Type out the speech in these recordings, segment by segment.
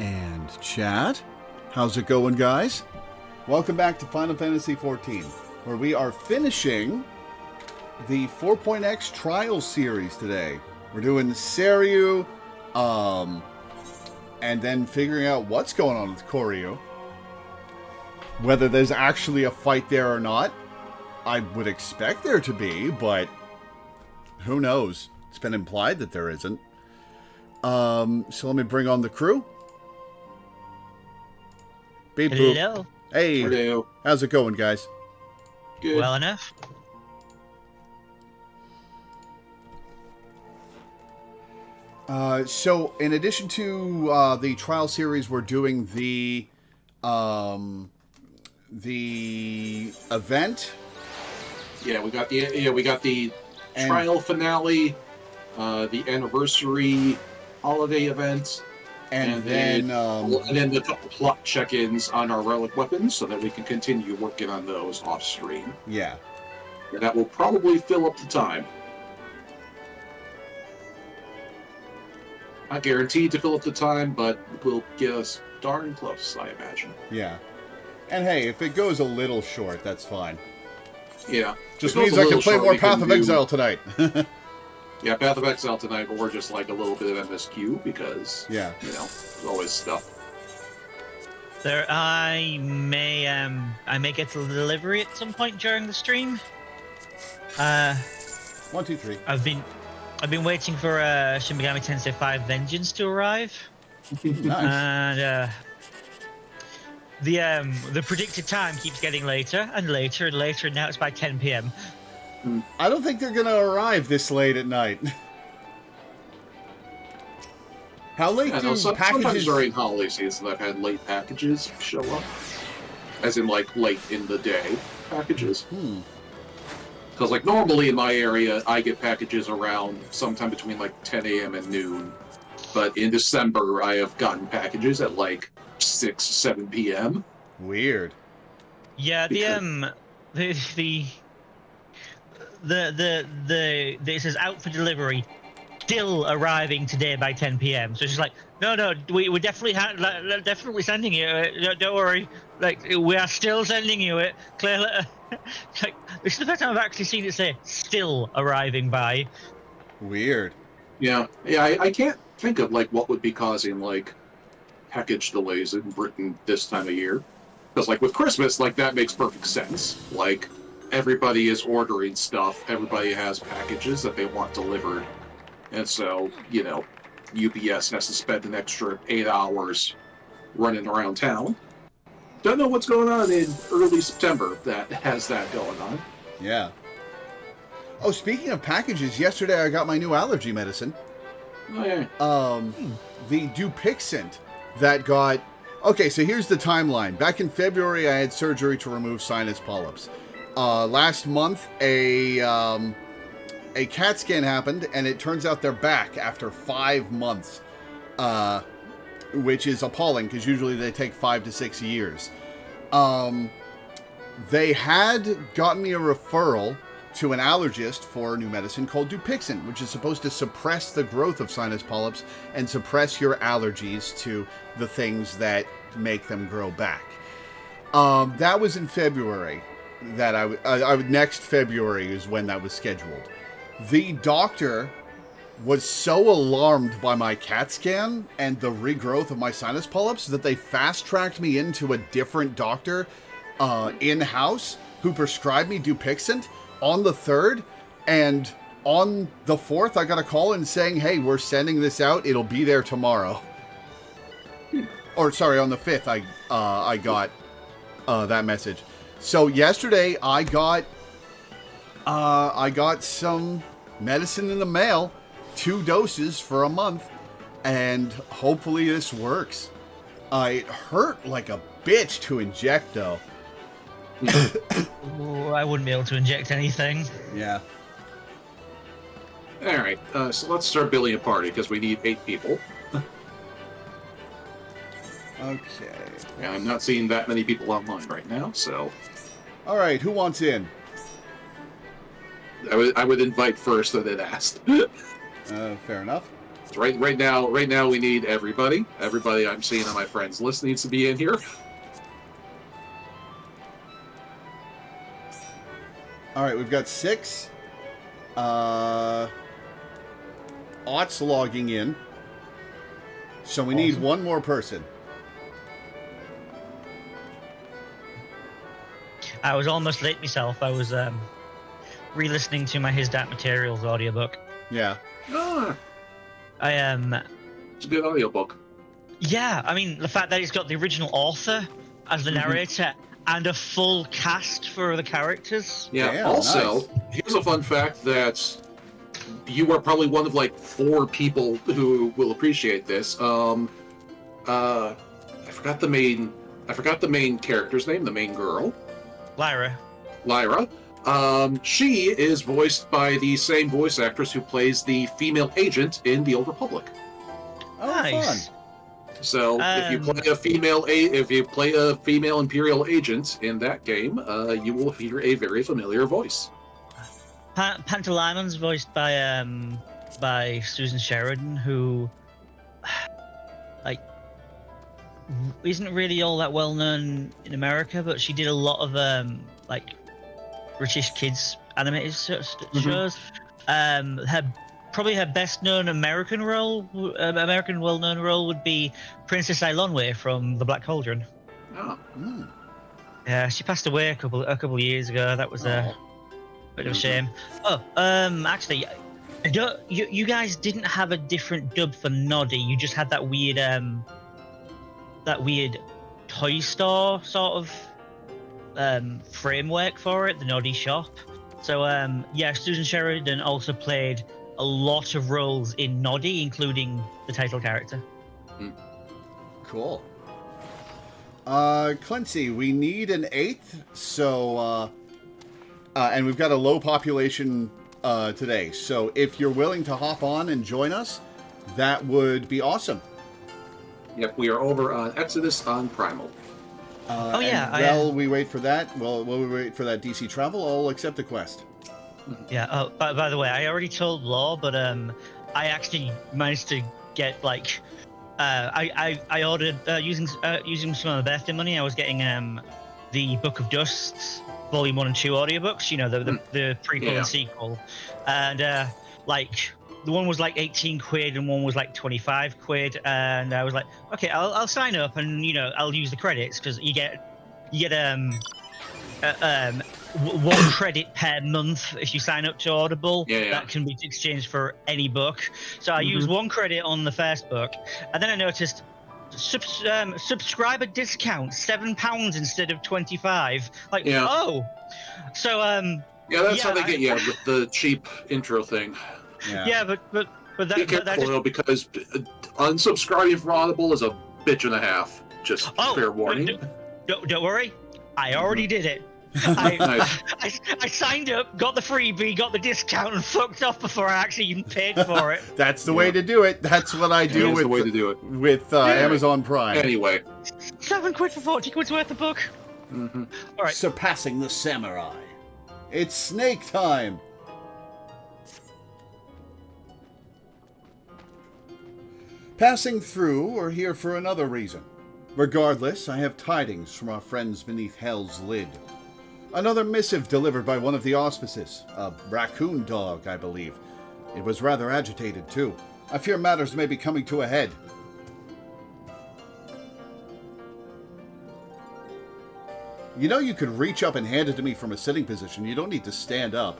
And chat, how's it going, guys? Welcome back to Final Fantasy XIV, where we are finishing the 4.x Trials series today. We're doing Seiryu, and then figuring out what's going on with Koryu. Whether there's actually a fight there or not, I would expect there to be, but who knows? It's been implied that there isn't. So let me bring on the crew. Beep boop. Hello. Hey, Hello. how's it going, guys? Good. Well enough. So in addition to the trial series, we're doing the event. Yeah, we got the trial finale, the anniversary holiday event, and then the couple plot check-ins on our relic weapons, so that we can continue working on those off stream. Yeah. And that will probably fill up the time. Not guaranteed to fill up the time, but will get us darn close, I imagine. Yeah. And hey, if it goes a little short, that's fine. Yeah. Just means I can play more Path of Exile tonight. Yeah, Path of Exile tonight, or just like a little bit of MSQ, because, yeah, you know, there's always stuff. There, I may get to the delivery at some point during the stream. 1, 2, 3. I've been waiting for Shin Megami Tensei 5 Vengeance to arrive. Nice. And the predicted time keeps getting later and later and later, and now it's by 10 p.m. I don't think they're gonna arrive this late at night. How late do sometimes packages... during holiday season I've had late packages show up. As in, like, late in the day packages. Because, like, normally in my area, I get packages around sometime between, like, 10 a.m. and noon. But in December, I have gotten packages at, like, 6, 7 p.m. Weird. Yeah, it says out for delivery, still arriving today by 10 p.m. So it's just like, no, we're definitely definitely sending you it. Don't worry, like, we are still sending you it. Clearly, like, this is the first time I've actually seen it say still arriving by. Weird. Yeah, I can't think of, like, what would be causing, like, package delays in Britain this time of year. Because, like, with Christmas, like, that makes perfect sense. Like, everybody is ordering stuff, everybody has packages that they want delivered. And so, you know, UPS has to spend an extra 8 hours running around town. Don't know what's going on in early September that has that going on. Yeah. Oh, speaking of packages, yesterday I got my new allergy medicine. Oh, yeah. The Dupixent that got... Okay, so here's the timeline. Back in February, I had surgery to remove sinus polyps. Last month, a CAT scan happened, and it turns out they're back after 5 months, which is appalling, because usually they take 5 to 6 years. They had gotten me a referral to an allergist for a new medicine called Dupixent, which is supposed to suppress the growth of sinus polyps and suppress your allergies to the things that make them grow back. That was in February. Next February is when that was scheduled. The doctor was so alarmed by my CAT scan and the regrowth of my sinus polyps that they fast-tracked me into a different doctor in-house who prescribed me Dupixent on the 3rd, and on the 4th I got a call in saying, hey, we're sending this out, it'll be there tomorrow. Or, sorry, on the 5th I got that message. So yesterday I got some medicine in the mail, 2 doses for a month, and hopefully this works. It hurt like a bitch to inject, though. Ooh, I wouldn't be able to inject anything. Yeah. Alright, so let's start building a party, because we need 8 people. Okay. Yeah, I'm not seeing that many people online right now, so... Alright, who wants in? I would invite first and then ask. Fair enough. Right now, we need everybody. Everybody I'm seeing on my friends list needs to be in here. All right, we've got 6. Ott's logging in. So we need one more person. I was almost late myself. I was re-listening to my His Dat Materials audiobook. Yeah. Ah, I it's a good audiobook. Yeah, I mean, the fact that it's got the original author as the narrator and a full cast for the characters. Yeah, Damn, also, nice. here's a fun fact that you are probably one of like 4 people who will appreciate this. I forgot the main character's name, the main girl. Lyra. She is voiced by the same voice actress who plays the female agent in The Old Republic. Oh, Nice. fun. So if you play a female Imperial agent in that game, you will hear a very familiar voice. Pantalaimmon's voiced by Susan Sheridan, who like isn't really all that well known in America, but she did a lot of like British kids animated shows. Her best known American well known role would be Princess Eilonwy from The Black Cauldron. Oh. Yeah, she passed away a couple years ago. That was a bit of a shame. Oh, actually, you guys didn't have a different dub for Noddy. You just had that weird toy store sort of framework for it, the Noddy shop. So yeah, Susan Sheridan also played a lot of roles in Noddy, including the title character. Cool. Clancy, we need an 8th, so and we've got a low population today. So if you're willing to hop on and join us, that would be awesome. Yep, we are over on Exodus on Primal. While we wait for that, while we wait for that DC travel, I'll accept the quest. Yeah. Oh, by the way, I already told Law, but I actually managed to get like, I ordered using some of the birthday money. I was getting the Book of Dusts Volume 1 and 2 audiobooks. You know, the prequel and sequel, and like the one was like 18 quid and one was like 25 quid, and I was like, okay, I'll sign up and I'll use the credits because you get 1 credit per month if you sign up to Audible. That can be exchanged for any book. So I used 1 credit on the first book, and then I noticed subscriber discount £7 instead of 25. Like, oh, so that's how they get you with the cheap intro thing. But that, be careful though, because unsubscribing from Audible is a bitch and a half. Just fair warning. Don't worry, I already did it. I signed up, got the freebie, got the discount, and fucked off before I actually even paid for it. That's the way to do it. That's what I do with the way to do it with Amazon Prime. Anyway, 7 quid for 40 quid's worth of book. All right. Surpassing the samurai. It's snake time. Passing through, or here for another reason. Regardless, I have tidings from our friends beneath Hell's lid. Another missive delivered by one of the auspices, a raccoon dog, I believe. It was rather agitated, too. I fear matters may be coming to a head. You know you could reach up and hand it to me from a sitting position. You don't need to stand up.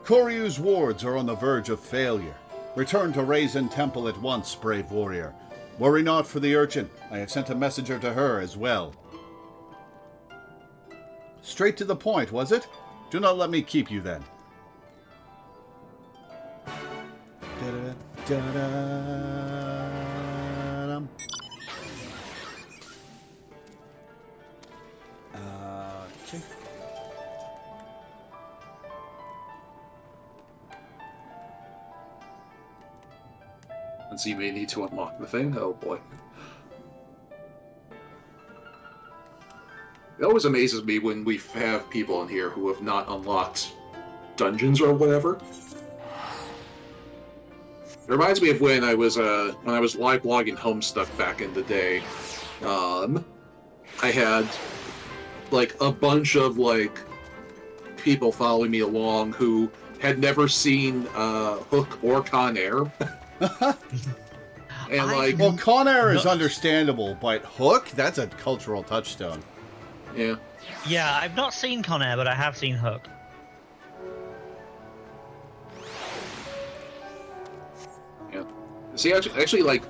Koryu's wards are on the verge of failure. Return to Raisin Temple at once, brave warrior. Worry not for the urchin. I have sent a messenger to her as well. Straight to the point, was it? Do not let me keep you then. Da-da-da-da-dum. Okay. and so you may need to unlock the thing. Oh boy. It always amazes me when we have people in here who have not unlocked dungeons or whatever. It reminds me of when I was live blogging Homestuck back in the day. I had like a bunch of like people following me along who had never seen Hook or Con Air. And like, well, Con Air is understandable, but Hook, that's a cultural touchstone. Yeah. Yeah, I've not seen Con Air, but I have seen Hook. Yeah. See, actually, like,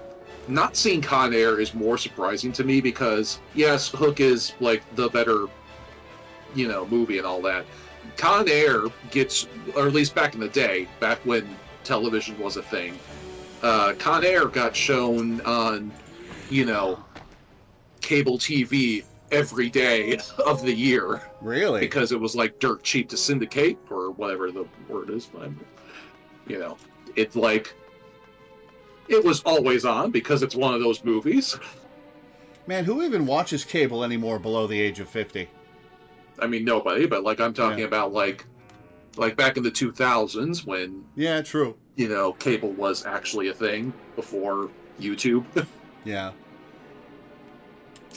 not seeing Con Air is more surprising to me because, yes, Hook is, like, the better, movie and all that. Con Air gets, or at least back in the day, back when television was a thing, Con Air got shown on, cable TV every day of the year. Really? Because it was, like, dirt cheap to syndicate, or whatever the word is. It's like... It was always on because it's one of those movies. Man, who even watches cable anymore below the age of 50? I mean, nobody, but like I'm talking about like back in the 2000s when yeah, true. Cable was actually a thing before YouTube. Yeah.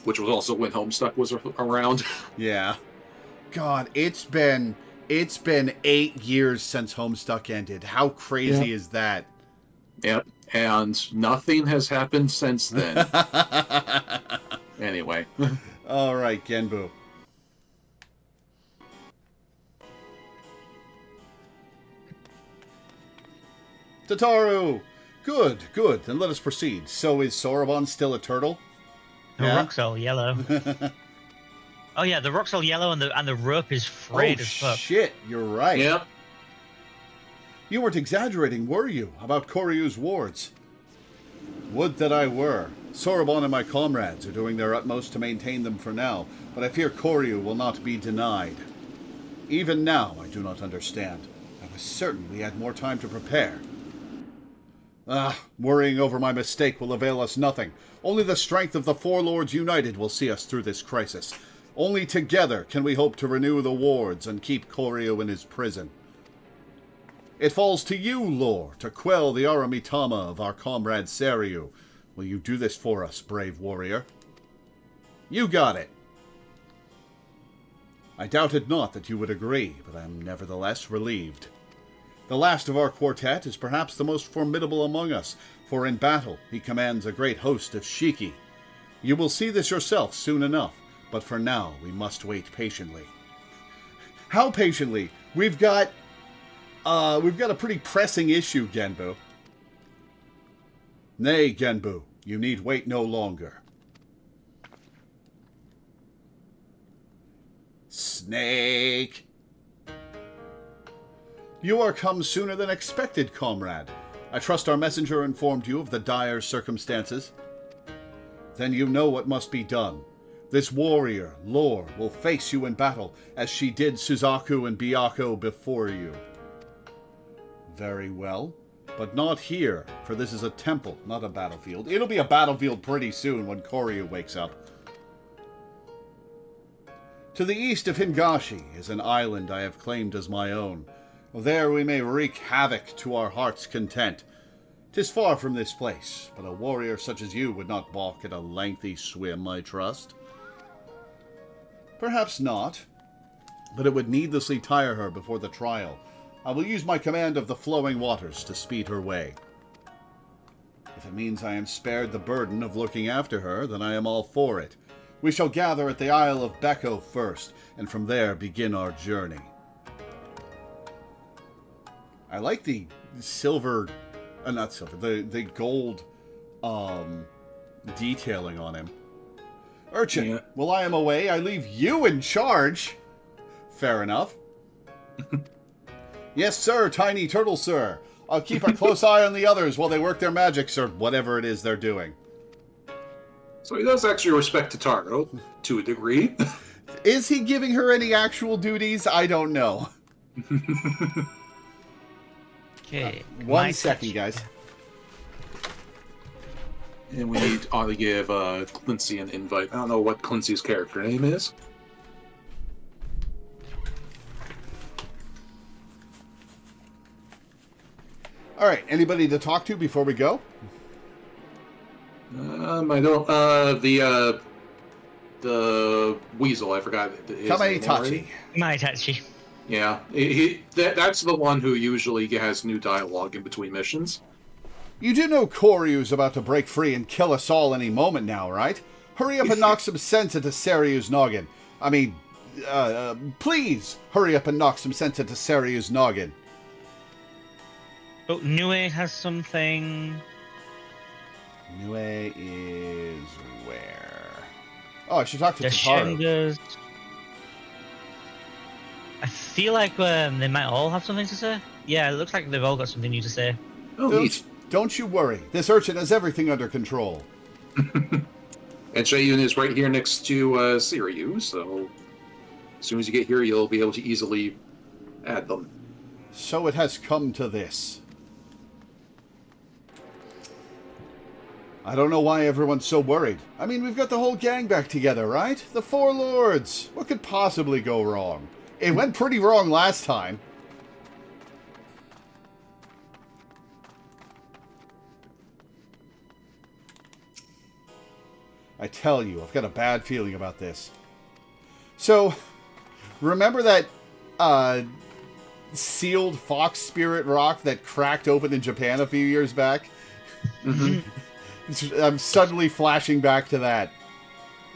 Which was also when Homestuck was around. Yeah. God, it's been 8 years since Homestuck ended. How crazy is that? Yep. And nothing has happened since then. Anyway. All right, Genbu. Tataru! Good, good. Then let us proceed. So is Soroban still a turtle? The rock's all yellow. Oh yeah, the rock's all yellow and the rope is frayed as fuck. Shit, you're right. Yep. You weren't exaggerating, were you, about Koryu's wards? Would that I were. Soroban and my comrades are doing their utmost to maintain them for now, but I fear Koryu will not be denied. Even now, I do not understand. I was certain we had more time to prepare. Worrying over my mistake will avail us nothing. Only the strength of the four lords united will see us through this crisis. Only together can we hope to renew the wards and keep Koryu in his prison. It falls to you, Lore, to quell the Aramitama of our comrade Seiryu. Will you do this for us, brave warrior? You got it. I doubted not that you would agree, but I am nevertheless relieved. The last of our quartet is perhaps the most formidable among us, for in battle he commands a great host of Shiki. You will see this yourself soon enough, but for now we must wait patiently. How patiently? We've got a pretty pressing issue, Genbu. Nay, Genbu, you need wait no longer. Snake! You are come sooner than expected, comrade. I trust our messenger informed you of the dire circumstances. Then you know what must be done. This warrior, Lore, will face you in battle, as she did Suzaku and Byako before you. Very well, but not here, for this is a temple, not a battlefield. It'll be a battlefield pretty soon when Koryu wakes up. To the east of Hingashi is an island I have claimed as my own. There we may wreak havoc to our heart's content. 'Tis far from this place, but a warrior such as you would not balk at a lengthy swim, I trust. Perhaps not, but it would needlessly tire her before the trial. I will use my command of the flowing waters to speed her way. If it means I am spared the burden of looking after her, then I am all for it. We shall gather at the Isle of Becco first, and from there begin our journey. I like the the gold detailing on him. Urchin, while I am away, I leave you in charge. Fair enough. Yes, sir, Tiny Turtle, sir. I'll keep a close eye on the others while they work their magics or whatever it is they're doing. So he does actually respect Tataru, to a degree. Is he giving her any actual duties? I don't know. Okay. 1 second, guys. And we ought to give Quincy an invite. I don't know what Quincy's character name is. All right, anybody to talk to before we go? I don't. The weasel. I forgot his name already. Maitachi. Yeah, that's the one who usually has new dialogue in between missions. You do know Koryu's about to break free and kill us all any moment now, right? Hurry up and knock some sense into Seiryu's noggin. I mean, please hurry up and knock some sense into Seiryu's noggin. Oh, Nue has something. Nue is where? Oh, I should talk to Tataru. Shengas. I feel like they might all have something to say. Yeah, it looks like they've all got something new to say. Oh, don't you worry. This urchin has everything under control. And Seiyun is right here next to Seiryu, so as soon as you get here, you'll be able to easily add them. So it has come to this. I don't know why everyone's so worried. I mean, we've got the whole gang back together, right? The Four Lords. What could possibly go wrong? It went pretty wrong last time. I tell you, I've got a bad feeling about this. So, remember that sealed fox spirit rock that cracked open in Japan a few years back? Mm-hmm. I'm suddenly flashing back to that.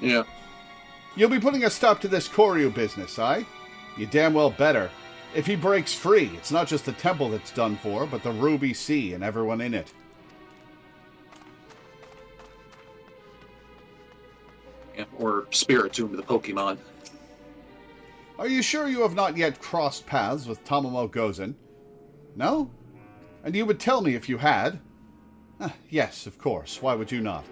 Yeah. You'll be putting a stop to this Koryu business, aye? You damn well better. If he breaks free, it's not just the temple that's done for, but the Ruby Sea and everyone in it. Yeah, or Spiritomb, the Pokemon. Are you sure you have not yet crossed paths with Tamamo Gozen? No? And you would tell me if you had. Yes, of course. Why would you not?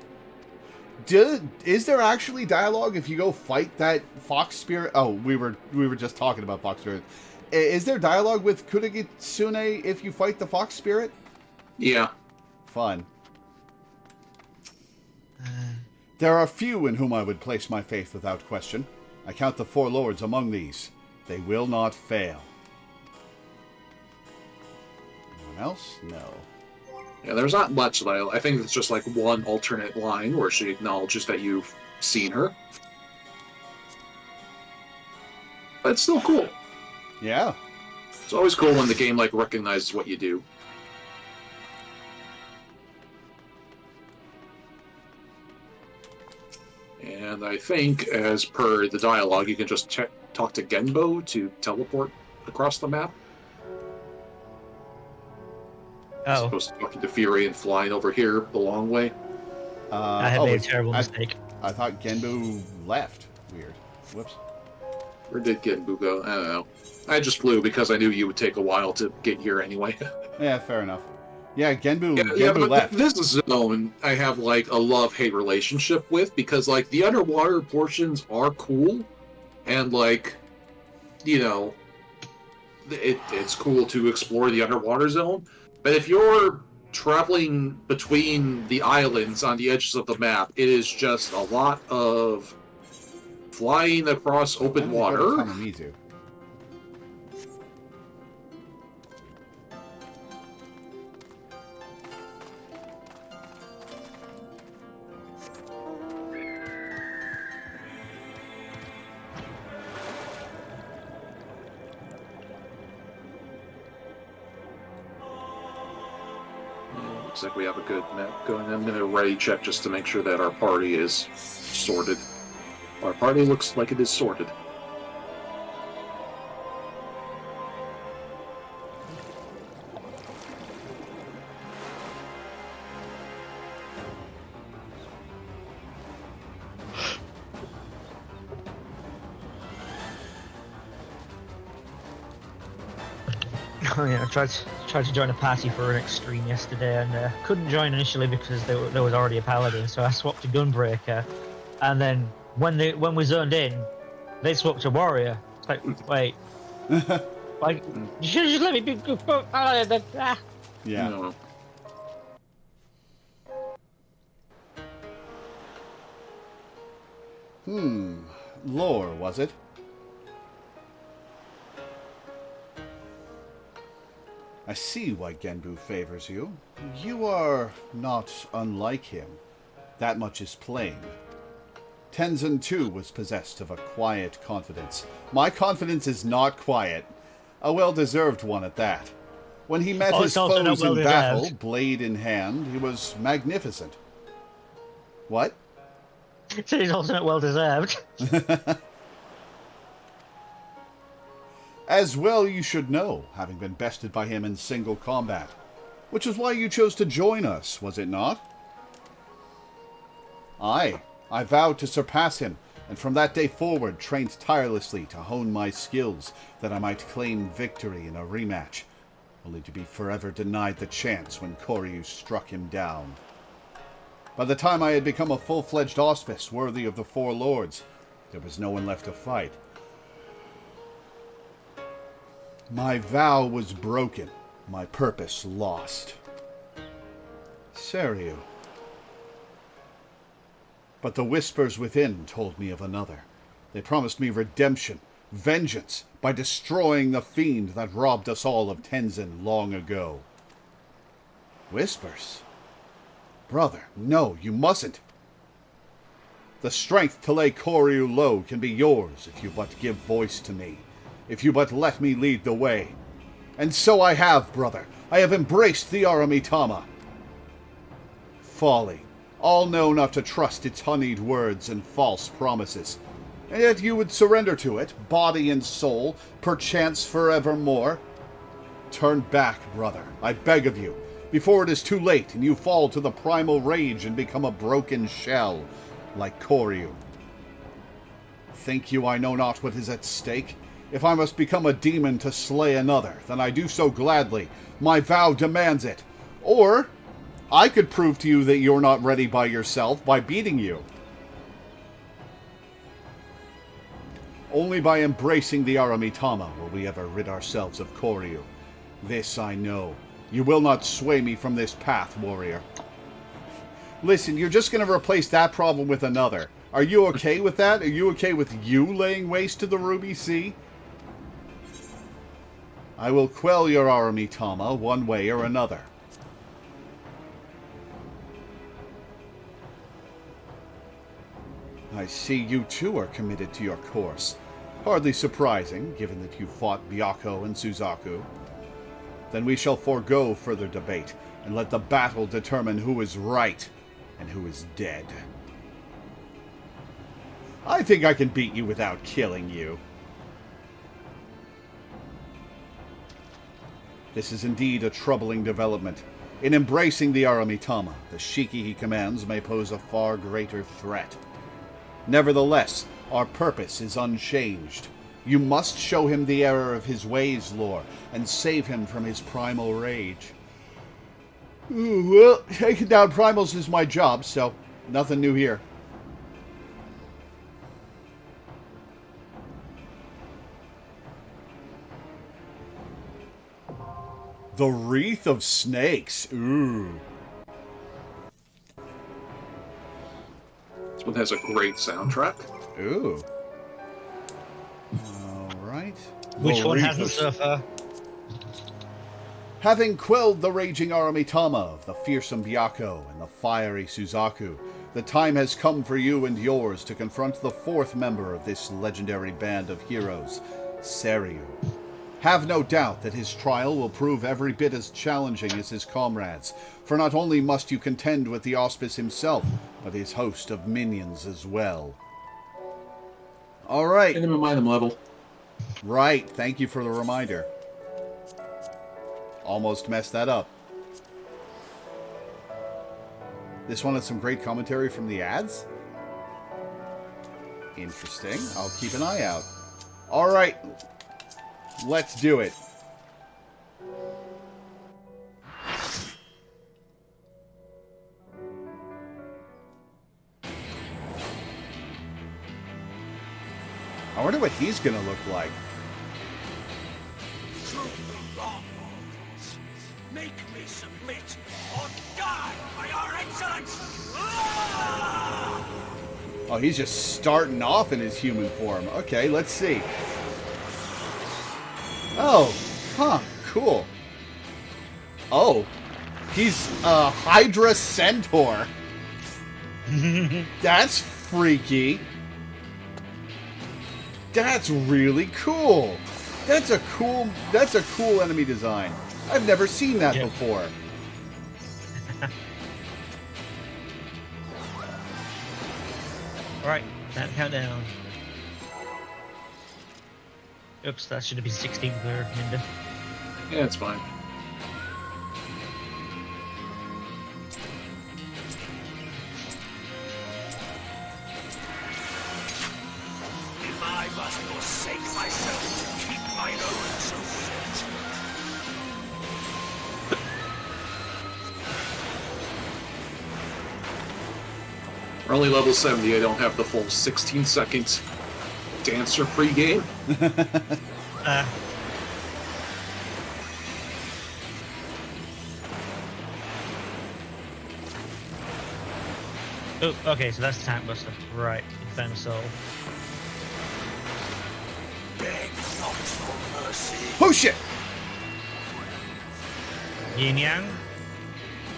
Is there actually dialogue if you go fight that fox spirit? Oh, we were just talking about fox spirit. Is there dialogue with Kurigitsune if you fight the fox spirit? Yeah. Fun. There are few in whom I would place my faith without question. I count the Four Lords among these. They will not fail. Anyone else? No. Yeah, there's not much that I think it's just like one alternate line where she acknowledges that you've seen her. But it's still cool. Yeah. It's always cool when the game like recognizes what you do. And I think, as per the dialogue, you can just talk to Genbo to teleport across the map. As opposed to talking to Fury and flying over here the long way. I have made a terrible mistake. I thought Genbu left. Weird. Whoops. Where did Genbu go? I don't know. I just flew because I knew you would take a while to get here anyway. Yeah, fair enough. Yeah, Genbu but left. This zone I have like a love-hate relationship with because like the underwater portions are cool and like, you know, it's cool to explore the underwater zone. But if you're traveling between the islands on the edges of the map, it is just a lot of flying across open water. Looks like we have a good map going. I'm going to ready check just to make sure that our party is sorted. Our party looks like it is sorted. Oh yeah, I tried to join a party for an extreme yesterday and couldn't join initially because there was already a paladin, so I swapped to gunbreaker, and then when we zoned in, they swapped to warrior. It's like, wait, like you should have just let me be good paladin. Yeah. No. Lore, was it? I see why Genbu favors you. You are not unlike him. That much is plain. Tenzin too was possessed of a quiet confidence. My confidence is not quiet. A well-deserved one at that. When he met his foes in battle, blade in hand, he was magnificent. What? So he's also not well-deserved. As well you should know, having been bested by him in single combat. Which is why you chose to join us, was it not? Aye, I vowed to surpass him, and from that day forward trained tirelessly to hone my skills, that I might claim victory in a rematch, only to be forever denied the chance when Koryu struck him down. By the time I had become a full-fledged auspice worthy of the Four Lords, there was no one left to fight. My vow was broken, my purpose lost. Seiryu. But the whispers within told me of another. They promised me redemption, vengeance, by destroying the fiend that robbed us all of Tenzin long ago. Whispers? Brother, no, you mustn't. The strength to lay Koryu low can be yours if you but give voice to me, if you but let me lead the way. And so I have, brother. I have embraced the Aramitama. Folly. All know not to trust its honeyed words and false promises. And yet you would surrender to it, body and soul, perchance forevermore. Turn back, brother, I beg of you, before it is too late and you fall to the primal rage and become a broken shell, like Koryu. Think you I know not what is at stake? If I must become a demon to slay another, then I do so gladly. My vow demands it. Or I could prove to you that you're not ready by yourself by beating you. Only by embracing the Aramitama will we ever rid ourselves of Koryu. This I know. You will not sway me from this path, warrior. Listen, you're just going to replace that problem with another. Are you okay with that? Are you okay with you laying waste to the Ruby Sea? I will quell your Aramitama one way or another. I see you too are committed to your course. Hardly surprising, given that you fought Byakko and Suzaku. Then we shall forego further debate, and let the battle determine who is right and who is dead. I think I can beat you without killing you. This is indeed a troubling development. In embracing the Aramitama, the Shiki he commands may pose a far greater threat. Nevertheless, our purpose is unchanged. You must show him the error of his ways, Lore, and save him from his primal rage. Well, taking down primals is my job, so nothing new here. The Wreath of Snakes. Ooh. This one has a great soundtrack. Ooh. Alright. Which one hasn't so far? Having quelled the raging Aramitama of the fearsome Byakko and the fiery Suzaku, the time has come for you and yours to confront the fourth member of this legendary band of heroes, Seiryu. Have no doubt that his trial will prove every bit as challenging as his comrades, for not only must you contend with the Auspice himself, but his host of minions as well. Alright. And remind them level. Right, thank you for the reminder. Almost messed that up. This one has some great commentary from the ads. Interesting. I'll keep an eye out. Alright. Let's do it. I wonder what he's gonna look like. Make me submit or die by your excellence! Oh, he's just starting off in his human form. Okay, let's see. Oh, huh, cool. Oh, he's a Hydra Centaur. That's freaky. That's really cool. That's a cool enemy design. I've never seen that before. Alright, countdown. Oops, that should have been 16 for Minda. Yeah, it's fine. If I must forsake myself to keep mine own truth. We're only level 70. I don't have the full 16 seconds dancer pregame. Oh, okay, so that's Tank Buster. Right, Infernal Soul. Beg not for mercy. Oh shit! Yin Yang,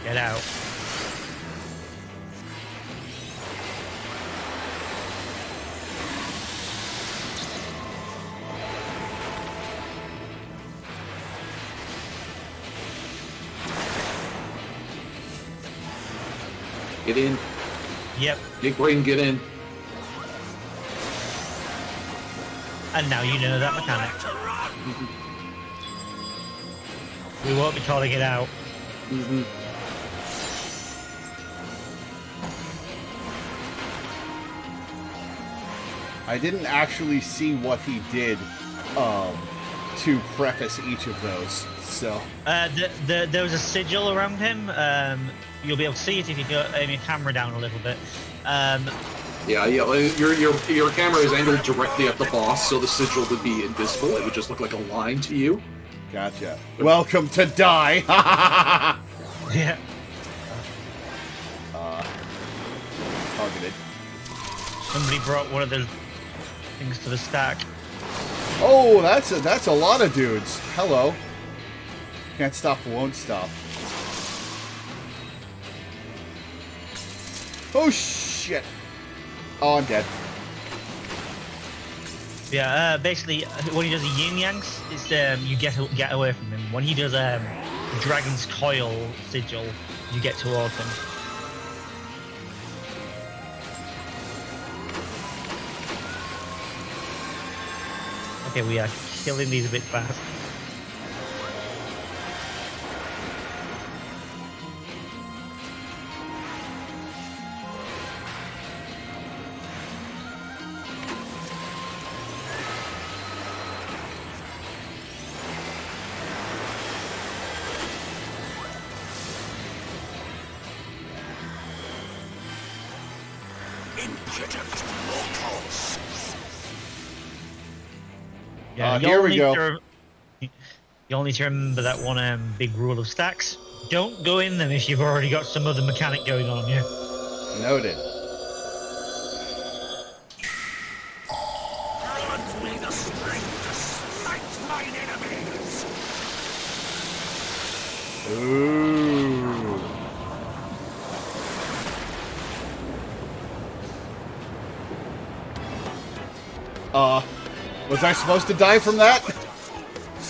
get out. Get in. Yep, Big brain, get in. and now you know that mechanic. To run. We won't be calling it out. Mm-hmm. I didn't actually see what he did to preface each of those, so... There was a sigil around him. You'll be able to see it if you go aim your camera down a little bit. Yeah. Your camera is angled directly at the boss, so the sigil would be invisible. It would just look like a line to you. Gotcha. Welcome to die! Yeah. Targeted. Somebody brought one of the things to the stack. Oh, that's a lot of dudes. Hello. Can't stop, won't stop. Oh shit! Oh, I'm dead. Yeah, basically, when he does the yin yangs, it's you get away from him. When he does Dragon's Coil sigil, you get towards him. Okay, we are killing these a bit fast. Impudent mortals. Yeah, here we go. You'll need to remember that one big rule of stacks. Don't go in them if you've already got some other mechanic going on, yeah? Noted. Grant me the strength to smite mine enemies. Ooh. Was I supposed to die from that?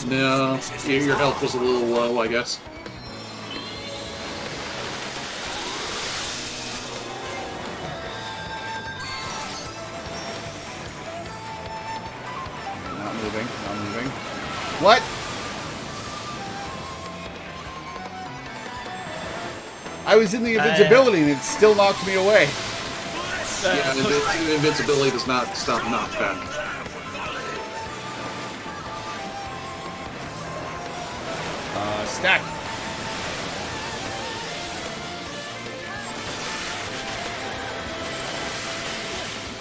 No, your health was a little low, I guess. Not moving, not moving. What? I was in the invincibility and it still knocked me away. Yeah, invincibility does not stop knockback. Stack.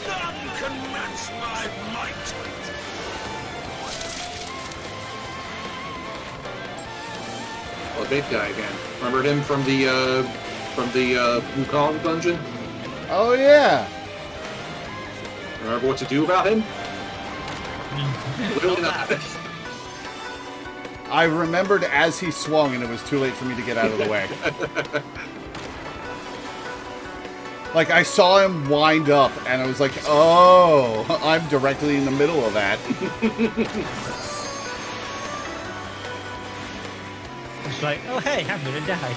None can match my might. Oh, big guy again. Remember him from the Wukong dungeon? Oh yeah. Remember what to do about him? Literally not. I remembered as he swung, and it was too late for me to get out of the way. Like, I saw him wind up, and I was like, oh, I'm directly in the middle of that. It's like, oh, hey, I'm gonna die.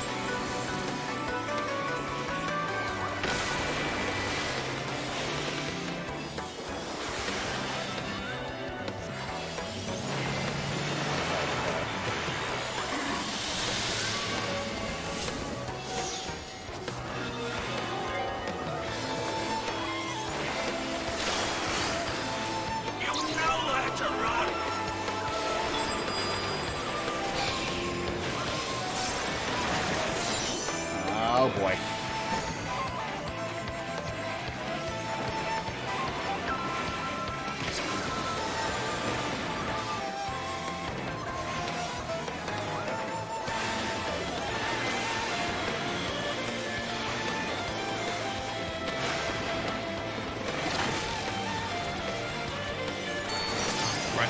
Oh, boy. Right.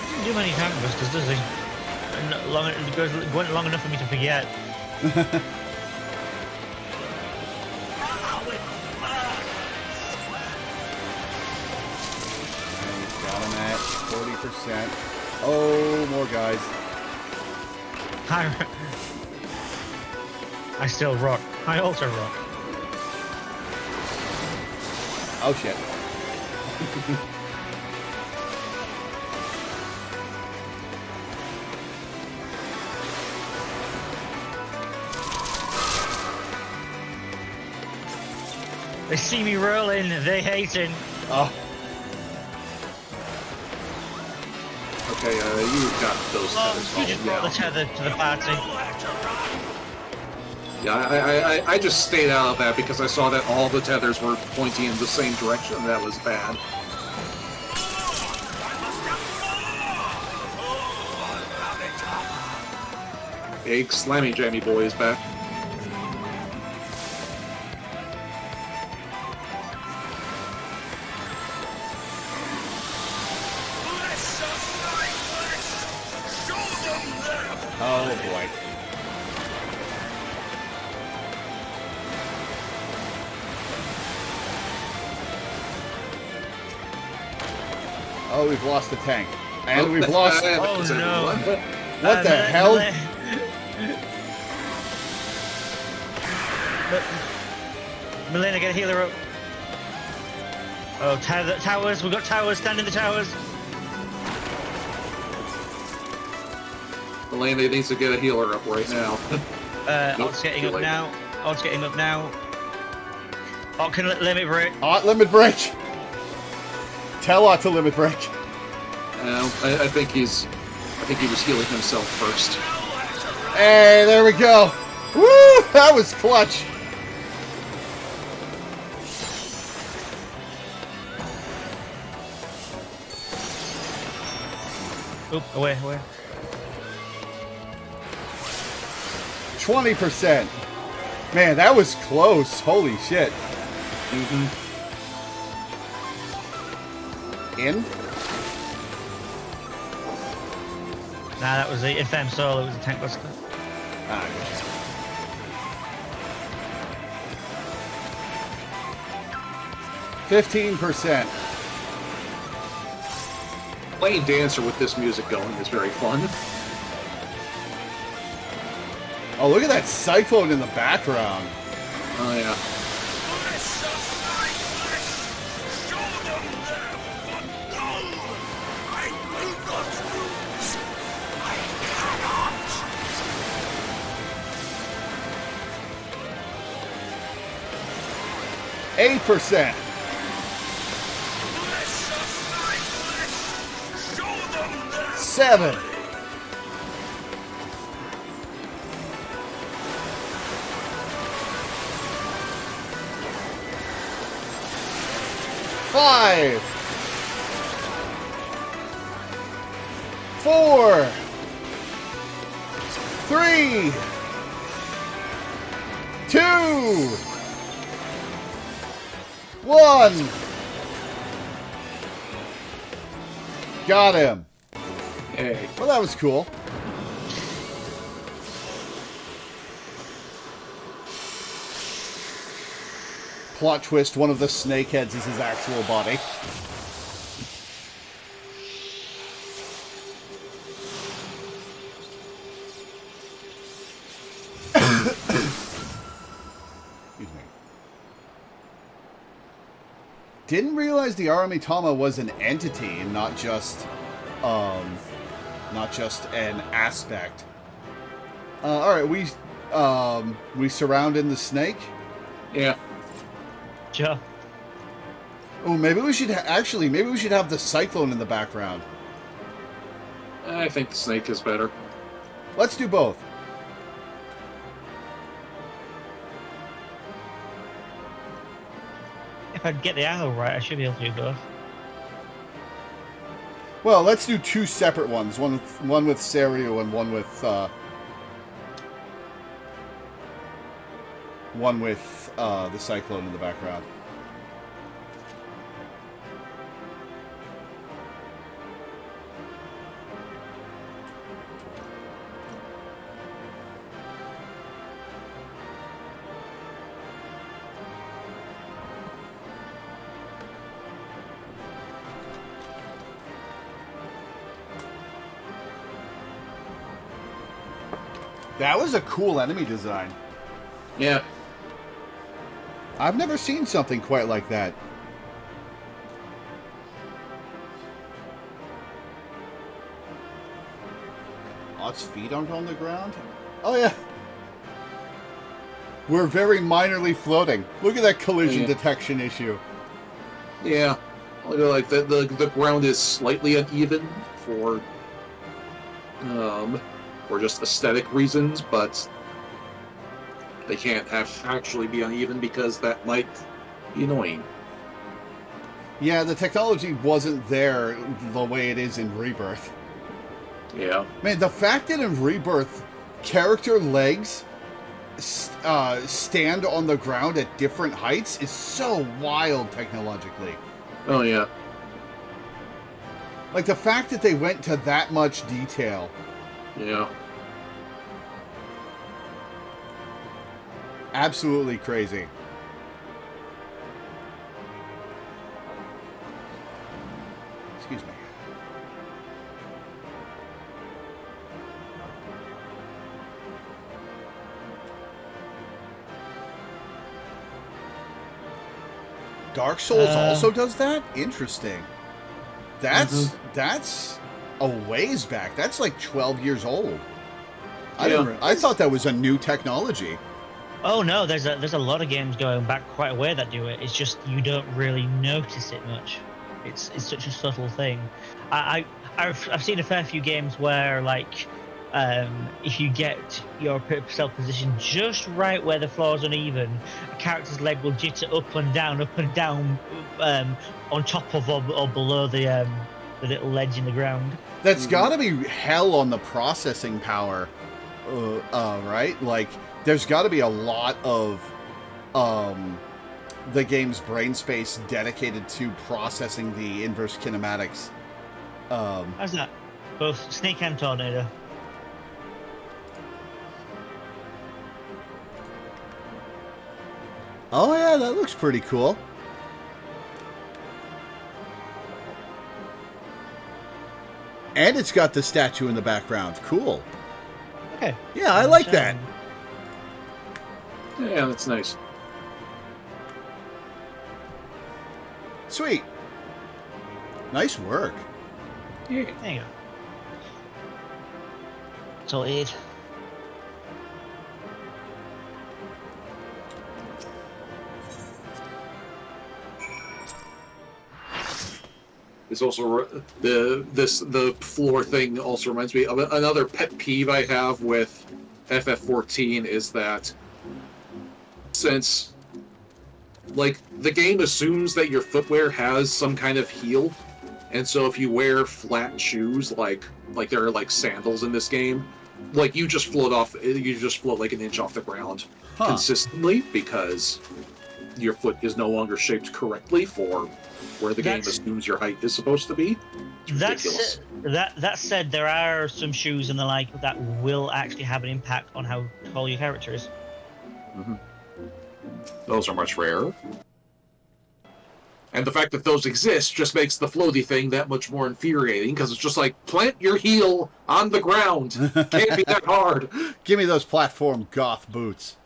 Doesn't do many tank busters, does he? And it went long enough for me to forget. Got him at 40%. Oh, more guys. I still rock. I also rock. Oh, shit. They see me rolling, they hating. Oh, Okay, you got those Oh, tethers you just brought the falling down. tether to the party. Yeah, I just stayed out of that because I saw that all the tethers were pointing in the same direction, and that was bad. Big Slammy Jammy Boy is back. oh boy. Oh, we've lost the tank. And we've lost... Oh, no. What the hell? Milena, get a healer up. Oh, towers. We've got towers. Stand in the towers. Elena needs to get a healer up right now. Nope, Odd's getting too up late. now. Odd's getting up now. Odd can limit break. Ot limit break. Tell Ot to limit break. I think he was healing himself first. Hey, there we go. Woo! That was clutch. Oop, away. 20%. Man, that was close. Holy shit. In? Nah, that was the FM solo. It was a tank buster. Ah, good. 15%. Playing Dancer with this music going is very fun. Oh, look at that cyclone in the background. Oh yeah. Eight percent. 7. 5. 4. 3. 2. 1. Got him. Hey. Well, that was cool. Plot twist, one of the snakeheads is his actual body. Excuse me. Didn't realize the Aramitama was an entity and not just an aspect. All right, we surrounded the snake. Yeah. Sure. Oh, maybe we should maybe we should have the cyclone in the background. I think the snake is better. Let's do both. If I get the angle right, I should be able to do both. Well, let's do two separate ones. One with Seiryu and one with the cyclone in the background. That was a cool enemy design. Yeah. I've never seen something quite like that. Oh, its feet aren't on the ground? Oh, yeah. We're very minorly floating. Look at that collision detection issue. Yeah. Like the ground is slightly uneven for just aesthetic reasons, but they can't actually be uneven because that might be annoying. Yeah, the technology wasn't there the way it is in Rebirth. Yeah. Man, the fact that in Rebirth, character legs stand on the ground at different heights is so wild technologically. Oh, yeah. Like, the fact that they went to that much detail. Yeah. Absolutely crazy. Excuse me. Dark Souls also does that? Interesting. That's a ways back. That's like 12 years old. I thought that was a new technology. Oh no, there's a lot of games going back quite a way that do it. It's just you don't really notice it much. It's such a subtle thing. I've seen a fair few games where like if you get yourself positioned just right where the floor is uneven, a character's leg will jitter up and down, on top of or below the little ledge in the ground. That's got to be hell on the processing power, right? Like, there's got to be a lot of the game's brain space dedicated to processing the inverse kinematics. How's that? Both Snake and Tornado. Oh yeah, that looks pretty cool. And it's got the statue in the background. Cool. Okay. Yeah, I like that. Yeah, that's nice. Sweet. Nice work. Yeah. There you go. Sorted. It's also the floor thing also reminds me of another pet peeve I have with FF14 is that since like the game assumes that your footwear has some kind of heel, and so if you wear flat shoes like there are like sandals in this game, like you just float like an inch off the ground consistently because your foot is no longer shaped correctly for where the game assumes your height is supposed to be. It's ridiculous. That said, there are some shoes and the like that will actually have an impact on how tall your character is. Mm-hmm. Those are much rarer. And the fact that those exist just makes the floaty thing that much more infuriating, because it's just like, plant your heel on the ground. Can't be that hard. Give me those platform goth boots.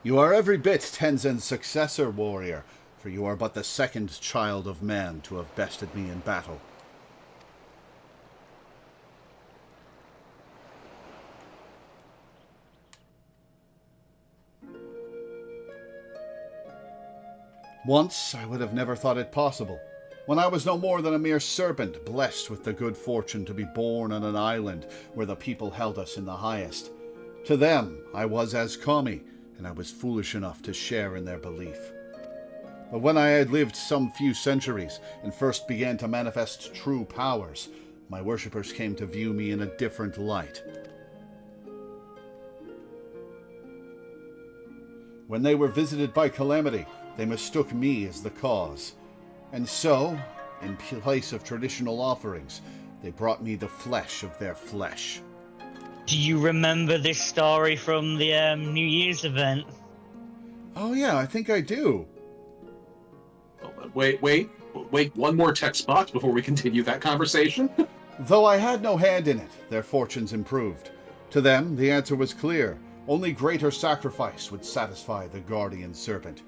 You are every bit Tenzin's successor, warrior, for you are but the second child of man to have bested me in battle. Once, I would have never thought it possible, when I was no more than a mere serpent, blessed with the good fortune to be born on an island where the people held us in the highest. To them, I was as Kami, and I was foolish enough to share in their belief. But when I had lived some few centuries, and first began to manifest true powers, my worshippers came to view me in a different light. When they were visited by calamity, they mistook me as the cause. And so, in place of traditional offerings, they brought me the flesh of their flesh. Do you remember this story from the New Year's event? Oh yeah, I think I do. Wait, one more text box before we continue that conversation. Though I had no hand in it, their fortunes improved. To them, the answer was clear. Only greater sacrifice would satisfy the guardian serpent.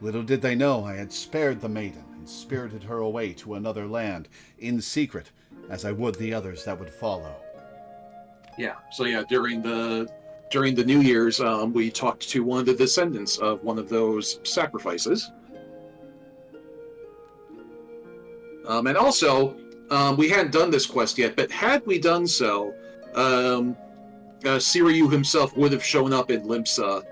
Little did they know I had spared the maiden and spirited her away to another land, in secret, as I would the others that would follow. Yeah, so yeah, during the New Year's, we talked to one of the descendants of one of those sacrifices. And also, we hadn't done this quest yet, but had we done so, Seiryu himself would have shown up in Limsa,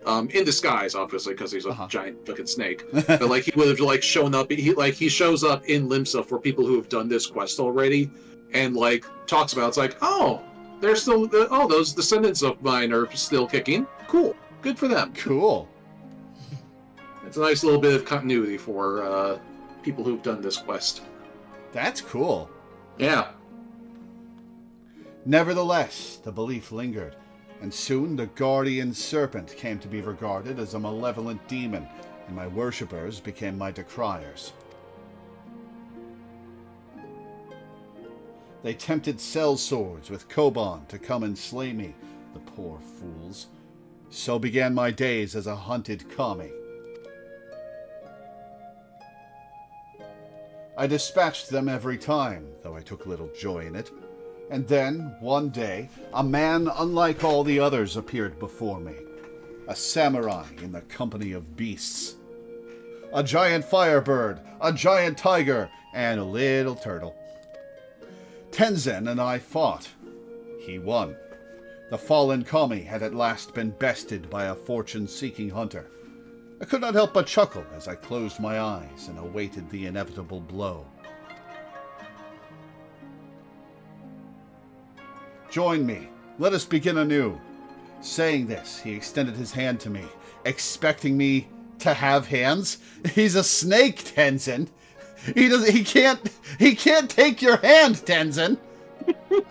in disguise, obviously, because he's a giant looking snake. But like he would have shown up. He shows up in Limsa for people who have done this quest already, and talks about it's like, oh, they're still those descendants of mine are still kicking. Cool, good for them. Cool. It's a nice little bit of continuity for people who've done this quest. That's cool. Yeah. Nevertheless, the belief lingered, and soon the guardian serpent came to be regarded as a malevolent demon, and my worshippers became my decriers. They tempted sellswords with Koban to come and slay me, the poor fools. So began my days as a hunted kami. I dispatched them every time, though I took little joy in it. And then, one day, a man unlike all the others appeared before me. A samurai in the company of beasts. A giant firebird, a giant tiger, and a little turtle. Tenzin and I fought. He won. The fallen kami had at last been bested by a fortune-seeking hunter. I could not help but chuckle as I closed my eyes and awaited the inevitable blow. Join me. Let us begin anew. Saying this, he extended his hand to me, expecting me to have hands. He's a snake, Tenzin. He can't take your hand, Tenzin.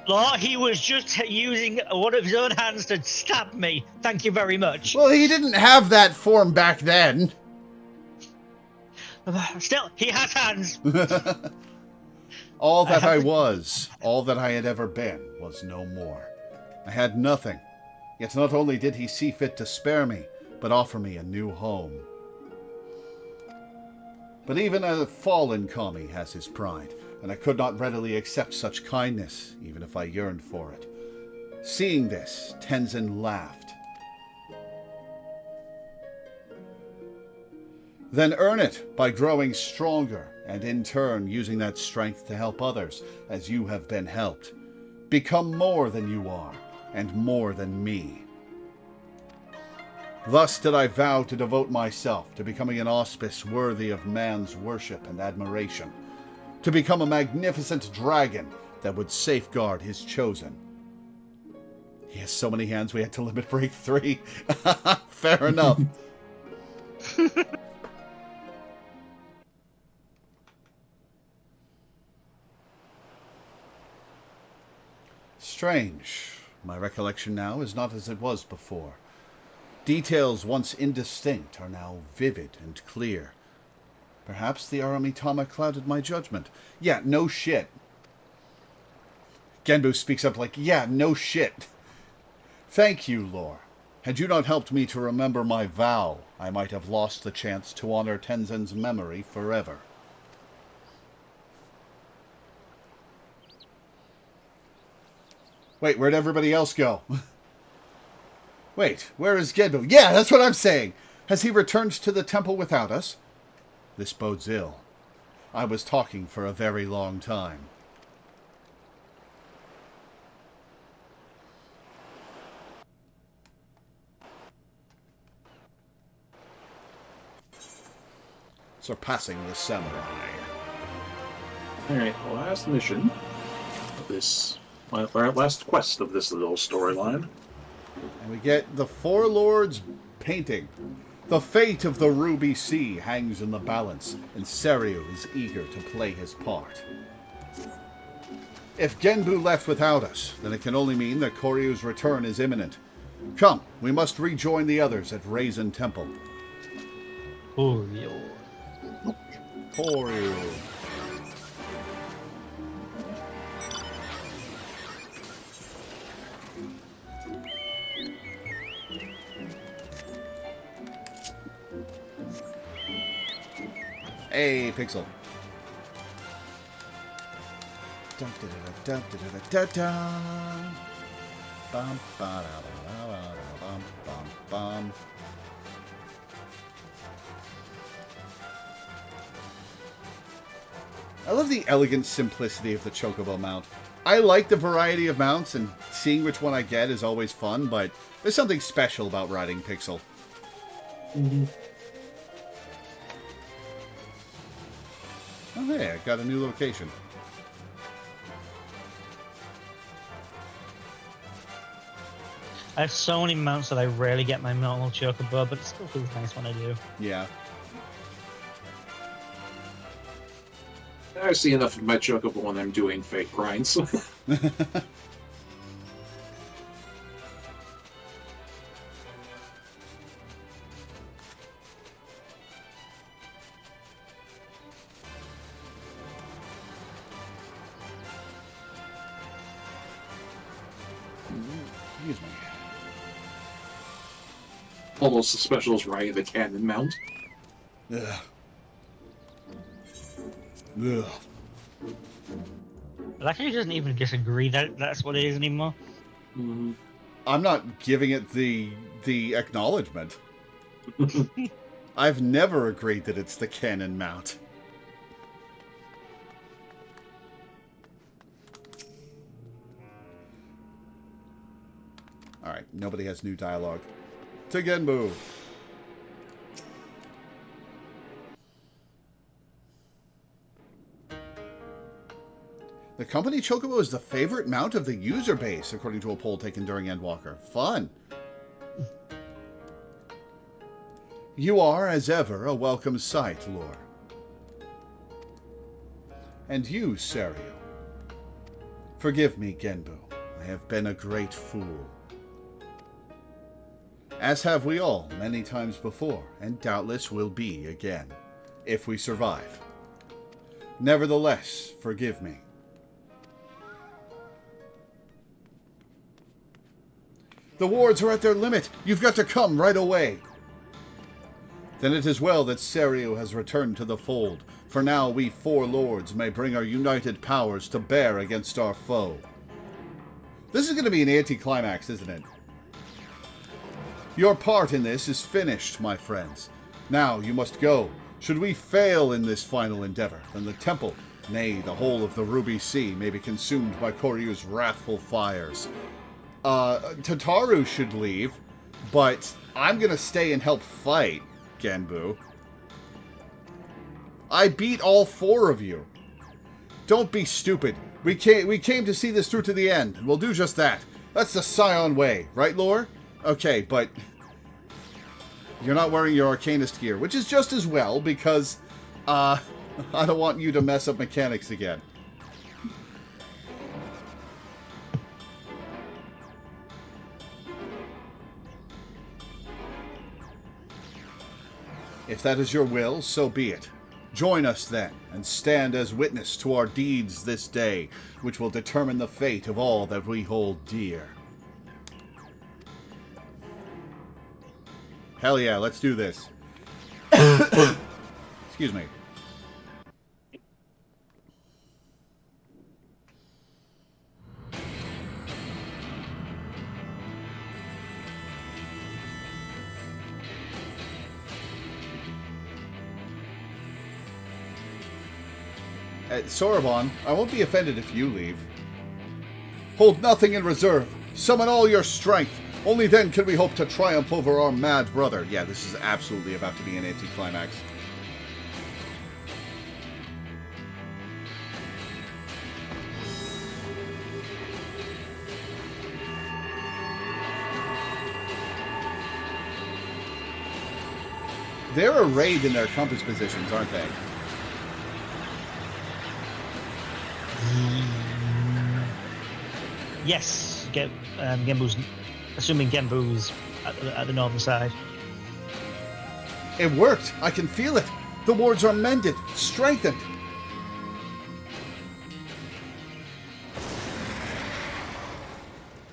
Lord, he was just using one of his own hands to stab me. Thank you very much. Well, he didn't have that form back then. Still, he has hands. All that I was, all that I had ever been, was no more. I had nothing. Yet not only did he see fit to spare me, but offer me a new home. But even a fallen kami has his pride, and I could not readily accept such kindness, even if I yearned for it. Seeing this, Tenzin laughed. Then earn it by growing stronger, and in turn using that strength to help others, as you have been helped. Become more than you are, and more than me. Thus did I vow to devote myself to becoming an auspice worthy of man's worship and admiration, to become a magnificent dragon that would safeguard his chosen. He has so many hands we had to limit break 3. Fair enough. Strange. My recollection now is not as it was before. Details once indistinct are now vivid and clear. Perhaps the Aramitama clouded my judgment. Yeah, no shit. Genbu speaks up like, yeah, no shit. Thank you, Lore. Had you not helped me to remember my vow, I might have lost the chance to honor Tenzin's memory forever. Wait, where'd everybody else go? Wait, where is Genbu? Yeah, that's what I'm saying! Has he returned to the temple without us? This bodes ill. I was talking for a very long time. Surpassing the samurai. Alright, last mission of this, our last quest of this little storyline. And we get the Four Lords painting. The fate of the Ruby Sea hangs in the balance, and Seiryu is eager to play his part. If Genbu left without us, then it can only mean that Koryu's return is imminent. Come, we must rejoin the others at Raisin Temple. Koryu. Koryu. Hey, Pixel. Dun, dun, dun, dun, dun, dun, dun. Bum, ba, da, ba, da, bum, bum, bum. I love the elegant simplicity of the Chocobo mount. I like the variety of mounts, and seeing which one I get is always fun, but there's something special about riding Pixel. Mm-hmm. Oh, hey, I got a new location. I have so many mounts that I rarely get my normal chocobo, but it still feels nice when I do. Yeah. I see enough of my chocobo when I'm doing fake grinds. Excuse me. Almost as special as riding the cannon mount. Ugh. Ugh. Like, he doesn't even disagree that that's what it is anymore. Mm-hmm. I'm not giving it the acknowledgement. I've never agreed that it's the cannon mount. Alright, nobody has new dialogue. To Genbu. The company Chocobo is the favorite mount of the user base, according to a poll taken during Endwalker. Fun. You are, as ever, a welcome sight, Lore. And you, Seiryu. Forgive me, Genbu. I have been a great fool. As have we all, many times before, and doubtless will be again, if we survive. Nevertheless, forgive me. The wards are at their limit. You've got to come right away. Then it is well that Seiryu has returned to the fold, for now we four lords may bring our united powers to bear against our foe. This is going to be an anticlimax, isn't it? Your part in this is finished, my friends. Now you must go. Should we fail in this final endeavor, then the temple, nay, the whole of the Ruby Sea, may be consumed by Koryu's wrathful fires. Tataru should leave, but I'm gonna stay and help fight, Genbu. I beat all four of you. Don't be stupid. We came to see this through to the end, and we'll do just that. That's the Scion way, right, Lore? Okay, but you're not wearing your Arcanist gear, which is just as well, because I don't want you to mess up mechanics again. If that is your will, so be it. Join us then, and stand as witness to our deeds this day, which will determine the fate of all that we hold dear. Hell yeah, let's do this. Excuse me. Sorobon, I won't be offended if you leave. Hold nothing in reserve. Summon all your strength. Only then can we hope to triumph over our mad brother. Yeah, this is absolutely about to be an anticlimax. They're arrayed in their compass positions, aren't they? Yes, Genbu's. Assuming Genbu's at the northern side. It worked! I can feel it! The wards are mended, strengthened!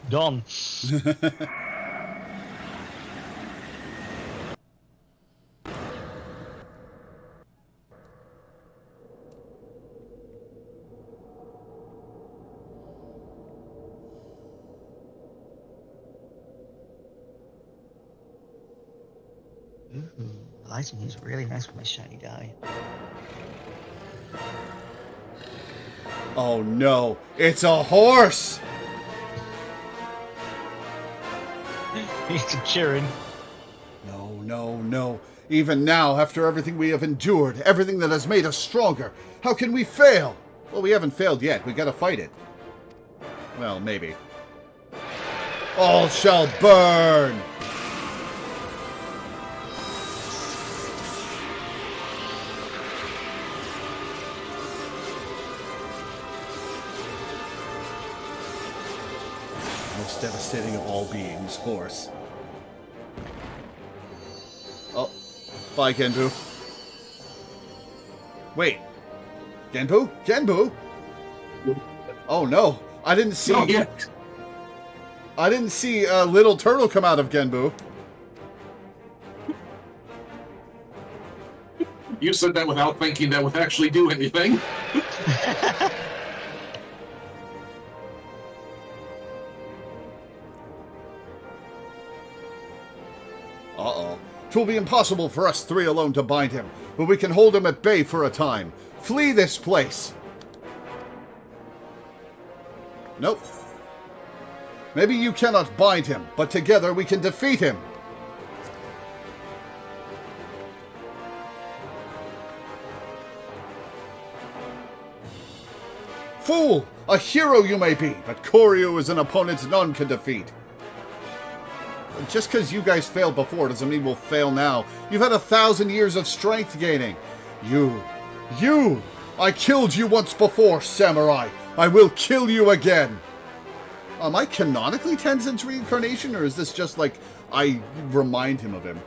Done. Lighting is really nice with my shiny die. Oh no, it's a horse! He's cheering. No, no, no. Even now, after everything we have endured, everything that has made us stronger, how can we fail? Well, we haven't failed yet. We gotta fight it. Well, maybe. All shall burn! Most devastating of all beings, horse. Oh, bye, Genbu. Wait, Genbu? Genbu? Oh no, I didn't see. Oh, yeah. I didn't see a little turtle come out of Genbu. You said that without thinking that would actually do anything. Uh-oh. 'Twill be impossible for us three alone to bind him, but we can hold him at bay for a time. Flee this place! Nope. Maybe you cannot bind him, but together we can defeat him! Fool! A hero you may be, but Koryu is an opponent none can defeat. Just because you guys failed before doesn't mean we'll fail now. You've had 1,000 years of strength gaining. You! I killed you once before, samurai. I will kill you again. Am I canonically Tenzin's reincarnation, or is this just like I remind him of him?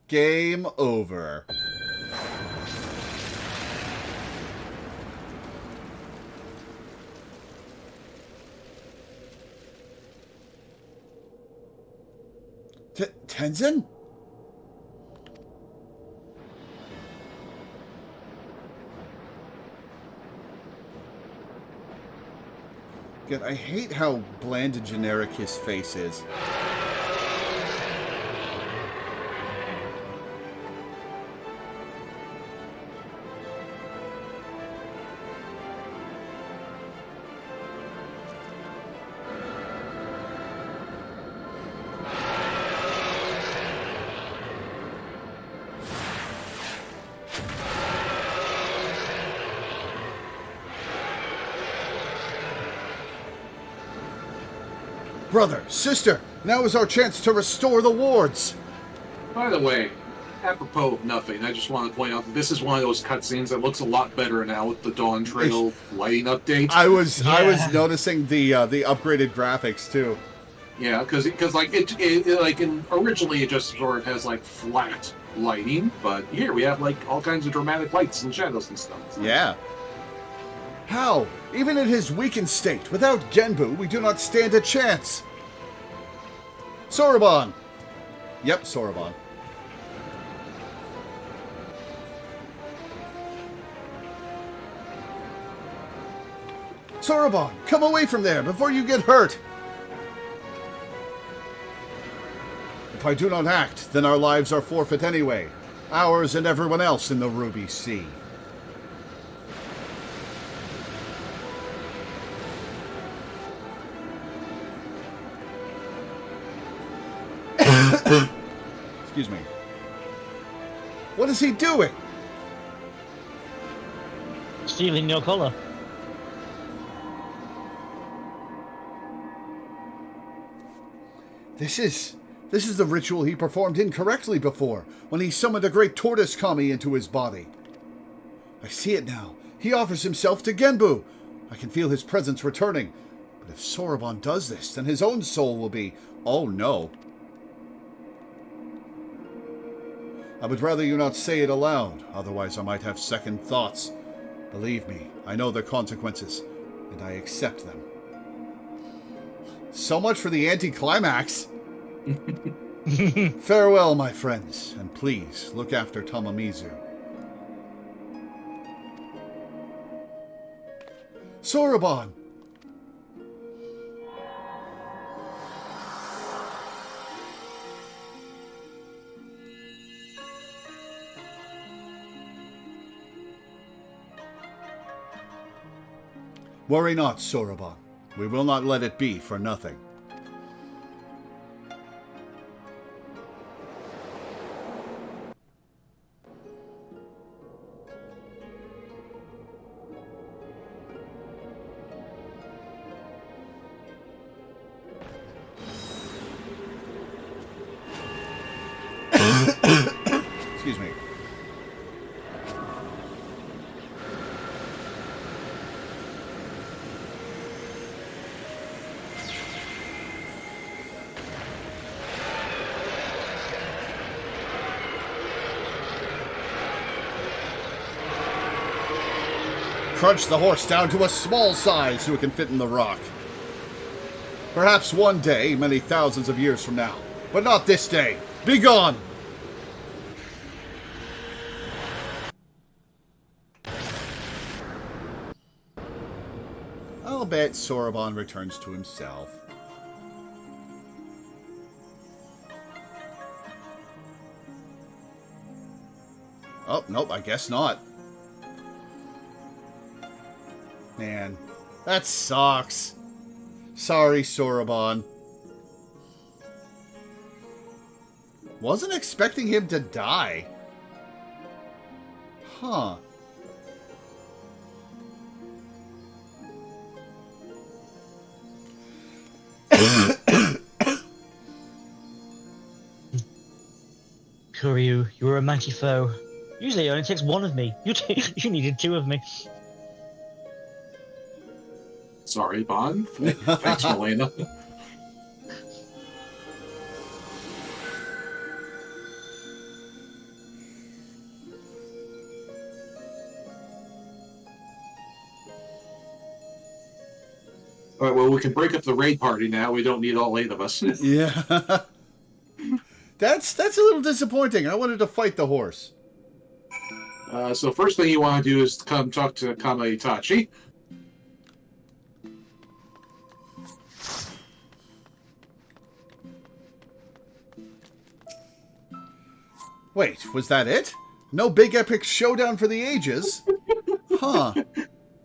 Game over. Tenzin? God, I hate how bland and generic his face is. Brother, sister, now is our chance to restore the wards. By the way, apropos of nothing, I just want to point out that this is one of those cutscenes that looks a lot better now with the Dawn Trail lighting update. I was noticing the upgraded graphics too. Yeah, because originally it just sort of has like flat lighting, but here we have like all kinds of dramatic lights and shadows and stuff. Yeah. How? Even in his weakened state, without Genbu, we do not stand a chance. Soroban. Yep, Soroban. Soroban, come away from there before you get hurt. If I do not act, then our lives are forfeit anyway. Ours and everyone else in the Ruby Sea. Excuse me. What is he doing? Stealing your color. This is the ritual he performed incorrectly before, when he summoned a great tortoise kami into his body. I see it now. He offers himself to Genbu. I can feel his presence returning. But if Soroban does this, then his own soul will be... Oh no. I would rather you not say it aloud, otherwise I might have second thoughts. Believe me, I know the consequences, and I accept them. So much for the anticlimax. Farewell, my friends, and please look after Tamamizu. Soroban! Worry not, Soroban. We will not let it be for nothing. Excuse me. Crunch the horse down to a small size so it can fit in the rock. Perhaps one day, many thousands of years from now, but not this day. Be gone! I'll bet Soroban returns to himself. Oh, nope, I guess not. Man, that sucks. Sorry, Soroban. Wasn't expecting him to die. Huh. Kuryu, you were a mighty foe. Usually it only takes one of me. You needed two of me. Sorry, Bon. Thanks, Melena. All right, well, we can break up the raid party now. We don't need all 8 of us. Yeah. That's a little disappointing. I wanted to fight the horse. So first thing you want to do is come talk to Kama Itachi. Wait, was that it? No big epic showdown for the ages? Huh.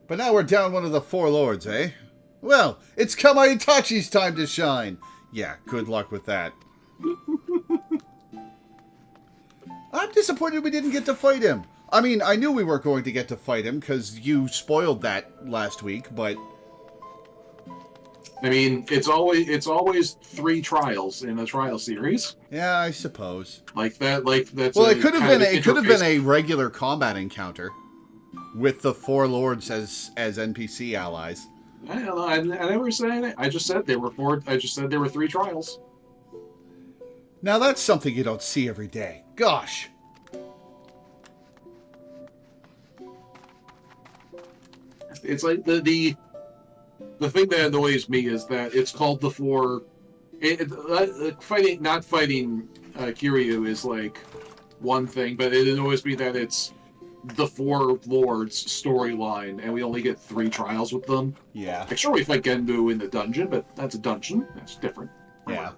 But now we're down one of the 4 lords, eh? Well, it's Kama Itachi's time to shine. Yeah, good luck with that. I'm disappointed we didn't get to fight him. I mean, I knew we weren't going to get to fight him because you spoiled that last week, but... I mean, it's always 3 trials in a trial series. Yeah, I suppose. Like that's. Well, it could have been interface. a regular combat encounter with the 4 lords as NPC allies. I don't know. I never said anything. I just said there were 4. I just said there were 3 trials. Now that's something you don't see every day. Gosh. It's like the thing that annoys me is that it's called the 4. Not fighting Kiryu is like one thing, but it annoys me that it's the 4 lords storyline, and we only get 3 trials with them. Yeah. Like, sure, we fight Genbu in the dungeon, but that's a dungeon. That's different. Yeah.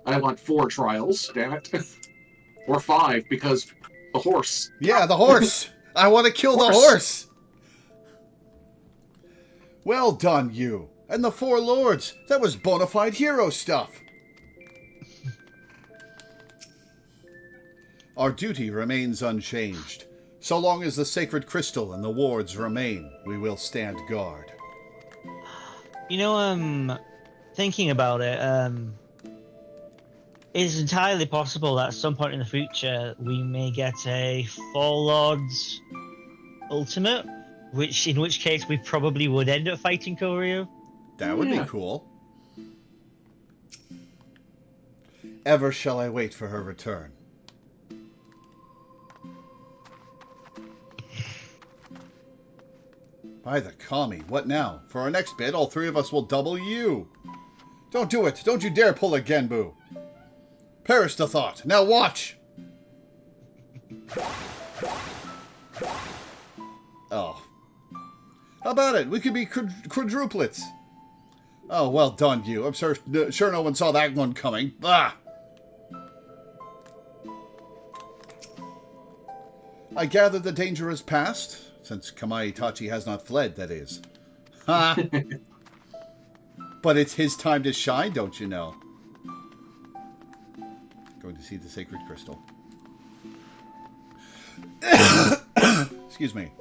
I want 4 trials, damn it. Or 5, because the horse. Yeah, the horse. I want to kill the horse. Well done, you. And the 4 lords. That was bona fide hero stuff. Our duty remains unchanged. So long as the sacred crystal and the wards remain, we will stand guard. You know, thinking about it, it's entirely possible that at some point in the future we may get a 4 lords ultimate, in which case we probably would end up fighting Koryu. That would be cool. Ever shall I wait for her return. By the kami, what now? For our next bid, all 3 of us will double you. Don't do it. Don't you dare pull a Genbu. Perish the thought. Now watch. Oh. How about it? We could be quadruplets. Oh, well done, you. I'm sure no one saw that one coming. Ah! I gather the danger is past, since Kamae Itachi has not fled, that is. Ha! But it's his time to shine, don't you know? Going to see the sacred crystal. Excuse me.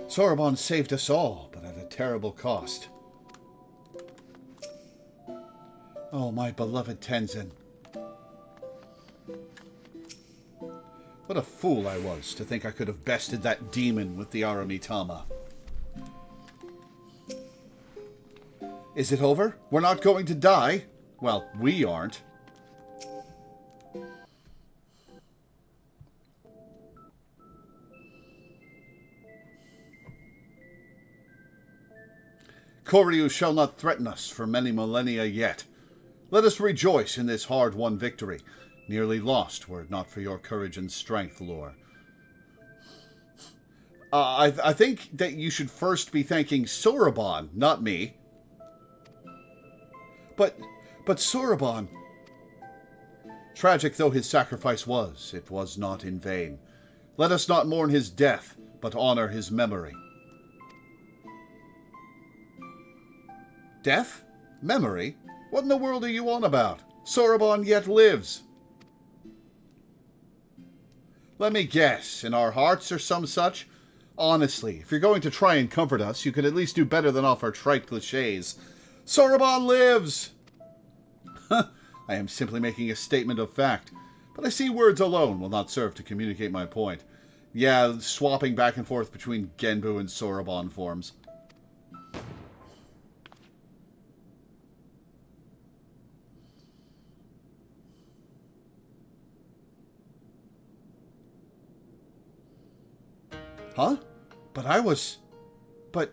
Soroban saved us all, but at a terrible cost. Oh, my beloved Tenzin. What a fool I was to think I could have bested that demon with the Aramitama. Is it over? We're not going to die? Well, we aren't. Koryu shall not threaten us for many millennia yet. Let us rejoice in this hard-won victory, nearly lost were it not for your courage and strength, Lore. I think that you should first be thanking Soroban, not me. But Soroban... Tragic though his sacrifice was, it was not in vain. Let us not mourn his death, but honor his memory. Death? Memory? What in the world are you on about? Soroban yet lives. Let me guess, in our hearts or some such? Honestly, if you're going to try and comfort us, you could at least do better than offer trite cliches. Soroban lives! I am simply making a statement of fact, but I see words alone will not serve to communicate my point. Yeah, swapping back and forth between Genbu and Soroban forms. Huh? But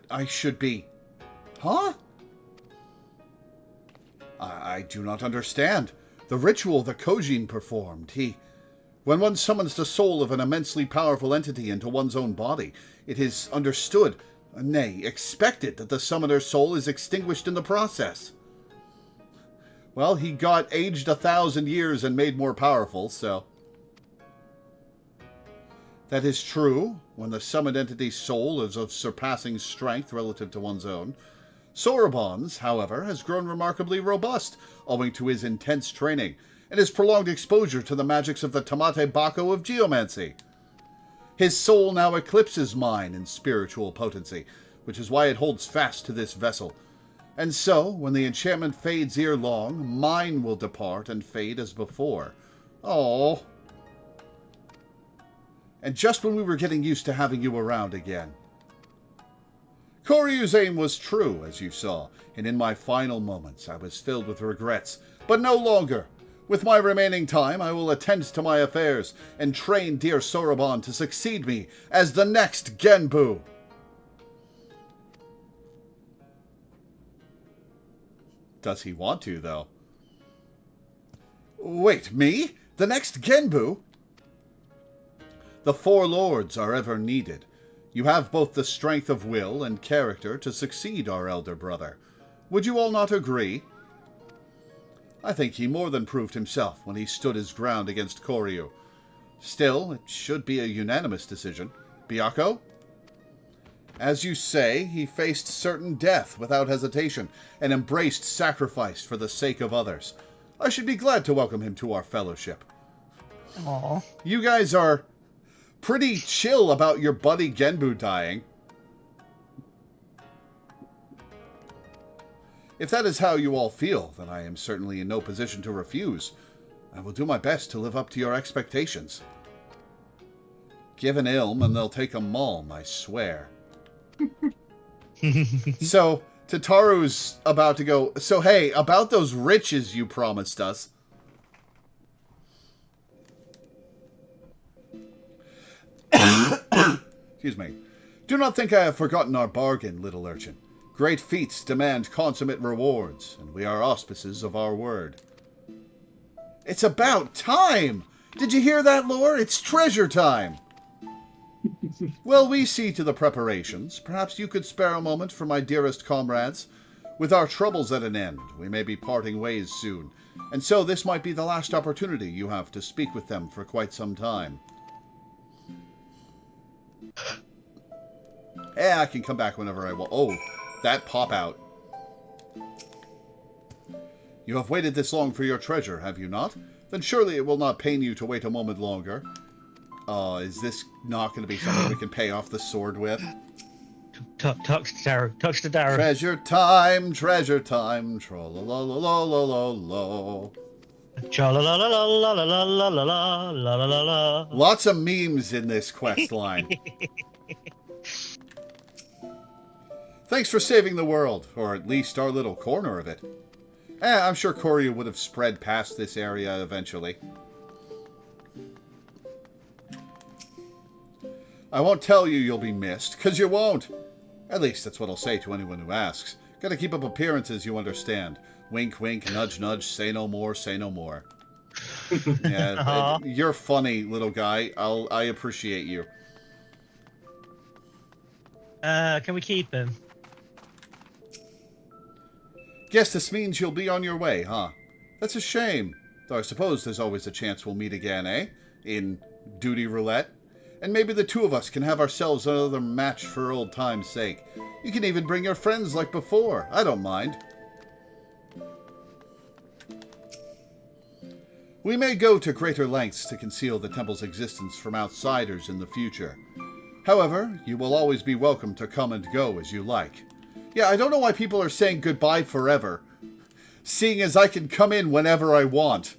I should be... Huh? I do not understand. The ritual that Kojin performed, when one summons the soul of an immensely powerful entity into one's own body, it is understood, nay, expected, that the summoner's soul is extinguished in the process. Well, he got aged 1,000 years and made more powerful, so... That is true, when the summoned entity's soul is of surpassing strength relative to one's own. Soroban's, however, has grown remarkably robust, owing to his intense training, and his prolonged exposure to the magics of the Tamate Bako of geomancy. His soul now eclipses mine in spiritual potency, which is why it holds fast to this vessel. And so, when the enchantment fades ere long, mine will depart and fade as before. Oh. And just when we were getting used to having you around again. Koryu's aim was true, as you saw, and in my final moments I was filled with regrets, but no longer. With my remaining time, I will attend to my affairs and train dear Soroban to succeed me as the next Genbu. Does he want to, though? Wait, me? The next Genbu? The four lords are ever needed. You have both the strength of will and character to succeed our elder brother. Would you all not agree? I think he more than proved himself when he stood his ground against Koryu. Still, it should be a unanimous decision. Byakko? As you say, he faced certain death without hesitation and embraced sacrifice for the sake of others. I should be glad to welcome him to our fellowship. Aww. You guys are pretty chill about your buddy Genbu dying. If that is how you all feel, then I am certainly in no position to refuse. I will do my best to live up to your expectations. Give an ilm and they'll take a malm, I swear. So, Tataru's about to go, so hey, about those riches you promised us. Excuse me. Do not think I have forgotten our bargain, little urchin. Great feats demand consummate rewards, and we are auspices of our word. It's about time! Did you hear that, Lore? It's treasure time! Well, we see to the preparations. Perhaps you could spare a moment for my dearest comrades. With our troubles at an end, we may be parting ways soon, and so this might be the last opportunity you have to speak with them for quite some time. I can come back whenever I want. Oh, that pop-out. You have waited this long for your treasure, have you not? Then surely it will not pain you to wait a moment longer. Is this not going to be something we can pay off the sword with? Talk to Daru. Talk to Daru. Treasure time, tra-la-la-la-la-la-la-la-la. Cha-la-la-la-la-la-la-la-la-la-la-la. Lots of memes in this quest line. Thanks for saving the world, or at least our little corner of it. I'm sure Koryu would have spread past this area eventually. I won't tell you you'll be missed, 'cause you won't. At least that's what I'll say to anyone who asks. Gotta keep up appearances, you understand. Wink, wink, nudge, nudge, say no more, say no more. Yeah, you're funny, little guy. I appreciate you. Can we keep him? Guess this means you'll be on your way, huh? That's a shame. Though I suppose there's always a chance we'll meet again, eh? In duty roulette. And maybe the two of us can have ourselves another match for old time's sake. You can even bring your friends like before. I don't mind. We may go to greater lengths to conceal the temple's existence from outsiders in the future. However, you will always be welcome to come and go as you like. Yeah, I don't know why people are saying goodbye forever, seeing as I can come in whenever I want.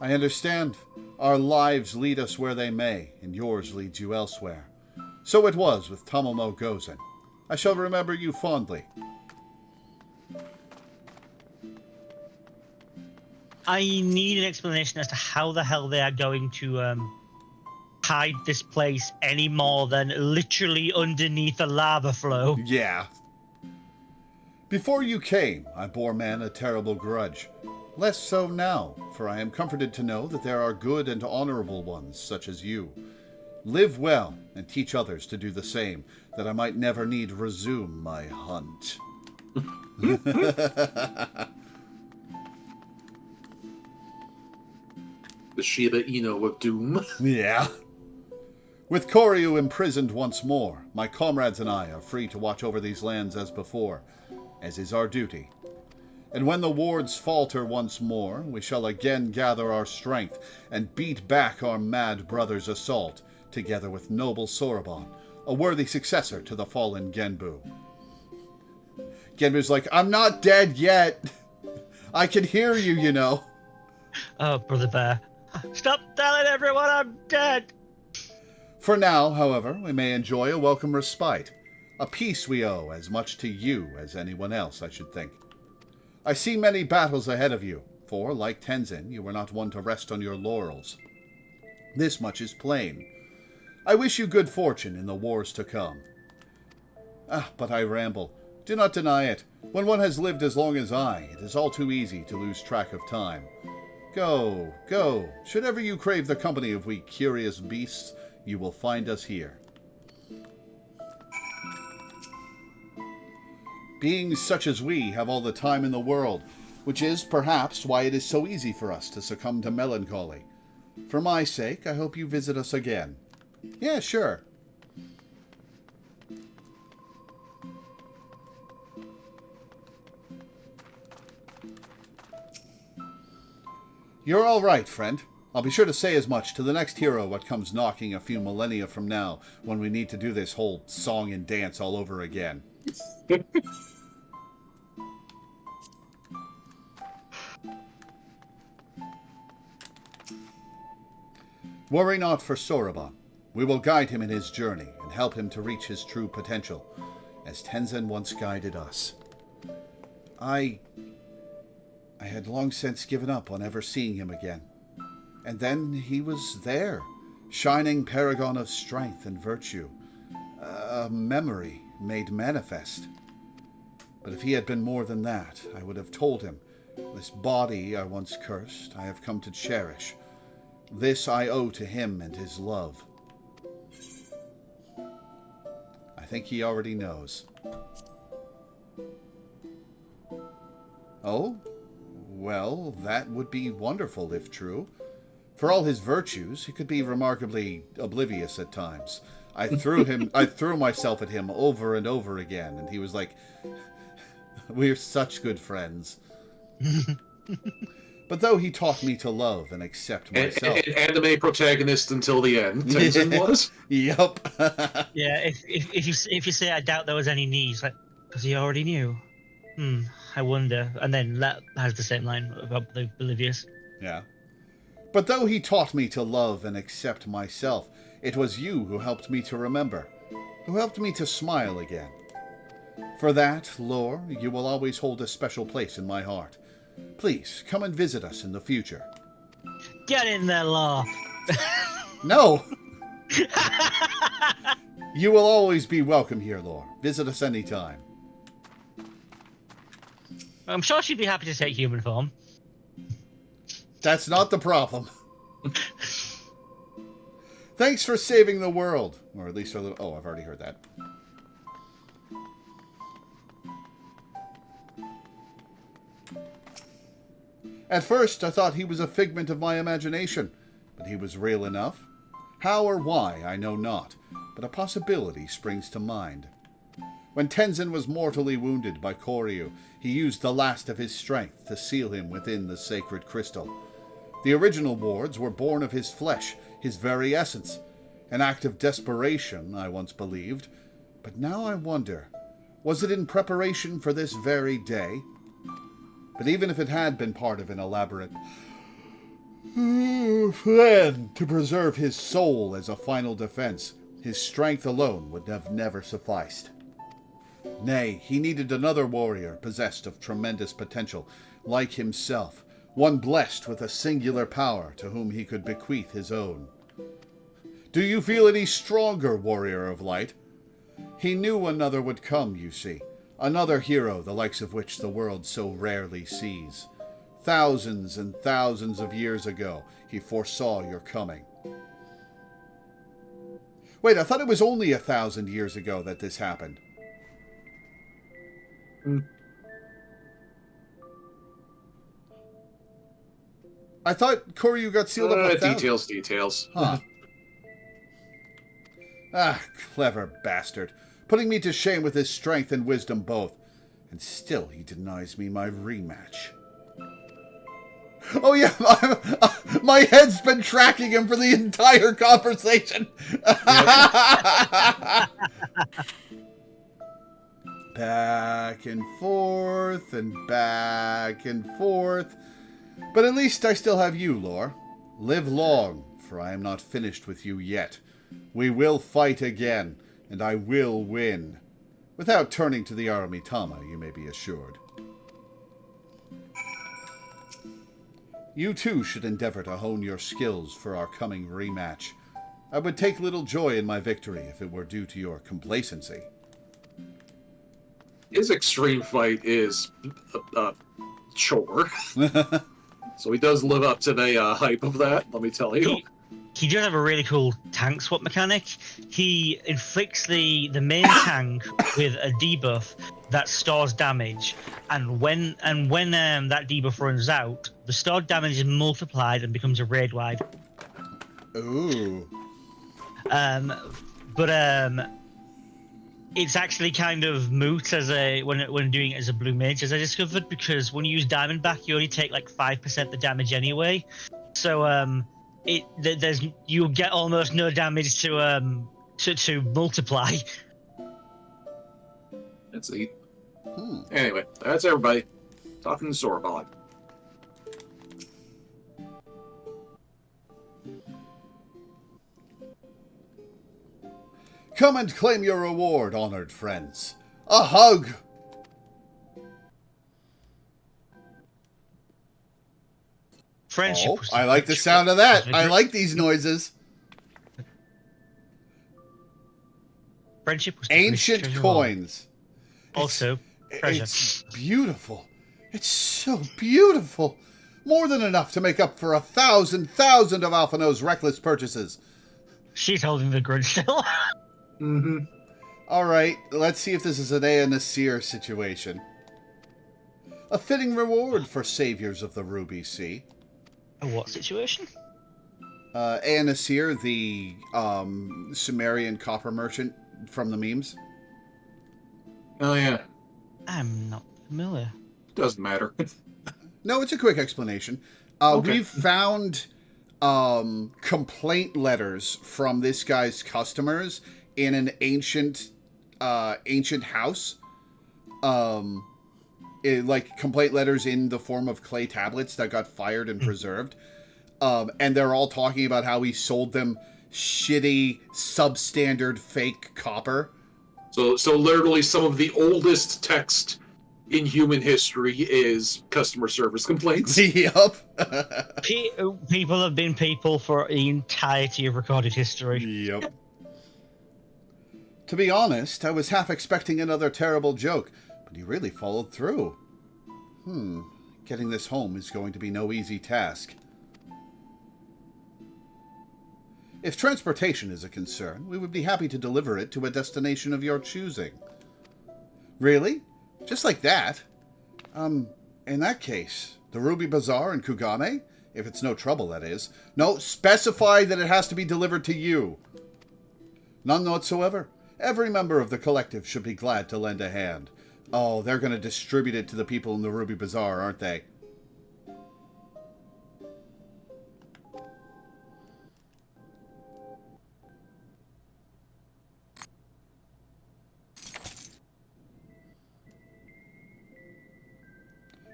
I understand. Our lives lead us where they may, and yours leads you elsewhere. So it was with Tomomo Gozen. I shall remember you fondly. I need an explanation as to how the hell they are going to hide this place any more than literally underneath a lava flow. Yeah. Before you came, I bore man a terrible grudge. Less so now, for I am comforted to know that there are good and honorable ones such as you. Live well, and teach others to do the same, that I might never need resume my hunt. The Shiba Inu of Doom. Yeah. With Koryu imprisoned once more, my comrades and I are free to watch over these lands as before, as is our duty. And when the wards falter once more, we shall again gather our strength and beat back our mad brother's assault, together with noble Soraban, a worthy successor to the fallen Genbu. Genbu's like, I'm not dead yet. I can hear you, you know. Oh, Brother Bear. Stop telling everyone I'm dead! For now, however, we may enjoy a welcome respite. A peace we owe as much to you as anyone else, I should think. I see many battles ahead of you, for, like Tenzin, you were not one to rest on your laurels. This much is plain. I wish you good fortune in the wars to come. But I ramble. Do not deny it. When one has lived as long as I, it is all too easy to lose track of time. Go, go. Should ever you crave the company of we curious beasts, you will find us here. Beings such as we have all the time in the world, which is, perhaps, why it is so easy for us to succumb to melancholy. For my sake, I hope you visit us again. Yeah, sure. You're all right, friend. I'll be sure to say as much to the next hero what comes knocking a few millennia from now, when we need to do this whole song and dance all over again. Worry not for Soraban. We will guide him in his journey and help him to reach his true potential, as Tenzin once guided us. I had long since given up on ever seeing him again. And then he was there, shining paragon of strength and virtue, a memory made manifest. But if he had been more than that, I would have told him, this body I once cursed, I have come to cherish. This I owe to him and his love. I think he already knows. Oh? Well, that would be wonderful if true. For all his virtues, he could be remarkably oblivious at times. I threw myself at him over and over again, and he was like, we're such good friends. But though he taught me to love and accept myself... An anime protagonist until the end, Tenzin was? Yup. Yeah, if you say I doubt there was any knees, like, because he already knew. I wonder. And then that has the same line about the oblivious. Yeah. But though he taught me to love and accept myself, it was you who helped me to remember, who helped me to smile again. For that, Lore, you will always hold a special place in my heart. Please, come and visit us in the future. Get in there, Law. No! You will always be welcome here, Lore. Visit us anytime. I'm sure she'd be happy to take human form. That's not the problem. Thanks for saving the world. Or at least a little... Oh, I've already heard that. At first, I thought he was a figment of my imagination, but he was real enough. How or why, I know not, but a possibility springs to mind. When Tenzin was mortally wounded by Koryu, he used the last of his strength to seal him within the sacred crystal. The original wards were born of his flesh, his very essence. An act of desperation, I once believed. But now I wonder, was it in preparation for this very day? But even if it had been part of an elaborate plan to preserve his soul as a final defense, his strength alone would have never sufficed. Nay, he needed another warrior possessed of tremendous potential, like himself, one blessed with a singular power to whom he could bequeath his own. Do you feel any stronger, warrior of light? He knew another would come, you see. Another hero, the likes of which the world so rarely sees. Thousands and thousands of years ago, he foresaw your coming. Wait, I thought it was only 1,000 years ago that this happened. I thought Koryu got sealed up 1,000. Details. Huh. Clever bastard. Putting me to shame with his strength and wisdom both. And still he denies me my rematch. Oh yeah, my head's been tracking him for the entire conversation. Back and forth and back and forth. But at least I still have you, Lore. Live long, for I am not finished with you yet. We will fight again, and I will win. Without turning to the Aramitama, you may be assured. You too should endeavor to hone your skills for our coming rematch. I would take little joy in my victory if it were due to your complacency. His extreme fight is a chore. So he does live up to the hype of that, let me tell you. He does have a really cool tank swap mechanic. He inflicts the main tank with a debuff that stores damage, and when that debuff runs out, the stored damage is multiplied and becomes a raid wide. Ooh. It's actually kind of moot as when doing it as a blue mage, as I discovered, because when you use Diamond back, you only take like 5% the damage anyway. So you get almost no damage to multiply. Let's see. Anyway, that's everybody. Talking to Sorbonne. Come and claim your reward, honored friends. A hug! Friendship. I like the sound of that. I like these noises. Friendship was Ancient coins. Also, treasure. It's beautiful. It's so beautiful. More than enough to make up for 1,000 of Alphino's reckless purchases. She's holding the grudge still. Mm-hmm. All right, let's see if this is an Ea Nasir situation. A fitting reward for saviors of the Ruby Sea. A what situation? Ea Nasir, the Sumerian copper merchant from the memes. Oh, yeah. I'm not familiar. Doesn't matter. No, it's a quick explanation. Okay. We've found complaint letters from this guy's customers in an ancient house. Like complaint letters in the form of clay tablets that got fired and preserved. And they're all talking about how he sold them shitty, substandard, fake copper. So literally some of the oldest text in human history is customer service complaints. Yup. People have been people for the entirety of recorded history. Yep. To be honest, I was half expecting another terrible joke, but he really followed through. Getting this home is going to be no easy task. If transportation is a concern, we would be happy to deliver it to a destination of your choosing. Really? Just like that? In that case, the Ruby Bazaar in Kugame? If it's no trouble, that is. No, specify that it has to be delivered to you. None whatsoever. Every member of the collective should be glad to lend a hand. Oh, they're going to distribute it to the people in the Ruby Bazaar, aren't they?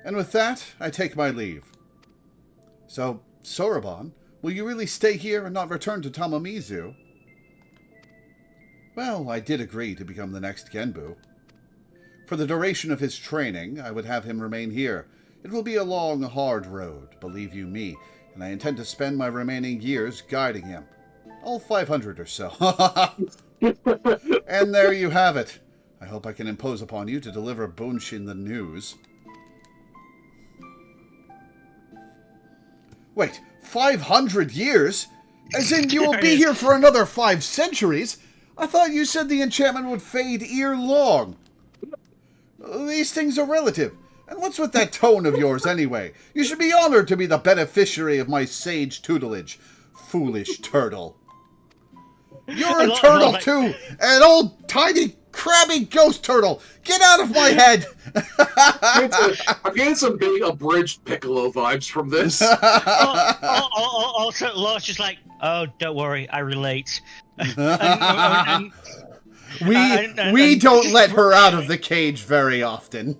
And with that, I take my leave. So, Sorbonne, will you really stay here and not return to Tamamizu? Well, I did agree to become the next Genbu. For the duration of his training, I would have him remain here. It will be a long, hard road, believe you me, and I intend to spend my remaining years guiding him. All 500 or so. And there you have it. I hope I can impose upon you to deliver Bunshin the news. Wait, 500 years? As in you will be here for another 5 centuries? I thought you said the enchantment would fade ere long. These things are relative. And what's with that tone of yours anyway? You should be honored to be the beneficiary of my sage tutelage. Foolish turtle. You're a turtle too! An old tiny crabby ghost turtle! Get out of my head! I'm getting some big abridged Piccolo vibes from this. Also, Lore's just like, oh, don't worry, I relate. And- we don't let her out of the cage very often.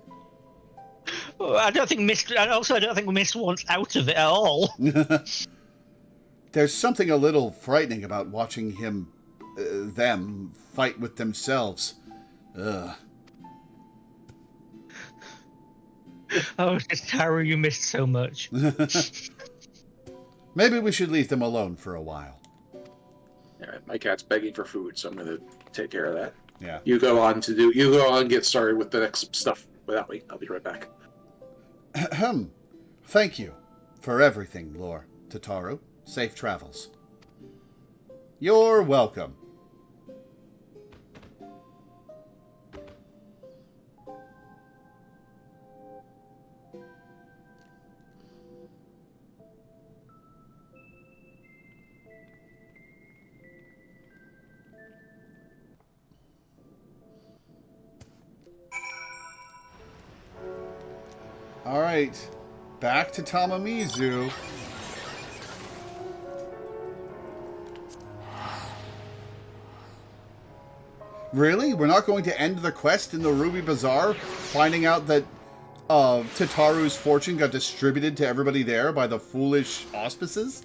I don't think Mist wants out of it at all. There's something a little frightening about watching them fight with themselves. Ugh. Oh, Taro, you missed so much. Maybe we should leave them alone for a while. All right, my cat's begging for food, so I'm going to take care of that. Yeah. You go on and get started with the next stuff without me. I'll be right back. Ahem. Thank you for everything, Lore. Tataru, safe travels. You're welcome. All right, back to Tamamizu. Really? We're not going to end the quest in the Ruby Bazaar, finding out that Tataru's fortune got distributed to everybody there by the foolish auspices?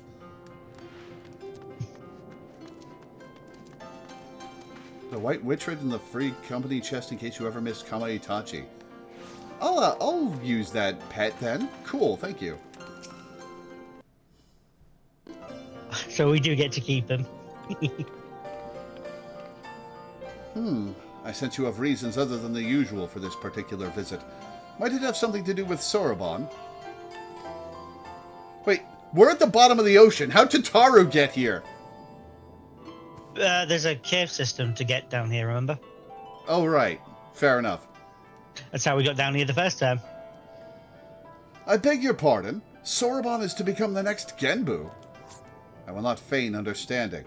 The White Witchred in the free company chest in case you ever miss Kama Itachi. I'll use that pet then. Cool, thank you. So we do get to keep them. I sense you have reasons other than the usual for this particular visit. Might it have something to do with Soroban? Wait, we're at the bottom of the ocean. How'd Tataru get here? There's a cave system to get down here, remember? Oh, right. Fair enough. That's how we got down here the first time. I beg your pardon. Soroban is to become the next Genbu. I will not feign understanding.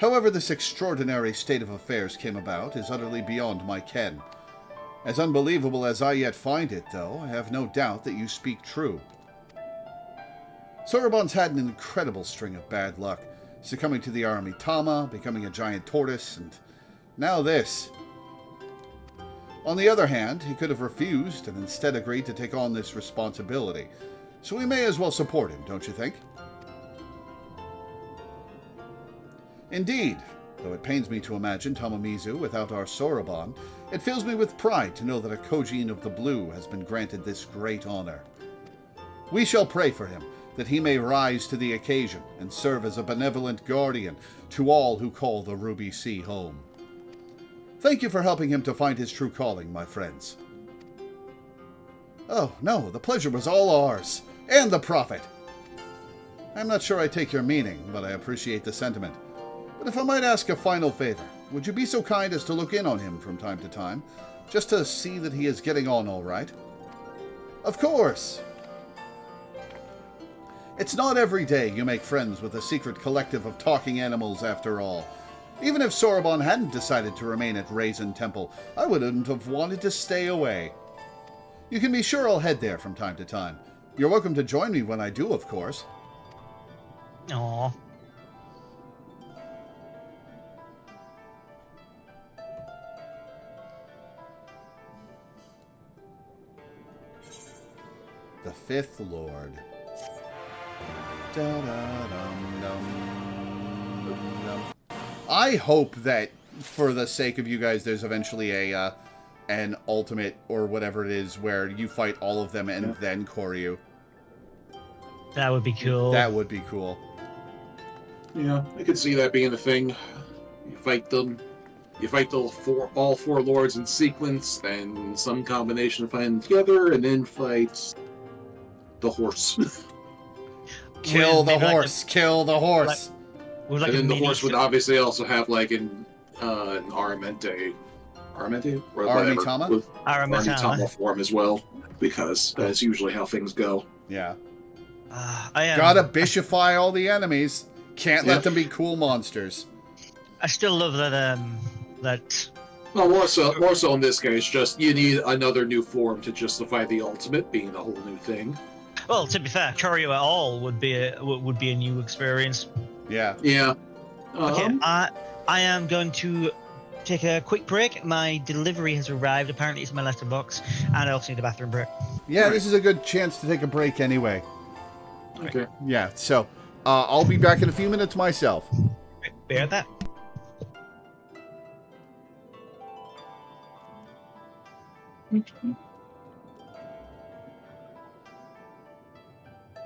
However this extraordinary state of affairs came about is utterly beyond my ken. As unbelievable as I yet find it, though, I have no doubt that you speak true. Soroban's had an incredible string of bad luck, succumbing to the Aramitama, becoming a giant tortoise, and now this. On the other hand, he could have refused and instead agreed to take on this responsibility, so we may as well support him, don't you think? Indeed, though it pains me to imagine Tamamizu without our Soroban, it fills me with pride to know that a Kojin of the Blue has been granted this great honor. We shall pray for him, that he may rise to the occasion and serve as a benevolent guardian to all who call the Ruby Sea home. Thank you for helping him to find his true calling, my friends. Oh, no, the pleasure was all ours, and the profit. I'm not sure I take your meaning, but I appreciate the sentiment. But if I might ask a final favor, would you be so kind as to look in on him from time to time, just to see that he is getting on all right? Of course! It's not every day you make friends with a secret collective of talking animals, after all. Even if Soroban hadn't decided to remain at Raisin Temple, I wouldn't have wanted to stay away. You can be sure I'll head there from time to time. You're welcome to join me when I do, of course. Aww. The Fifth Lord. I hope that, for the sake of you guys, there's eventually an ultimate or whatever it is where you fight all of them and then Koryu. That would be cool. That would be cool. Yeah, I could see that being a thing. You fight them. You fight all four lords in sequence, then some combination of fighting them together, and then fight the horse. Kill the horse! Kill the horse! Like And a then the mini horse would obviously also have like an Aramente, or Aramitama? with Aramitama. Aramitama form as well, because that's usually how things go. Yeah. I Gotta bishify all the enemies. Can't let them be cool monsters. I still love that Well, more so in this case, just you need another new form to justify the ultimate being a whole new thing. Well, to be fair, Choreo at all would be a new experience. Yeah. Yeah. Okay, I am going to take a quick break. My delivery has arrived. Apparently, it's in my letterbox, and I also need a bathroom break. Yeah, Right. this is a good chance to take a break anyway. Okay. Yeah, so I'll be back in a few minutes myself. Bear that.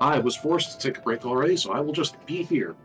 I was forced to take a break already, so I will just be here.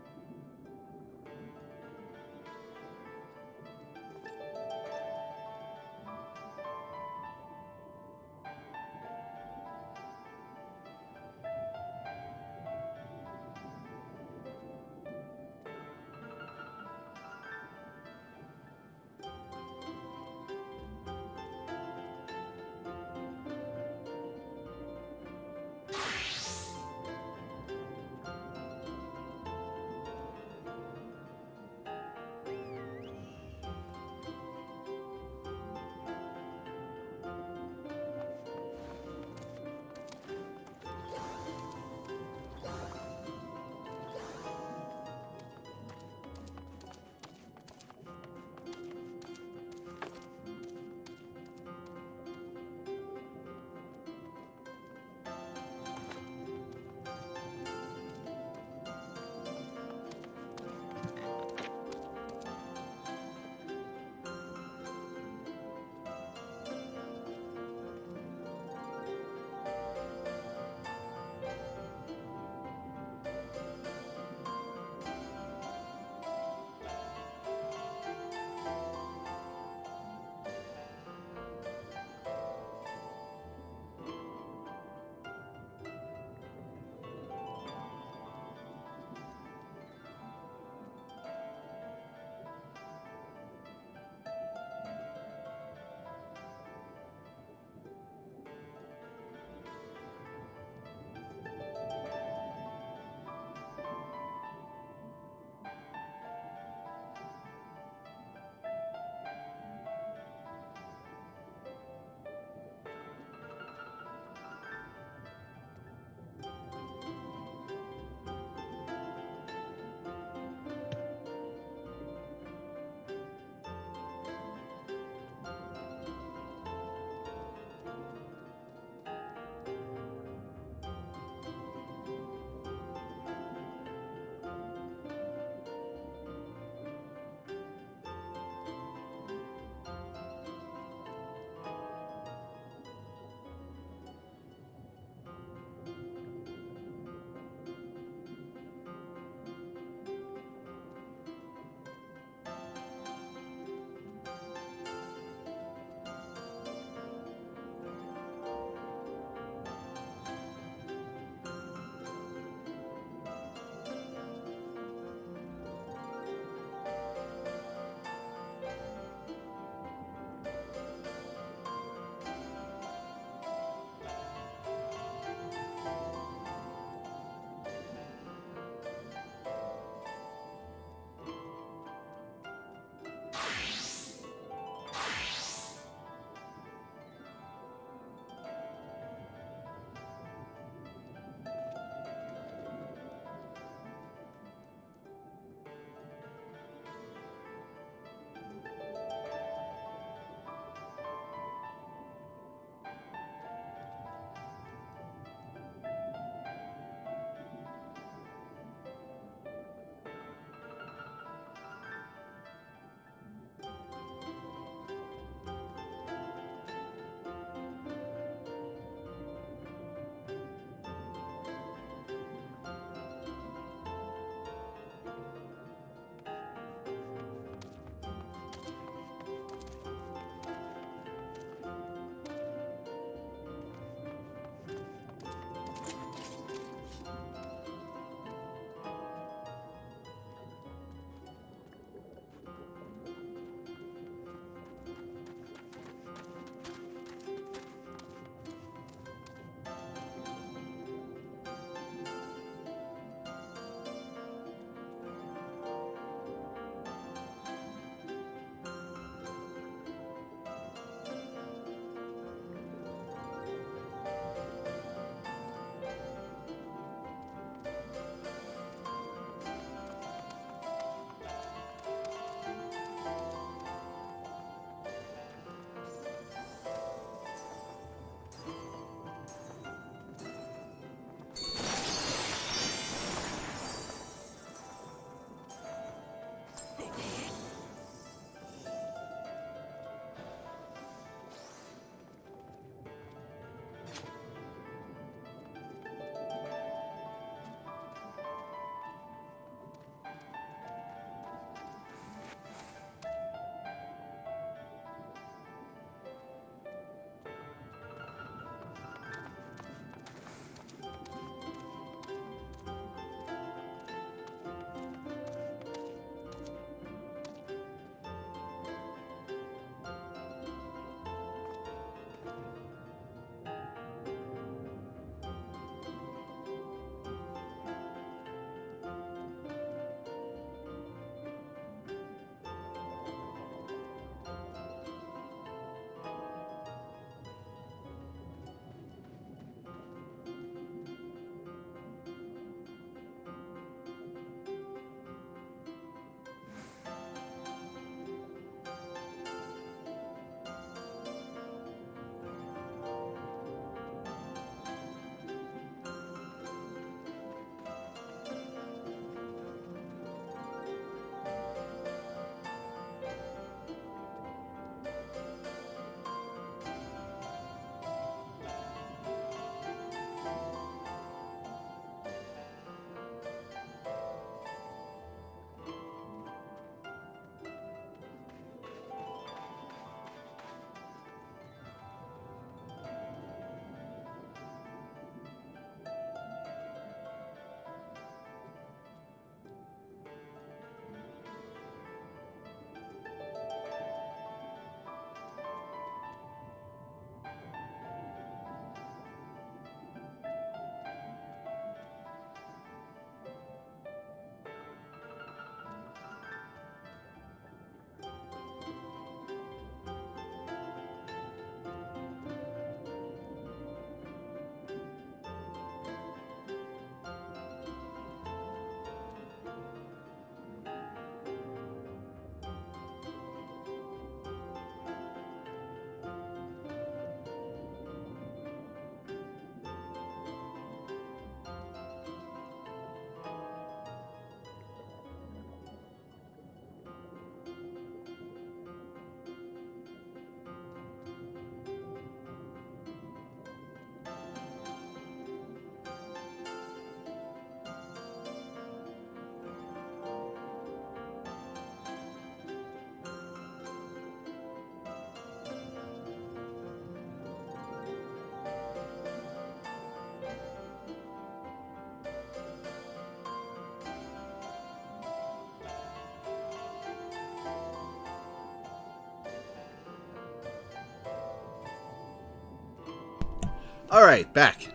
All right, back.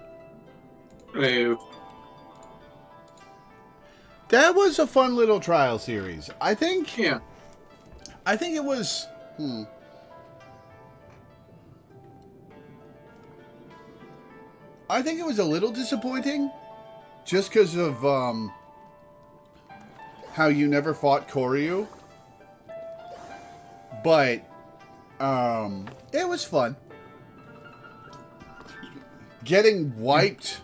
Hey, That was a fun little trial series. I think yeah. it was. I think it was a little disappointing, just because of how you never fought Koryu. But it was fun. Getting wiped,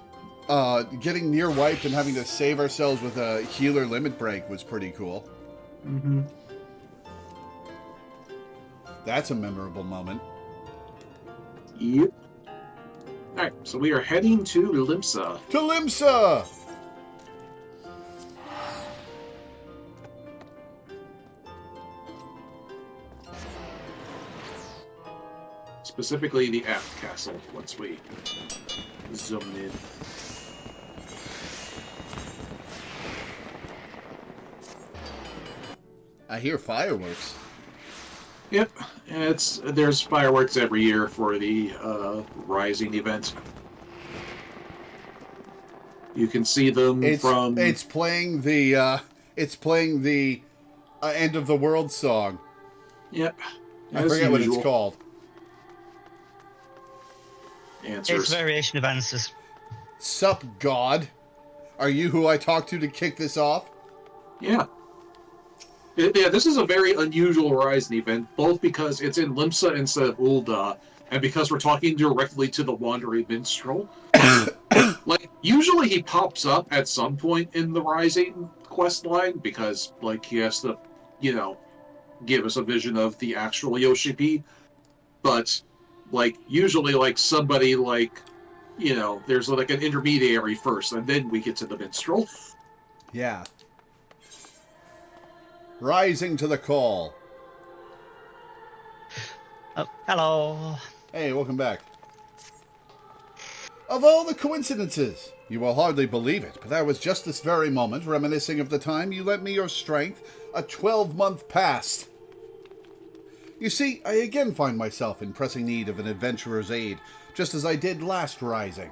getting near wiped, and having to save ourselves with a healer limit break was pretty cool. Mm-hmm. That's a memorable moment. Yep. Alright, so we are heading to Limsa. To Limsa! Specifically the Aft Castle, once we zoom in. I hear fireworks. Yep, there's fireworks every year for the Rising event. You can see them from. It's playing the end of the world song. Yep. I forget what it's called. Answers. It's variation of answers. Sup, God? Are you who I talked to kick this off? Yeah. Yeah, this is a very unusual Horizon event, both because it's in Limsa instead of Ul'dah, and because we're talking directly to the Wandering Minstrel. Like, usually he pops up at some point in the Rising quest line, because, like, he has to, give us a vision of the actual Yoshipi. But, like, usually, like, somebody, like, there's, like, an intermediary first, and then we get to the Minstrel. Yeah. Rising to the call. Oh, hello. Hey, welcome back. Of all the coincidences, you will hardly believe it, but I was just this very moment reminiscing of the time you lent me your strength a 12-month past. You see, I again find myself in pressing need of an adventurer's aid, just as I did last Rising.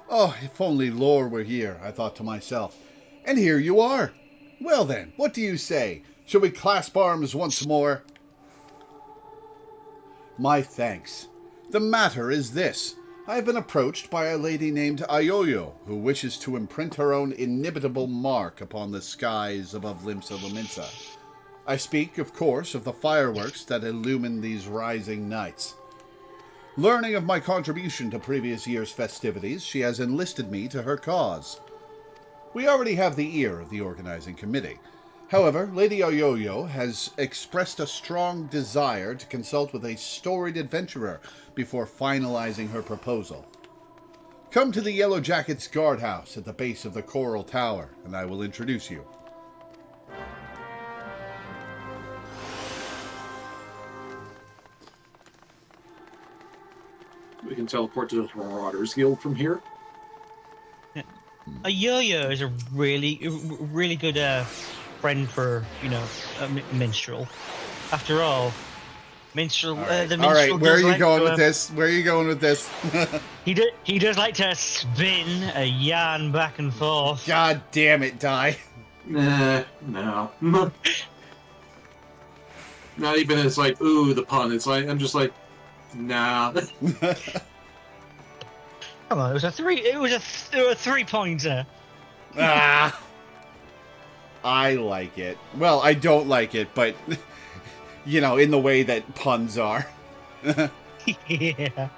Oh, if only Lore were here, I thought to myself. And here you are. Well then, what do you say? Shall we clasp arms once more? My thanks. The matter is this. I have been approached by a lady named Ayoyo, who wishes to imprint her own inimitable mark upon the skies above Limsa Lominsa. I speak, of course, of the fireworks that illumine these rising nights. Learning of my contribution to previous year's festivities, she has enlisted me to her cause. We already have the ear of the organizing committee. However, Lady Ayoyo has expressed a strong desire to consult with a storied adventurer before finalizing her proposal. Come to the Yellow Jackets guardhouse at the base of the Coral Tower, and I will introduce you. We can teleport to the Marauders Guild from here. A yo-yo is a really good friend for a minstrel. After all, minstrel. The minstrel. All right, where are you like going with this? Where are you going with this? He does like to spin a yarn back and forth. God damn it, Die. No. Not even it's like, ooh, the pun. It's like, I'm just like, nah. Come on, it was a 3-pointer. Ah. I like it. Well, I don't like it, but, in the way that puns are. Yeah.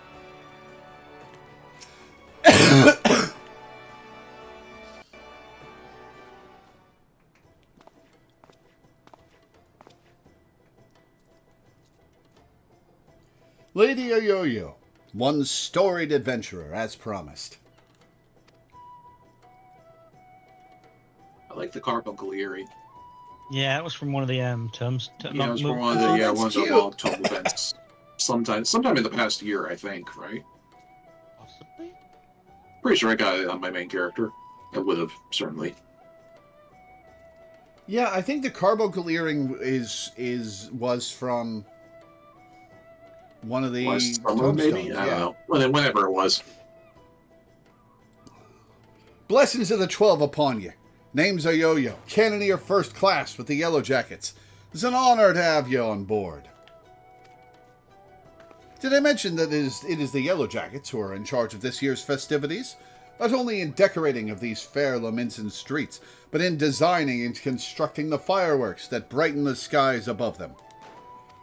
Lady Ayoyo, one storied adventurer, as promised. I like the Carbuncle Eerie. Yeah, it was from one of the terms. Yeah, it was from one of the long talk events. Sometime in the past year, I think, right? Possibly. Pretty sure I got it on my main character. I would have, certainly. Yeah, I think the Carbuncle Earring was from one of the Summer, maybe? tombstones, I don't know. Whenever it was. Blessings of the 12 upon you. Name's Yo-Yo, Cannoneer First Class with the Yellow Jackets. It's an honor to have you on board. Did I mention that it is the Yellow Jackets who are in charge of this year's festivities? Not only in decorating of these fair Lominsan streets, but in designing and constructing the fireworks that brighten the skies above them.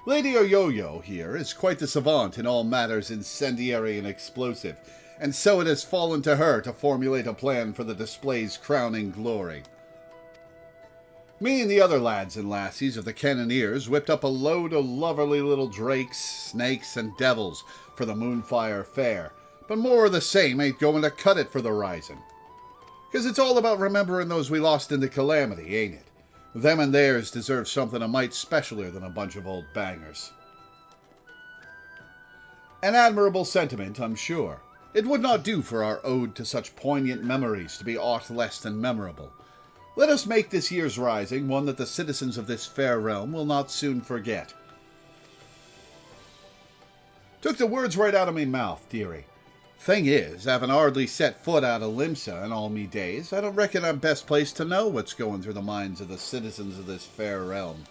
Lady Yo-Yo here is quite the savant in all matters incendiary and explosive, and so it has fallen to her to formulate a plan for the display's crowning glory. Me and the other lads and lassies of the Cannoneers whipped up a load of lovely little drakes, snakes, and devils for the Moonfire Fair, but more of the same ain't going to cut it for the Rising. 'Cause it's all about remembering those we lost in the Calamity, ain't it? Them and theirs deserve something a mite specialer than a bunch of old bangers. An admirable sentiment, I'm sure. It would not do for our ode to such poignant memories to be aught less than memorable. Let us make this year's Rising one that the citizens of this fair realm will not soon forget. Took the words right out of me mouth, dearie. Thing is, having hardly set foot out of Limsa in all me days, I don't reckon I'm best placed to know what's going through the minds of the citizens of this fair realm.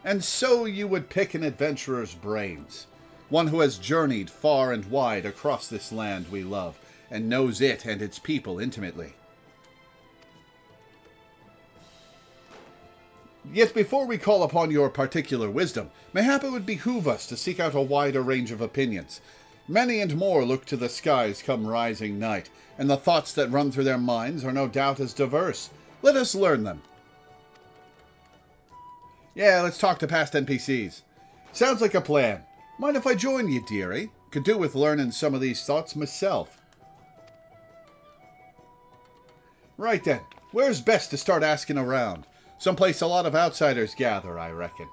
And so you would pick an adventurer's brains, one who has journeyed far and wide across this land we love, and knows it and its people intimately. Yet before we call upon your particular wisdom, mayhap it would behoove us to seek out a wider range of opinions. Many and more look to the skies come rising night, and the thoughts that run through their minds are no doubt as diverse. Let us learn them. Yeah, let's talk to past NPCs. Sounds like a plan. Mind if I join you, dearie? Could do with learning some of these thoughts myself. Right then, where's best to start asking around? Someplace a lot of outsiders gather, I reckon.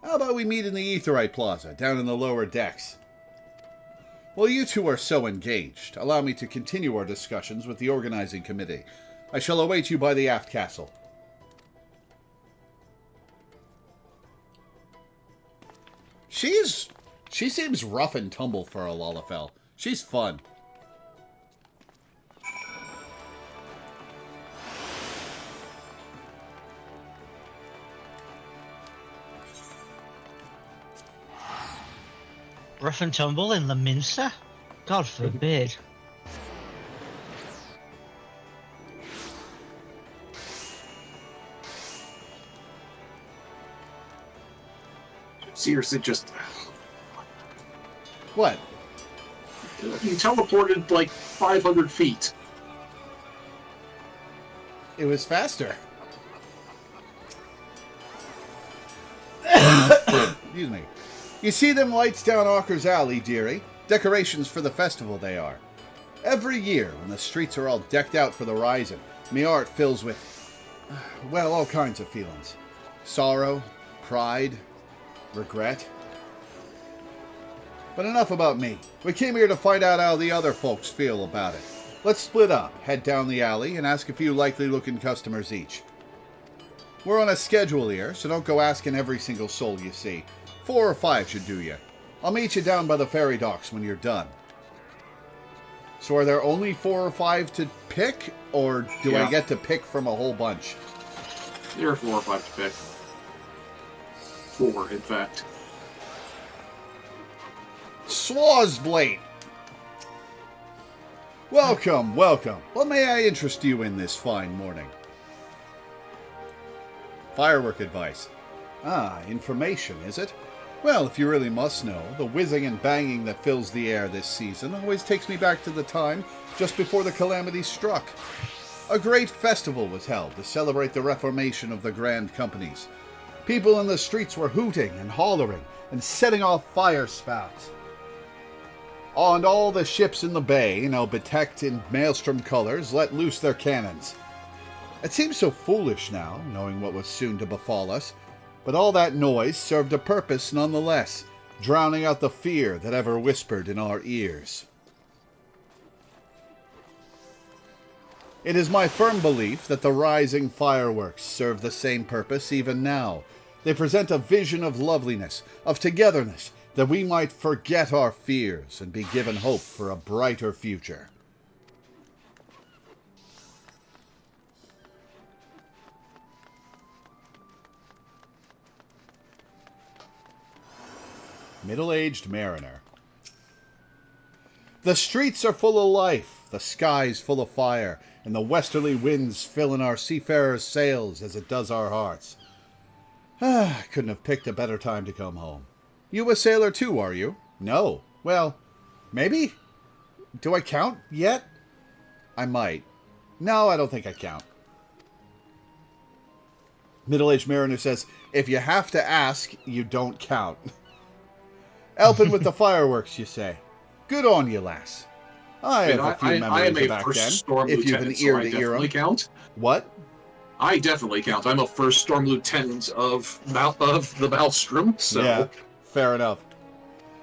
How about we meet in the Aetheryte Plaza, down in the lower decks? While you two are so engaged, allow me to continue our discussions with the organizing committee. I shall await you by the aft castle. She seems rough and tumble for a Lalafell. She's fun. Rough and tumble in the Minster? God forbid. Seriously, just... What? You teleported like 500 feet. It was faster. Excuse me. You see them lights down Auker's Alley, dearie? Decorations for the festival they are. Every year, when the streets are all decked out for the Rising, me heart fills with, well, all kinds of feelings. Sorrow, pride, regret. But enough about me. We came here to find out how the other folks feel about it. Let's split up, head down the alley, and ask a few likely-looking customers each. We're on a schedule here, so don't go asking every single soul you see. 4 or 5 should do you. I'll meet you down by the ferry docks when you're done. So are there only 4 or 5 to pick, or do I get to pick from a whole bunch? There are 4 or 5 to pick. 4, in fact. Swazblade! Welcome, welcome. What may I interest you in this fine morning? Firework advice. Ah, information, is it? Well, if you really must know, the whizzing and banging that fills the air this season always takes me back to the time just before the calamity struck. A great festival was held to celebrate the reformation of the Grand Companies. People in the streets were hooting and hollering and setting off fire spouts. And all the ships in the bay, now bedecked in maelstrom colors, let loose their cannons. It seems so foolish now, knowing what was soon to befall us, but all that noise served a purpose nonetheless, drowning out the fear that ever whispered in our ears. It is my firm belief that the rising fireworks serve the same purpose even now. They present a vision of loveliness, of togetherness, that we might forget our fears and be given hope for a brighter future. Middle-aged mariner. The streets are full of life, the sky's full of fire, and the westerly winds fill in our seafarers' sails as it does our hearts. Couldn't have picked a better time to come home. You a sailor too, are you? No. Well, maybe? Do I count yet? I might. No, I don't think I count. Middle-aged mariner says, if you have to ask, you don't count. Helping with the fireworks, you say. Good on you, lass. I have a few memories of back then. If you've an ear to ear 'em. Count. What? I definitely count. I'm a first storm lieutenant of the Maelstrom, so... Yeah, fair enough.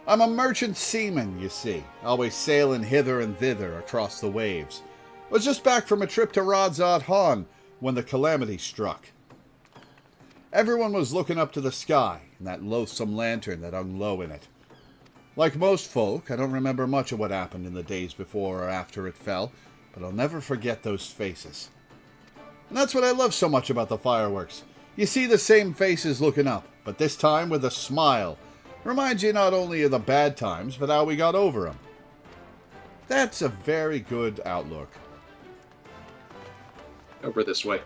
I'm a merchant seaman, you see, always sailing hither and thither across the waves. Was just back from a trip to Radzad Han when the calamity struck. Everyone was looking up to the sky and that loathsome lantern that hung low in it. Like most folk, I don't remember much of what happened in the days before or after it fell, but I'll never forget those faces. And that's what I love so much about the fireworks. You see the same faces looking up, but this time with a smile. Reminds you not only of the bad times, but how we got over them. That's a very good outlook. Over this way.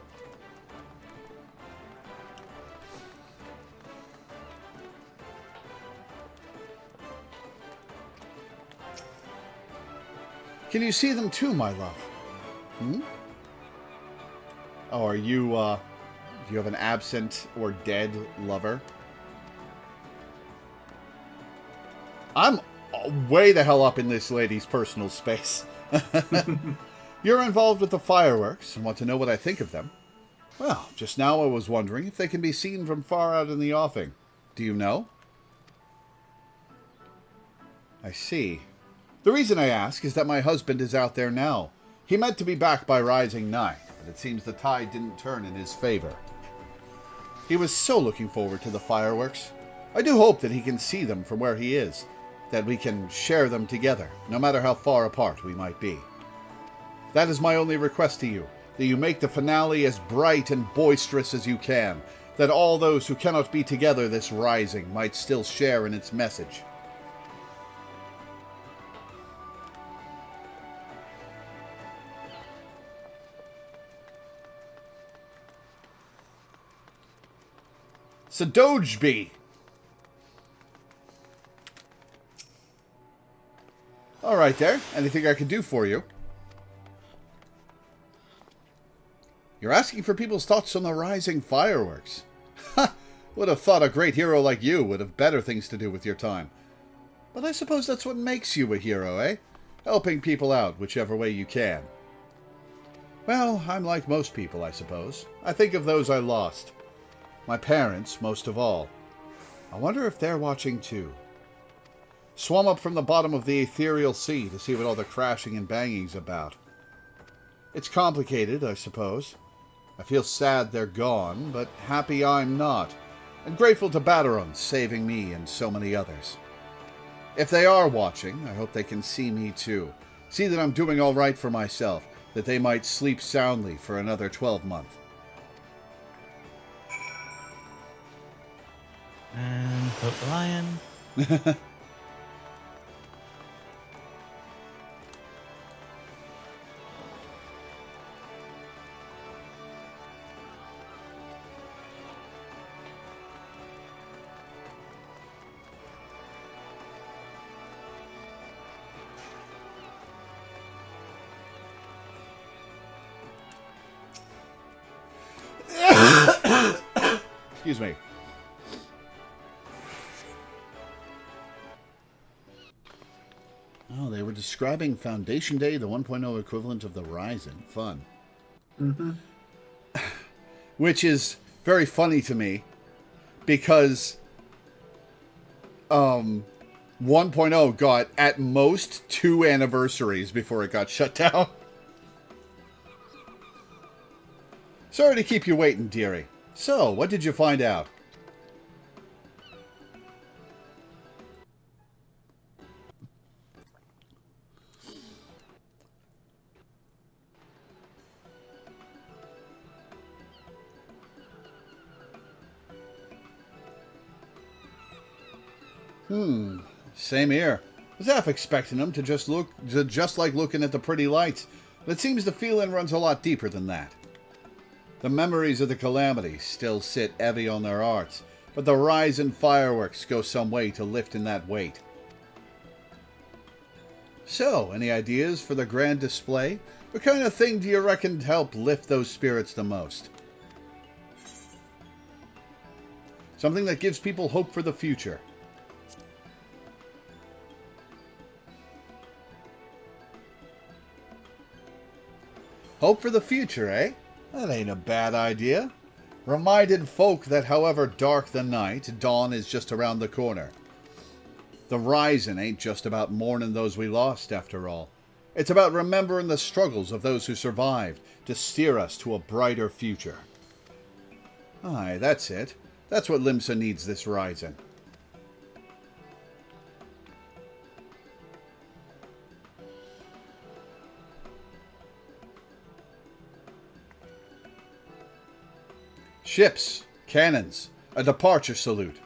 Can you see them too, my love? Hmm? Oh, are you, do you have an absent or dead lover? I'm way the hell up in this lady's personal space. You're involved with the fireworks and want to know what I think of them? Well, just now I was wondering if they can be seen from far out in the offing. Do you know? I see. The reason I ask is that my husband is out there now. He meant to be back by rising night, but it seems the tide didn't turn in his favor. He was so looking forward to the fireworks. I do hope that he can see them from where he is, that we can share them together, no matter how far apart we might be. That is my only request to you, that you make the finale as bright and boisterous as you can, that all those who cannot be together this rising might still share in its message. Sadojbi! Alright there. Anything I can do for you? You're asking for people's thoughts on the rising fireworks. Ha! Would have thought a great hero like you would have better things to do with your time. But I suppose that's what makes you a hero, eh? Helping people out whichever way you can. Well, I'm like most people, I suppose. I think of those I lost. My parents, most of all. I wonder if they're watching too. Swum up from the bottom of the ethereal sea to see what all the crashing and banging's about. It's complicated, I suppose. I feel sad they're gone, but happy I'm not, and grateful to Bateron saving me and so many others. If they are watching, I hope they can see me too. See that I'm doing all right for myself, that they might sleep soundly for another 12 months. And poke the lion. Excuse me. Oh, they were describing Foundation Day, the 1.0 equivalent of the Rising. Fun. Mm-hmm. Which is very funny to me because 1.0 got at most 2 anniversaries before it got shut down. Sorry to keep you waiting, dearie. So, what did you find out? Same here. I was half expecting them to just like looking at the pretty lights, but it seems the feeling runs a lot deeper than that. The memories of the calamity still sit heavy on their hearts, but the rise in fireworks go some way to lifting that weight. So, any ideas for the grand display? What kind of thing do you reckon to help lift those spirits the most? Something that gives people hope for the future. Hope for the future, eh? That ain't a bad idea. Reminded folk that however dark the night, dawn is just around the corner. The rising ain't just about mourning those we lost, after all. It's about remembering the struggles of those who survived to steer us to a brighter future. Aye, that's it. That's what Limsa needs this rising. Ships, cannons, a departure salute.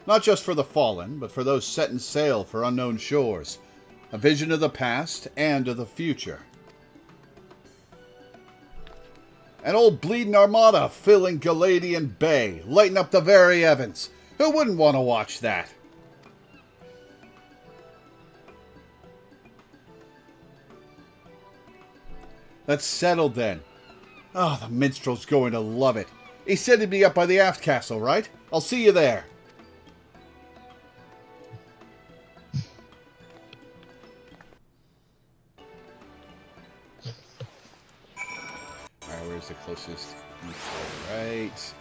Not just for the fallen, but for those setting sail for unknown shores. A vision of the past and of the future. An old bleeding armada filling Galadian Bay, lighting up the very heavens. Who wouldn't want to watch that? That's settled then. Oh, the minstrel's going to love it. He said he'd be up by the aft castle, right? I'll see you there. Alright, where's the closest? Right.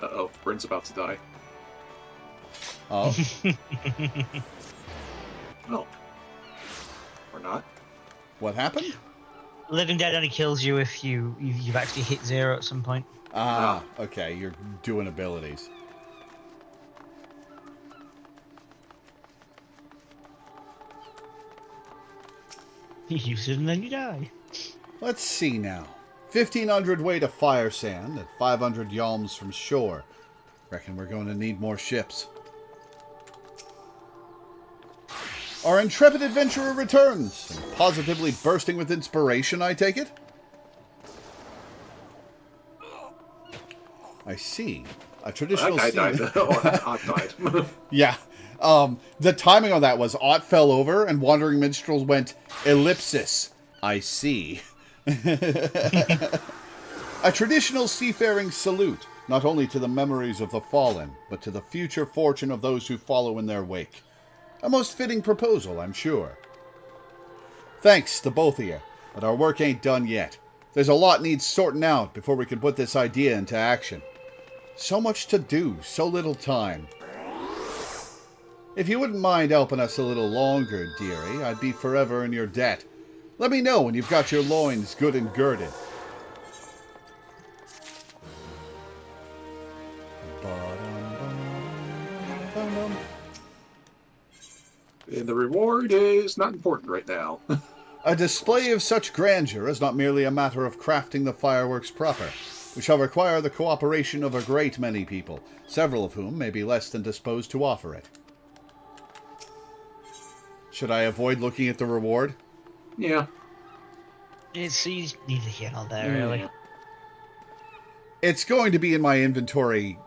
Uh-oh, Bryn's about to die. Oh. Oh. Or not. What happened? Living Dead only kills you if you've actually hit 0 at some point. Ah, okay, you're doing abilities. You use it and then you die. Let's see now. 1,500 weight of fire sand at 500 yalms from shore. Reckon we're going to need more ships. Our intrepid adventurer returns, and positively bursting with inspiration, I take it? I see. A traditional That guy scene. died. Oh, I died. Yeah. The timing on that was Ott fell over and Wandering Minstrels went ellipsis. I see. A traditional seafaring salute, not only to the memories of the fallen, but to the future fortune of those who follow in their wake. A most fitting proposal, I'm sure. Thanks to both of you, but our work ain't done yet. There's a lot needs sorting out before we can put this idea into action. So much to do, so little time. If you wouldn't mind helping us a little longer, dearie, I'd be forever in your debt. Let me know when you've got your loins good and girded. And the reward is not important right now. A display of such grandeur is not merely a matter of crafting the fireworks proper. We shall require the cooperation of a great many people, several of whom may be less than disposed to offer it. Should I avoid looking at the reward? Yeah. It's neither here nor there, really. It's going to be in my inventory.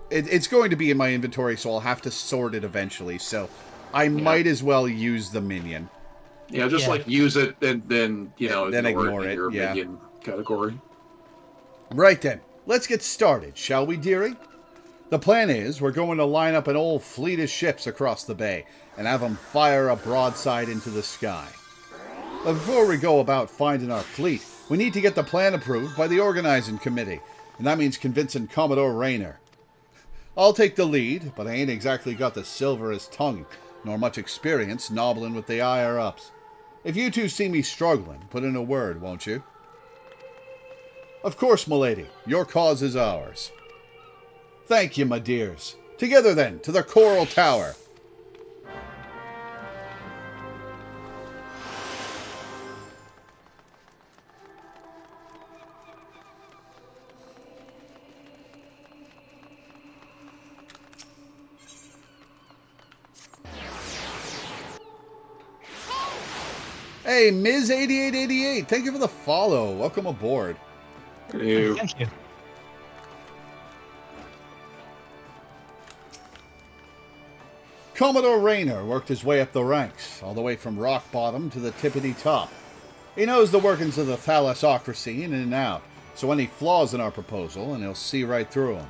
It's going to be in my inventory, so I'll have to sort it eventually. So I might as well use the minion. Yeah, just like use it and then, then ignore it. Your Yeah. minion category. Right then, let's get started, shall we, dearie? The plan is we're going to line up an old fleet of ships across the bay and have them fire a broadside into the sky. But before we go about finding our fleet, we need to get the plan approved by the organizing committee, and that means convincing Commodore Rayner. I'll take the lead, but I ain't exactly got the silverest tongue, nor much experience nobbling with the higher-ups. If you two see me struggling, put in a word, won't you? Of course, m'lady, your cause is ours. Thank you, my dears. Together then, to the Coral Tower. Hey, Ms8888, thank you for the follow. Welcome aboard. Ew. Thank you. Commodore Rayner worked his way up the ranks, all the way from rock bottom to the tippity top. He knows the workings of the thalassocracy in and out, so any flaws in our proposal, and he'll see right through them.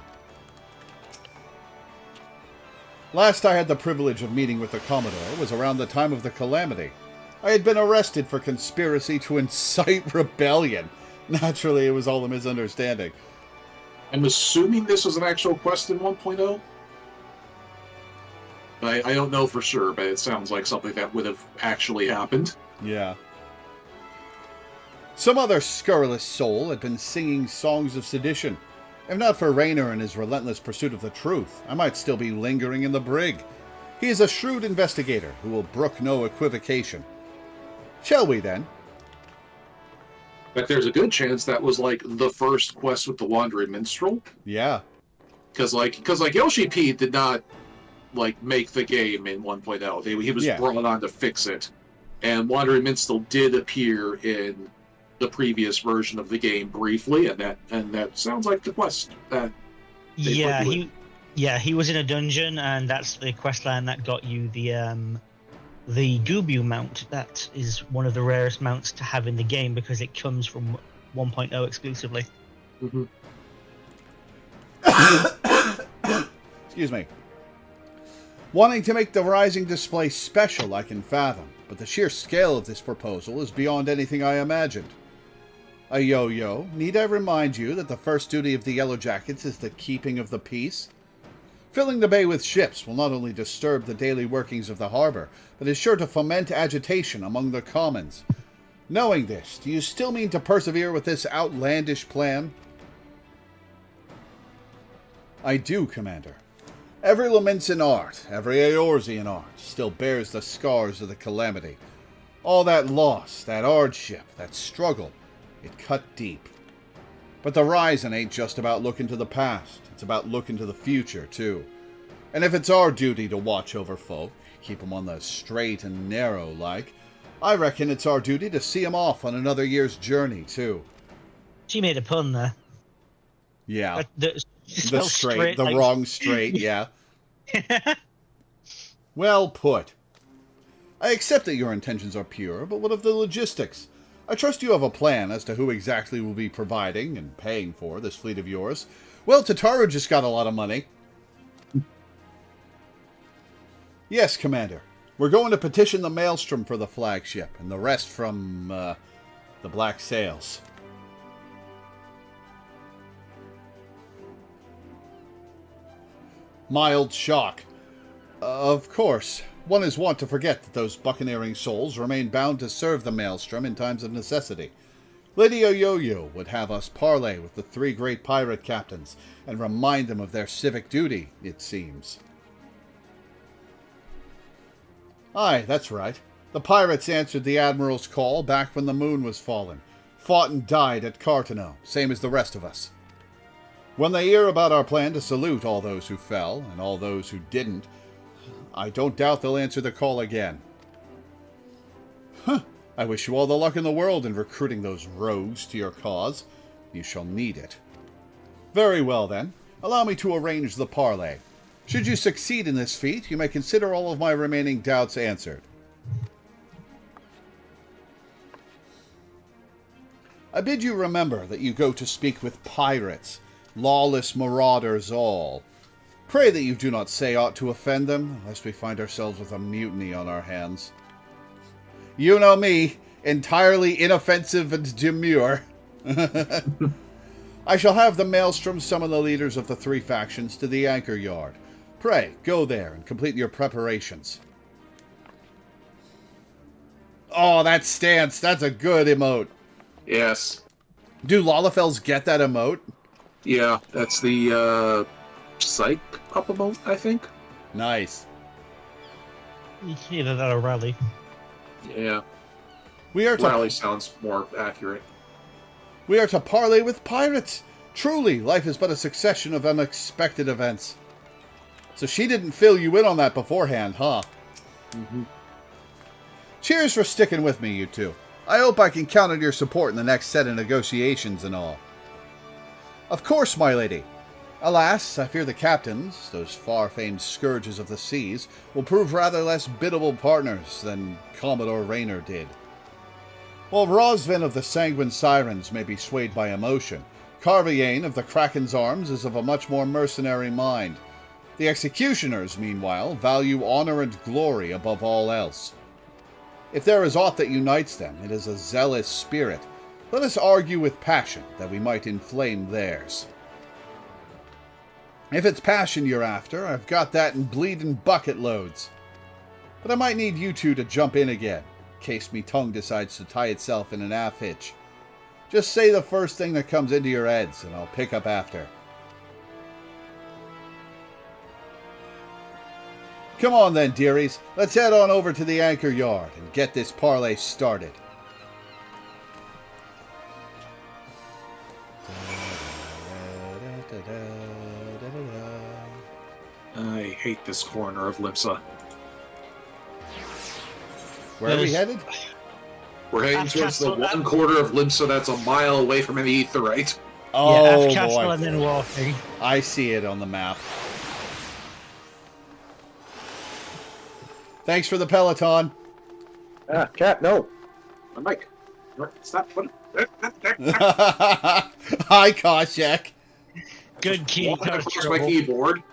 Last I had the privilege of meeting with the Commodore was around the time of the Calamity. I had been arrested for conspiracy to incite rebellion. Naturally, it was all a misunderstanding. I'm assuming this was an actual quest in 1.0. I don't know for sure, but it sounds like something that would have actually happened. Yeah. Some other scurrilous soul had been singing songs of sedition. If not for Rayner and his relentless pursuit of the truth, I might still be lingering in the brig. He is a shrewd investigator who will brook no equivocation. Shall we, then? But there's a good chance that was like the first quest with the Wandering Minstrel. Yeah. Because Yoshi P did not like make the game in 1.0. He was brought on to fix it, and Wandering Minstrel did appear in the previous version of the game briefly, and that sounds like the quest that. He was in a dungeon, and that's the quest line that got you the Gubu mount. That is one of the rarest mounts to have in the game because it comes from 1.0 exclusively. Mm-hmm. Excuse me. Wanting to make the Rising display special, I can fathom, but the sheer scale of this proposal is beyond anything I imagined. A yo-yo, need I remind you that the first duty of the Yellow Jackets is the keeping of the peace? Filling the bay with ships will not only disturb the daily workings of the harbor, but is sure to foment agitation among the commons. Knowing this, do you still mean to persevere with this outlandish plan? I do, Commander. Every Lamentsan art, every Eorzean art, still bears the scars of the Calamity. All that loss, that hardship, that struggle, it cut deep. But the Rising ain't just about looking to the past, it's about looking to the future, too. And if it's our duty to watch over folk, keep 'em on the straight and narrow like, I reckon it's our duty to see 'em off on another year's journey, too. She made a pun there. Yeah. The straight, the like... wrong straight, yeah. Well put. I accept that your intentions are pure, but what of the logistics? I trust you have a plan as to who exactly will be providing and paying for this fleet of yours. Well, Tataru just got a lot of money. Yes, Commander. We're going to petition the Maelstrom for the flagship, and the rest from, the Black Sails. Mild shock. Of course. One is wont to forget that those buccaneering souls remain bound to serve the Maelstrom in times of necessity. Lady Yo-Yo would have us parley with the three great pirate captains and remind them of their civic duty, it seems. Aye, that's right. The pirates answered the Admiral's call back when the moon was fallen, fought and died at Cartano, same as the rest of us. When they hear about our plan to salute all those who fell and all those who didn't, I don't doubt they'll answer the call again. Huh. I wish you all the luck in the world in recruiting those rogues to your cause. You shall need it. Very well, then. Allow me to arrange the parley. Should you succeed in this feat, you may consider all of my remaining doubts answered. I bid you remember that you go to speak with pirates, lawless marauders all. Pray that you do not say aught to offend them, lest we find ourselves with a mutiny on our hands. You know me, entirely inoffensive and demure. I shall have the Maelstrom summon the leaders of the three factions to the anchor yard. Pray, go there and complete your preparations. Oh, that stance, that's a good emote. Yes. Do Lalafels get that emote? Yeah, that's the, Psych up emote, I think. Nice. Either that or Rally. Yeah. Rally sounds more accurate. We are to parley with pirates. Truly, life is but a succession of unexpected events. So she didn't fill you in on that beforehand, huh? Mm-hmm. Cheers for sticking with me, you two. I hope I can count on your support in the next set of negotiations and all. Of course, my lady. Alas, I fear the captains, those far-famed scourges of the seas, will prove rather less biddable partners than Commodore Raynor did. While Rosvin of the Sanguine Sirens may be swayed by emotion, Carviane of the Kraken's Arms is of a much more mercenary mind. The executioners, meanwhile, value honor and glory above all else. If there is aught that unites them, it is a zealous spirit. Let us argue with passion, that we might inflame theirs. If it's passion you're after, I've got that in bleeding bucket loads. But I might need you two to jump in again, in case me tongue decides to tie itself in an aft hitch. Just say the first thing that comes into your heads, and I'll pick up after. Come on then, dearies. Let's head on over to the anchor yard and get this parley started. I hate this corner of Limsa. Where are we headed? We're heading Half towards the castle, one quarter of Limsa that's a mile away from any aetherite. Oh, yeah, castle boy. and then walking. I see it on the map. Thanks for the Peloton. Ah, cat, no. I'm like, stop. Hi, Koshek. Good key. Walking Not across my trouble. keyboard.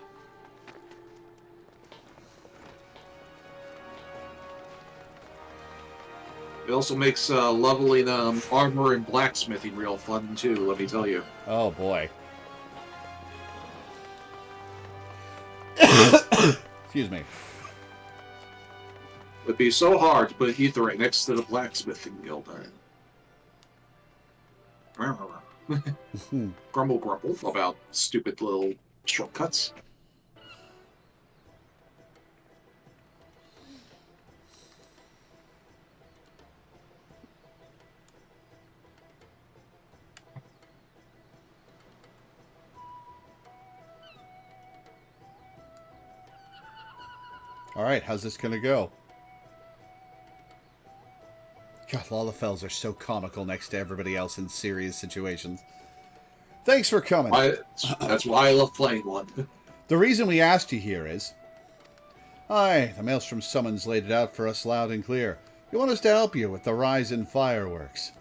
It also makes leveling armor and blacksmithing real fun too, let me tell you. Oh, boy. Excuse me. It'd be so hard to put aetherite next to the blacksmithing guild. Grumble grumble about stupid little shortcuts. Alright, how's this gonna go? God, Lalafells are so comical next to everybody else in serious situations. Thanks for coming. That's why I love playing one. The reason we asked you here is... Aye, the Maelstrom summons laid it out for us loud and clear. You want us to help you with the rise in fireworks.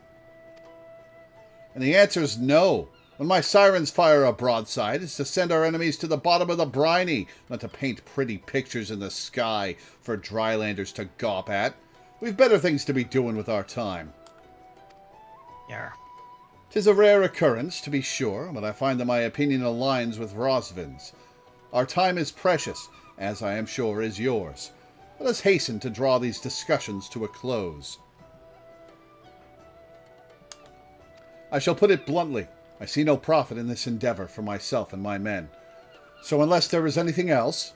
And the answer's no. When my sirens fire a broadside, it's to send our enemies to the bottom of the briny, not to paint pretty pictures in the sky for drylanders to gawp at. We've better things to be doing with our time. Yeah. 'Tis a rare occurrence, to be sure, but I find that my opinion aligns with Rosvin's. Our time is precious, as I am sure is yours. Let us hasten to draw these discussions to a close. I shall put it bluntly. I see no profit in this endeavor for myself and my men. So unless there is anything else...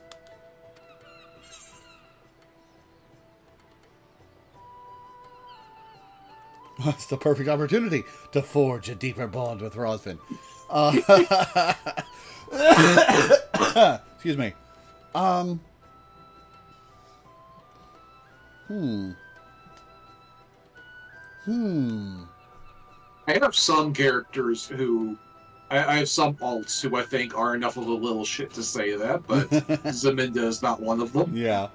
It's the perfect opportunity to forge a deeper bond with Rosvin. Excuse me. I have some characters who... I have some alts who I think are enough of a little shit to say that, but Zeminda is not one of them. Yeah.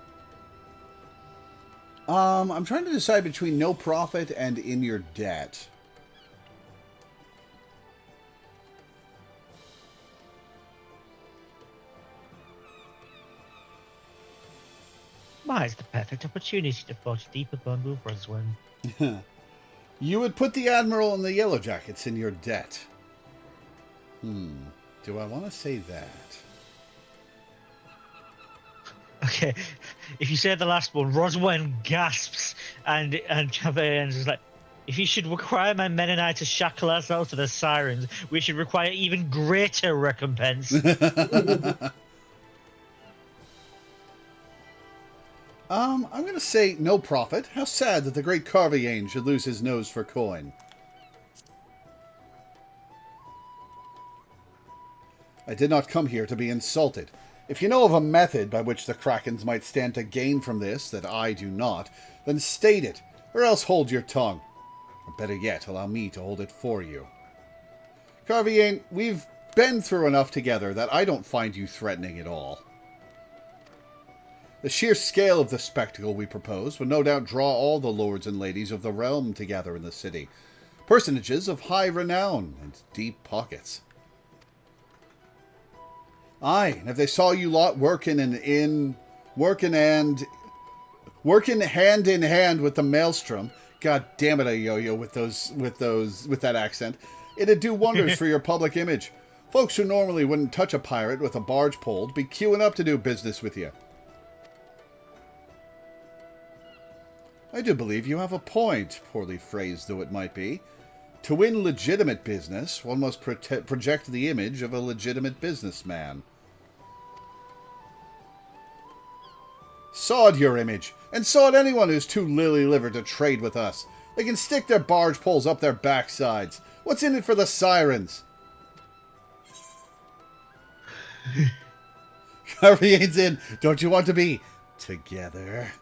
I'm trying to decide between no profit and in your debt. Why is the perfect opportunity to forge a deeper bond with Roswin? You would put the Admiral and the Yellow Jackets in your debt. Do I want to say that? Okay, if you say the last one, Roswin gasps, and Cavayan is like, if you should require my men and I to shackle ourselves to the sirens, we should require even greater recompense. I'm going to say no profit. How sad that the great Carviane should lose his nose for coin. I did not come here to be insulted. If you know of a method by which the Krakens might stand to gain from this that I do not, then state it, or else hold your tongue. Or better yet, allow me to hold it for you. Carviane, we've been through enough together that I don't find you threatening at all. The sheer scale of the spectacle we propose would no doubt draw all the lords and ladies of the realm together in the city. Personages of high renown and deep pockets. Aye, and if they saw you lot working hand in hand with the Maelstrom, god damn it, yo-yo with that accent, it'd do wonders for your public image. Folks who normally wouldn't touch a pirate with a barge pole be queuing up to do business with you. I do believe you have a point, poorly phrased though it might be. To win legitimate business, one must project the image of a legitimate businessman. Sod your image, and sod anyone who's too lily-livered to trade with us. They can stick their barge poles up their backsides. What's in it for the sirens? Carviane's in. Don't you want to be together?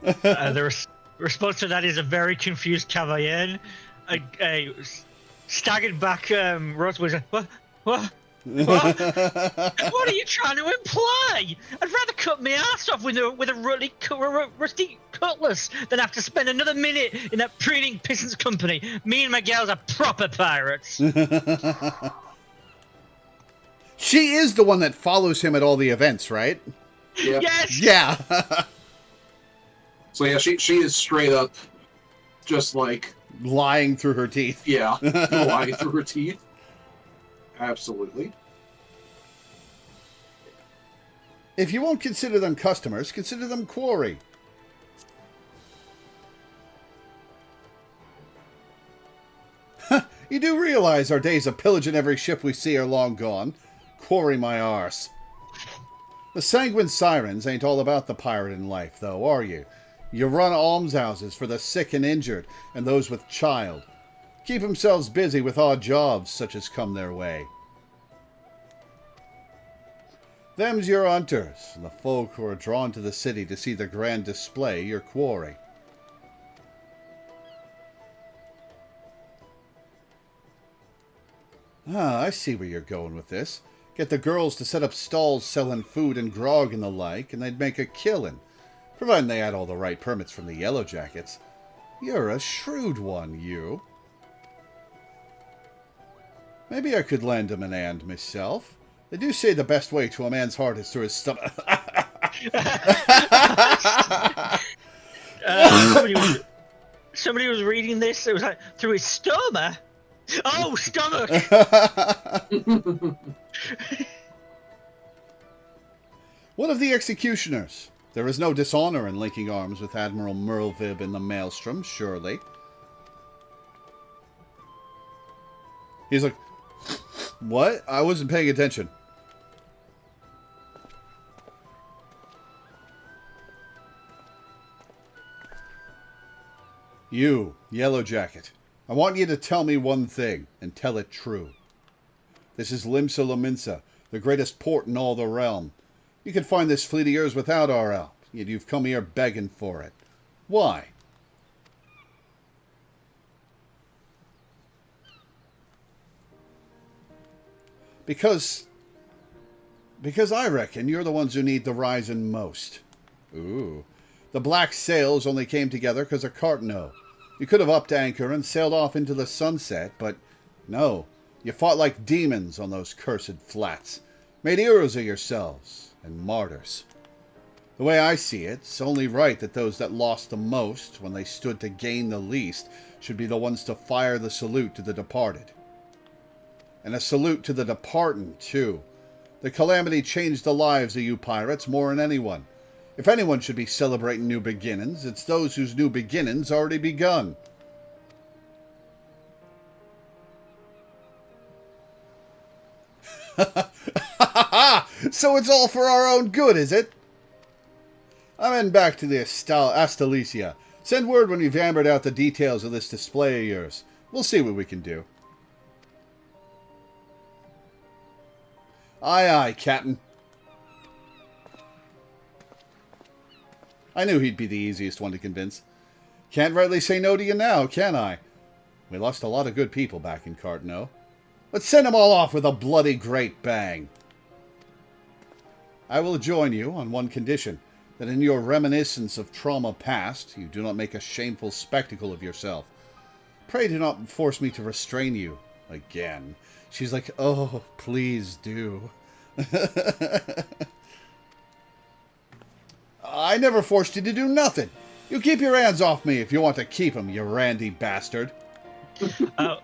The response to that is a very confused Cavalier. A staggered back Rose was like, what? What? What? What are you trying to imply? I'd rather cut my ass off with a rusty cutlass than have to spend another minute in that preening peasants' company. Me and my gals are proper pirates. She is the one that follows him at all the events, right? Yep. Yes. Yeah. So yeah, she is straight up, just like Lying through her teeth. yeah, lying through her teeth. Absolutely. If you won't consider them customers, consider them quarry. You do realize our days of pillaging every ship we see are long gone. Quarry my arse. The sanguine sirens ain't all about the pirate in life, though, are you? You run almshouses for the sick and injured, and those with child. Keep themselves busy with odd jobs such as come their way. Them's your hunters, and the folk who are drawn to the city to see the grand display your quarry. Ah, I see where you're going with this. Get the girls to set up stalls selling food and grog and the like, and they'd make a killing, providing they had all the right permits from the Yellow Jackets. You're a shrewd one, you. Maybe I could lend him an hand myself. They do say the best way to a man's heart is through his stomach. Somebody was reading this. It was like through his stomach. Oh, stomach! One of the executioners. There is no dishonor in linking arms with Admiral Merlvib in the Maelstrom, surely. He's like, what? I wasn't paying attention. You, Yellow Jacket. I want you to tell me one thing, and tell it true. This is Limsa Lominsa, the greatest port in all the realm. You can find this fleet of yours without our help, yet you've come here begging for it. Why? Because I reckon you're the ones who need the rising most. Ooh. The black sails only came together because of Cartno. You could have upped anchor and sailed off into the sunset, but no. You fought like demons on those cursed flats. Made heroes of yourselves, and martyrs. The way I see it, it's only right that those that lost the most, when they stood to gain the least, should be the ones to fire the salute to the departed. And a salute to the departing, too. The calamity changed the lives of you pirates more than anyone. If anyone should be celebrating new beginnings, it's those whose new beginnings already begun. So it's all for our own good, is it? I'm heading back to the Astalicia. Send word when you've hammered out the details of this display of yours. We'll see what we can do. Aye, aye, Captain. I knew he'd be the easiest one to convince. Can't rightly say no to you now, can I? We lost a lot of good people back in Cartno. Let's send them all off with a bloody great bang. I will join you on one condition, that in your reminiscence of trauma past, you do not make a shameful spectacle of yourself. Pray do not force me to restrain you again. She's like, oh, please do. I never forced you to do nothing. You keep your hands off me if you want to keep them, you randy bastard. Oh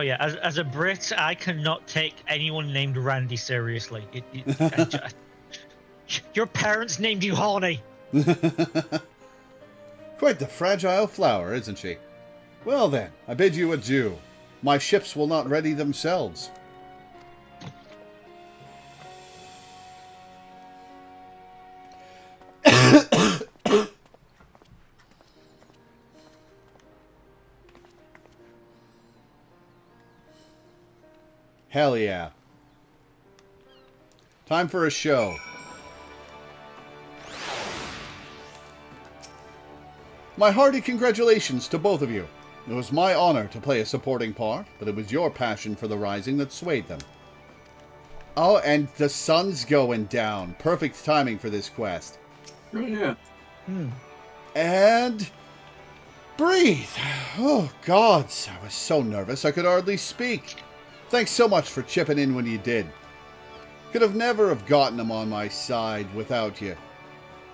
yeah. As a Brit, I cannot take anyone named Randy seriously. Your parents named you Horny. Quite the fragile flower, isn't she? Well then, I bid you adieu. My ships will not ready themselves. Hell yeah. Time for a show. My hearty congratulations to both of you. It was my honor to play a supporting part, but it was your passion for the Rising that swayed them. Oh, and the sun's going down. Perfect timing for this quest. Oh, yeah. And... breathe. Oh, gods. I was so nervous I could hardly speak. Thanks so much for chipping in when you did. Could have never have gotten them on my side without you.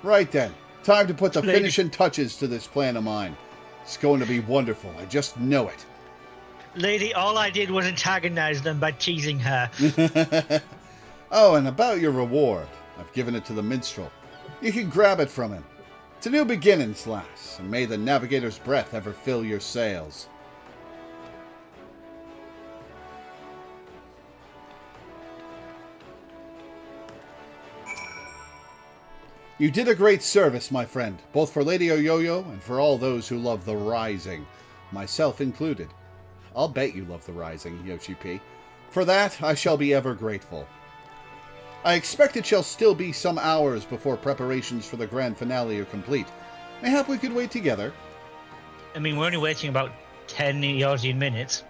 Right then. Time to put the finishing touches to this plan of mine. It's going to be wonderful. I just know it. Lady, all I did was antagonize them by teasing her. Oh, and about your reward. I've given it to the minstrel. You can grab it from him. It's a new beginnings, lass, and may the navigator's breath ever fill your sails. You did a great service, my friend, both for Lady Oyoyo and for all those who love the Rising, myself included. I'll bet you love the Rising, Yoshi P. For that, I shall be ever grateful. I expect it shall still be some hours before preparations for the grand finale are complete. Mayhap we could wait together. I mean, we're only waiting about 10 Eosian minutes.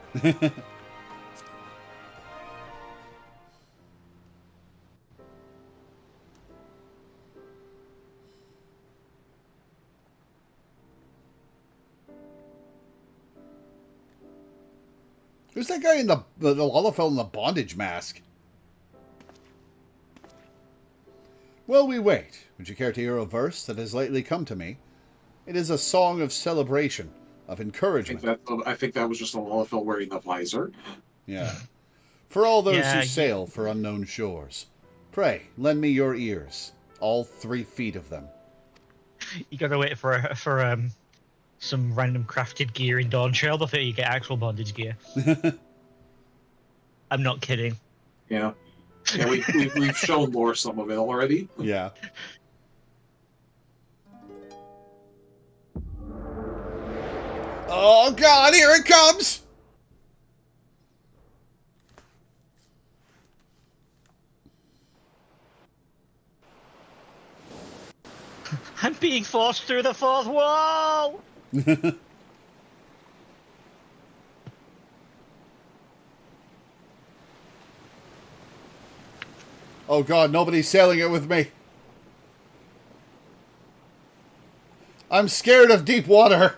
Who's that guy in the Lalafell in the bondage mask? While we wait, would you care to hear a verse that has lately come to me? It is a song of celebration, of encouragement. I think that was just a Lalafell wearing the visor. Yeah. For all those Yeah, who sail for unknown shores. Pray, lend me your ears, all 3 feet of them. You gotta wait for some random crafted gear in Dawn Trail before you get actual bondage gear. I'm not kidding. Yeah. Yeah, we've shown Lore some of it already. Yeah. Oh god, here it comes! I'm being forced through the 4th wall! Oh god, nobody's sailing it with me. I'm scared of deep water.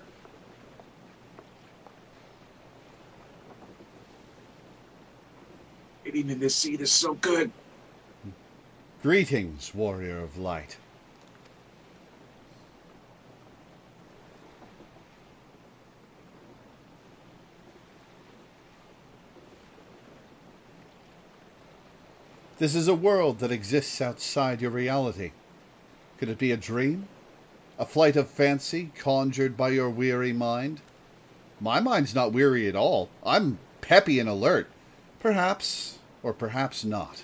Getting in this seat is so good. Greetings, warrior of light. This is a world that exists outside your reality. Could it be a dream? A flight of fancy conjured by your weary mind? My mind's not weary at all. I'm peppy and alert. Perhaps, or perhaps not.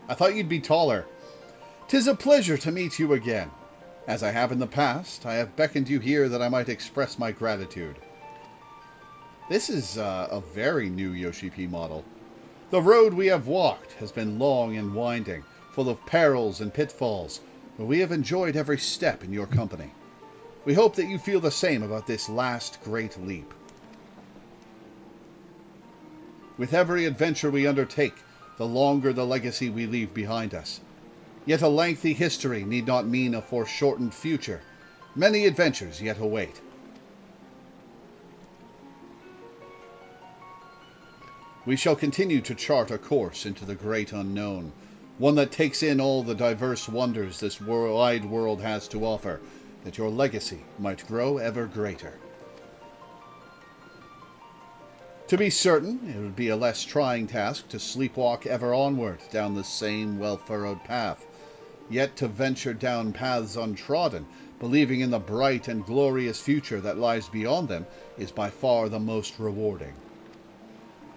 I thought you'd be taller. 'Tis a pleasure to meet you again. As I have in the past, I have beckoned you here that I might express my gratitude. This is a very new Yoshi P model. The road we have walked has been long and winding, full of perils and pitfalls, but we have enjoyed every step in your company. We hope that you feel the same about this last great leap. With every adventure we undertake, the longer the legacy we leave behind us. Yet a lengthy history need not mean a foreshortened future. Many adventures yet await. We shall continue to chart a course into the great unknown, one that takes in all the diverse wonders this wide world has to offer, that your legacy might grow ever greater. To be certain, it would be a less trying task to sleepwalk ever onward down the same well-furrowed path, yet to venture down paths untrodden, believing in the bright and glorious future that lies beyond them, is by far the most rewarding.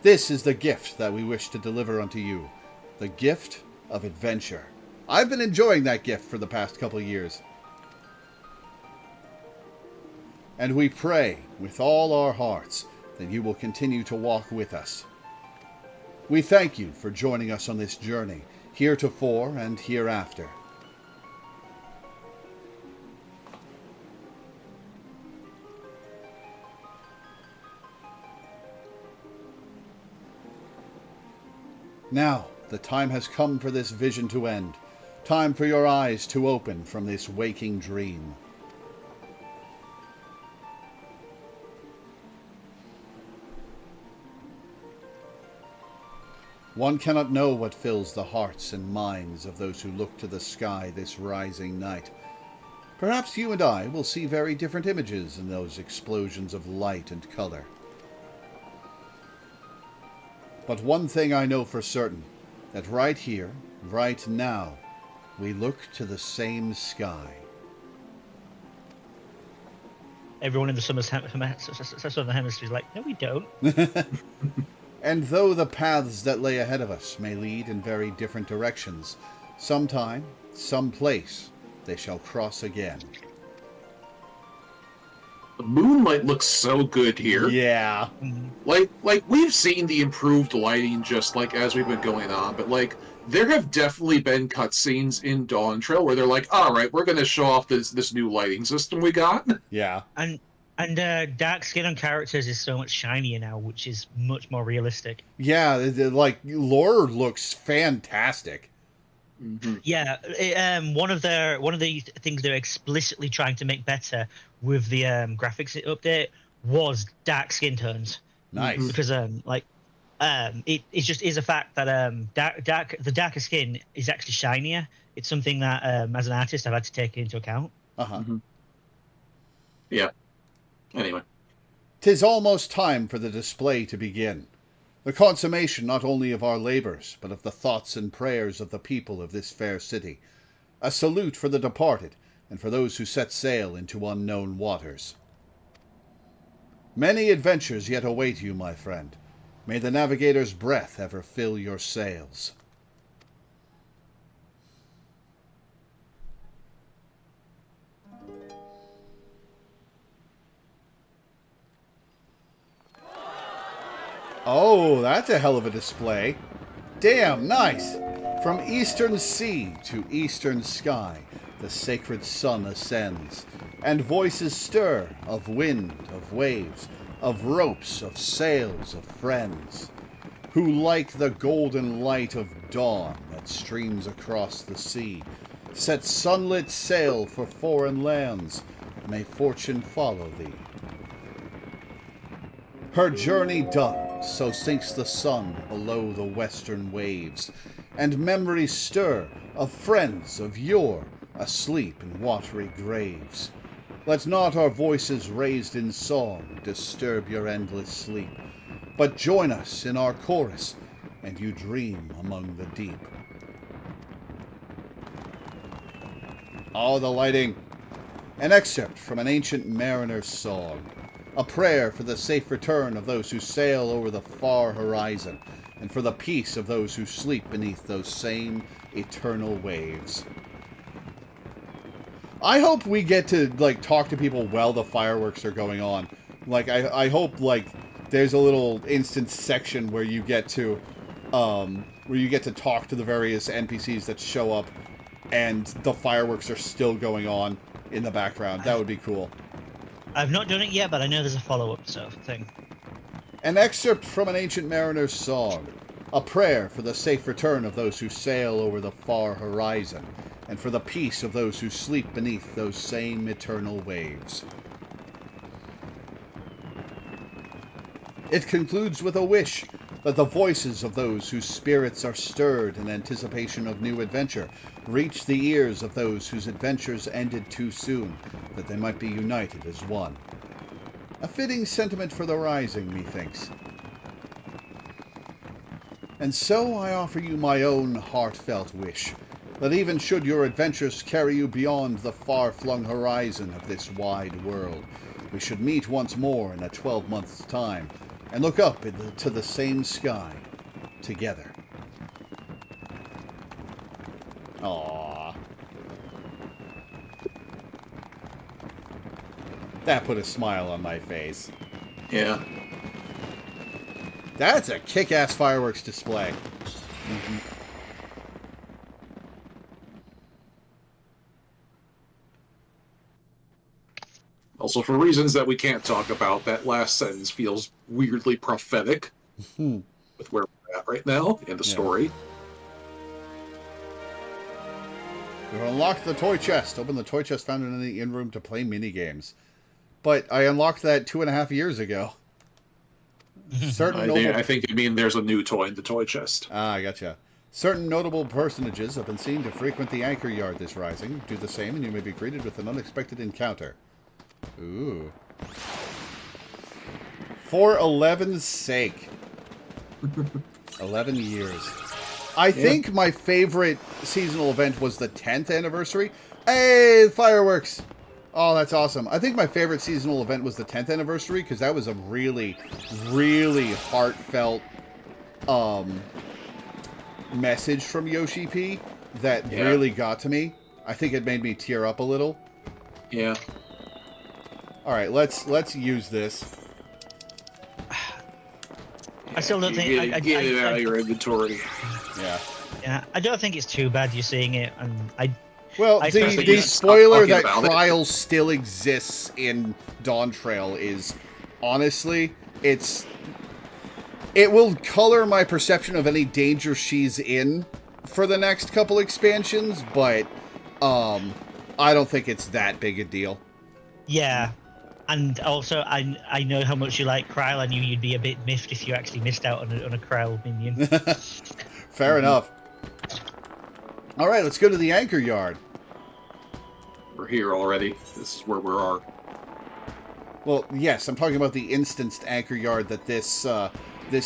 This is the gift that we wish to deliver unto you, the gift of adventure. I've been enjoying that gift for the past couple years. And we pray with all our hearts that you will continue to walk with us. We thank you for joining us on this journey, heretofore and hereafter. Now, the time has come for this vision to end. Time for your eyes to open from this waking dream. One cannot know what fills the hearts and minds of those who look to the sky this rising night. Perhaps you and I will see very different images in those explosions of light and color. But one thing I know for certain, that right here, right now, we look to the same sky. Everyone in the southern hemisphere is like, no, we don't. And though the paths that lay ahead of us may lead in very different directions, sometime, someplace, they shall cross again. The moonlight looks so good here. Yeah. Like we've seen the improved lighting just like as we've been going on, but like there have definitely been cutscenes in Dawn Trail where they're like, all right, we're gonna show off this new lighting system we got. Yeah. And dark skin on characters is so much shinier now, which is much more realistic. Yeah, like Lore looks fantastic. Mm-hmm. Yeah, one of the things they're explicitly trying to make better with the graphics update was dark skin tones. Nice. Because it just is a fact that the darker skin is actually shinier. It's something that as an artist I've had to take into account. Uh-huh. Mm-hmm. Yeah. Anyway. 'Tis almost time for the display to begin. The consummation not only of our labors, but of the thoughts and prayers of the people of this fair city. A salute for the departed, and for those who set sail into unknown waters. Many adventures yet await you, my friend. May the navigator's breath ever fill your sails. Oh, that's a hell of a display. Damn, nice. From eastern sea to eastern sky, the sacred sun ascends, and voices stir of wind, of waves, of ropes, of sails, of friends, who like the golden light of dawn that streams across the sea, set sunlit sail for foreign lands. May fortune follow thee. Her journey done, so sinks the sun below the western waves, and memories stir of friends of yore asleep in watery graves. Let not our voices raised in song disturb your endless sleep, but join us in our chorus, and you dream among the deep. Oh, the lighting! An excerpt from an ancient mariner's song. A prayer for the safe return of those who sail over the far horizon, and for the peace of those who sleep beneath those same eternal waves. I hope we get to, like, talk to people while the fireworks are going on. Like, I hope, like, there's a little instance section where you get to talk to the various NPCs that show up and the fireworks are still going on in the background. That would be cool. I've not done it yet, but I know there's a follow-up thing. An excerpt from an ancient mariner's song. A prayer for the safe return of those who sail over the far horizon, and for the peace of those who sleep beneath those same eternal waves. It concludes with a wish that the voices of those whose spirits are stirred in anticipation of new adventure reach the ears of those whose adventures ended too soon, that they might be united as one. A fitting sentiment for the rising, methinks. And so I offer you my own heartfelt wish, that even should your adventures carry you beyond the far-flung horizon of this wide world, we should meet once more in a 12-month's time, and look up to the same sky, together. Aww. That put a smile on my face. Yeah. That's a kick-ass fireworks display. Mm-hmm. Also, for reasons that we can't talk about, that last sentence feels weirdly prophetic with where we're at right now in the story. We've unlocked the toy chest. Open the toy chest found in the in-room to play minigames. But I unlocked that 2.5 years ago. I think you mean there's a new toy in the toy chest. Ah, I gotcha. Certain notable personages have been seen to frequent the anchor yard this rising. Do the same and you may be greeted with an unexpected encounter. Ooh. For 11's sake. 11 years. I think my favorite seasonal event was the 10th anniversary. Hey, fireworks! Oh, that's awesome. I think my favorite seasonal event was the 10th anniversary, because that was a really, really heartfelt message from Yoshi P that really got to me. I think it made me tear up a little. Yeah. All right, let's use this. I still don't think... Get it out of your inventory. Yeah. Yeah, I don't think it's too bad you're seeing it, and Well, I the spoiler that Trial still exists in Dawn Trail is, honestly, it will color my perception of any danger she's in for the next couple expansions, but I don't think it's that big a deal. Yeah, and also I know how much you like Kryl. I knew you'd be a bit miffed if you actually missed out on a Kryl minion. Fair enough. All right, let's go to the anchor yard. We're here already. This is where we are. Well, yes, I'm talking about the instanced anchor yard that this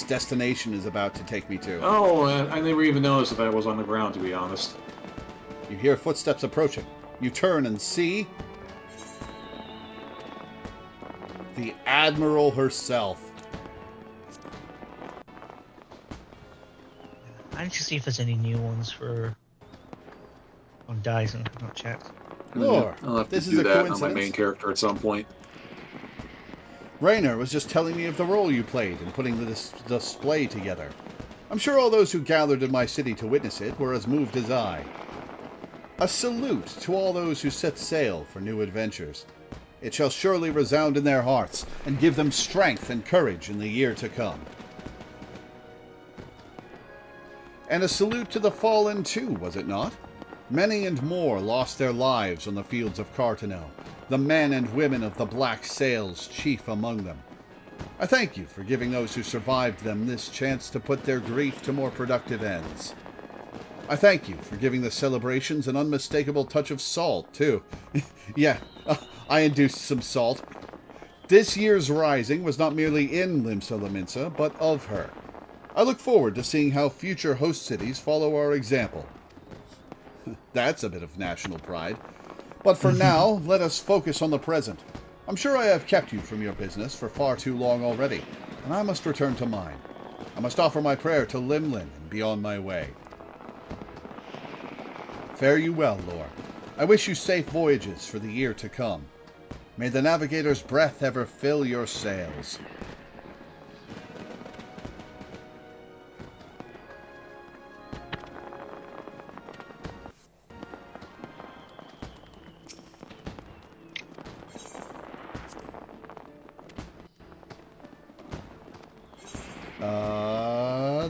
destination is about to take me to. Oh, I never even noticed that I was on the ground, to be honest. You hear footsteps approaching. You turn and see the Admiral herself. I need to see if there's any new ones on Dyson. I've not checked. Lore, I'll have this to is do a that on my coincidence. main character at some point. Raynor was just telling me of the role you played in putting this display together. I'm sure all those who gathered in my city to witness it were as moved as I. A salute to all those who set sail for new adventures. It shall surely resound in their hearts and give them strength and courage in the year to come. And a salute to the fallen too, was it not? Many and more lost their lives on the fields of Cartano, the men and women of the Black Sails chief among them. I thank you for giving those who survived them this chance to put their grief to more productive ends. I thank you for giving the celebrations an unmistakable touch of salt, too. Yeah, I induced some salt. This year's rising was not merely in Limsa Lominsa, but of her. I look forward to seeing how future host cities follow our example. That's a bit of national pride. But for now, let us focus on the present. I'm sure I have kept you from your business for far too long already, and I must return to mine. I must offer my prayer to Limlin and be on my way. Fare you well, Lore. I wish you safe voyages for the year to come. May the navigator's breath ever fill your sails.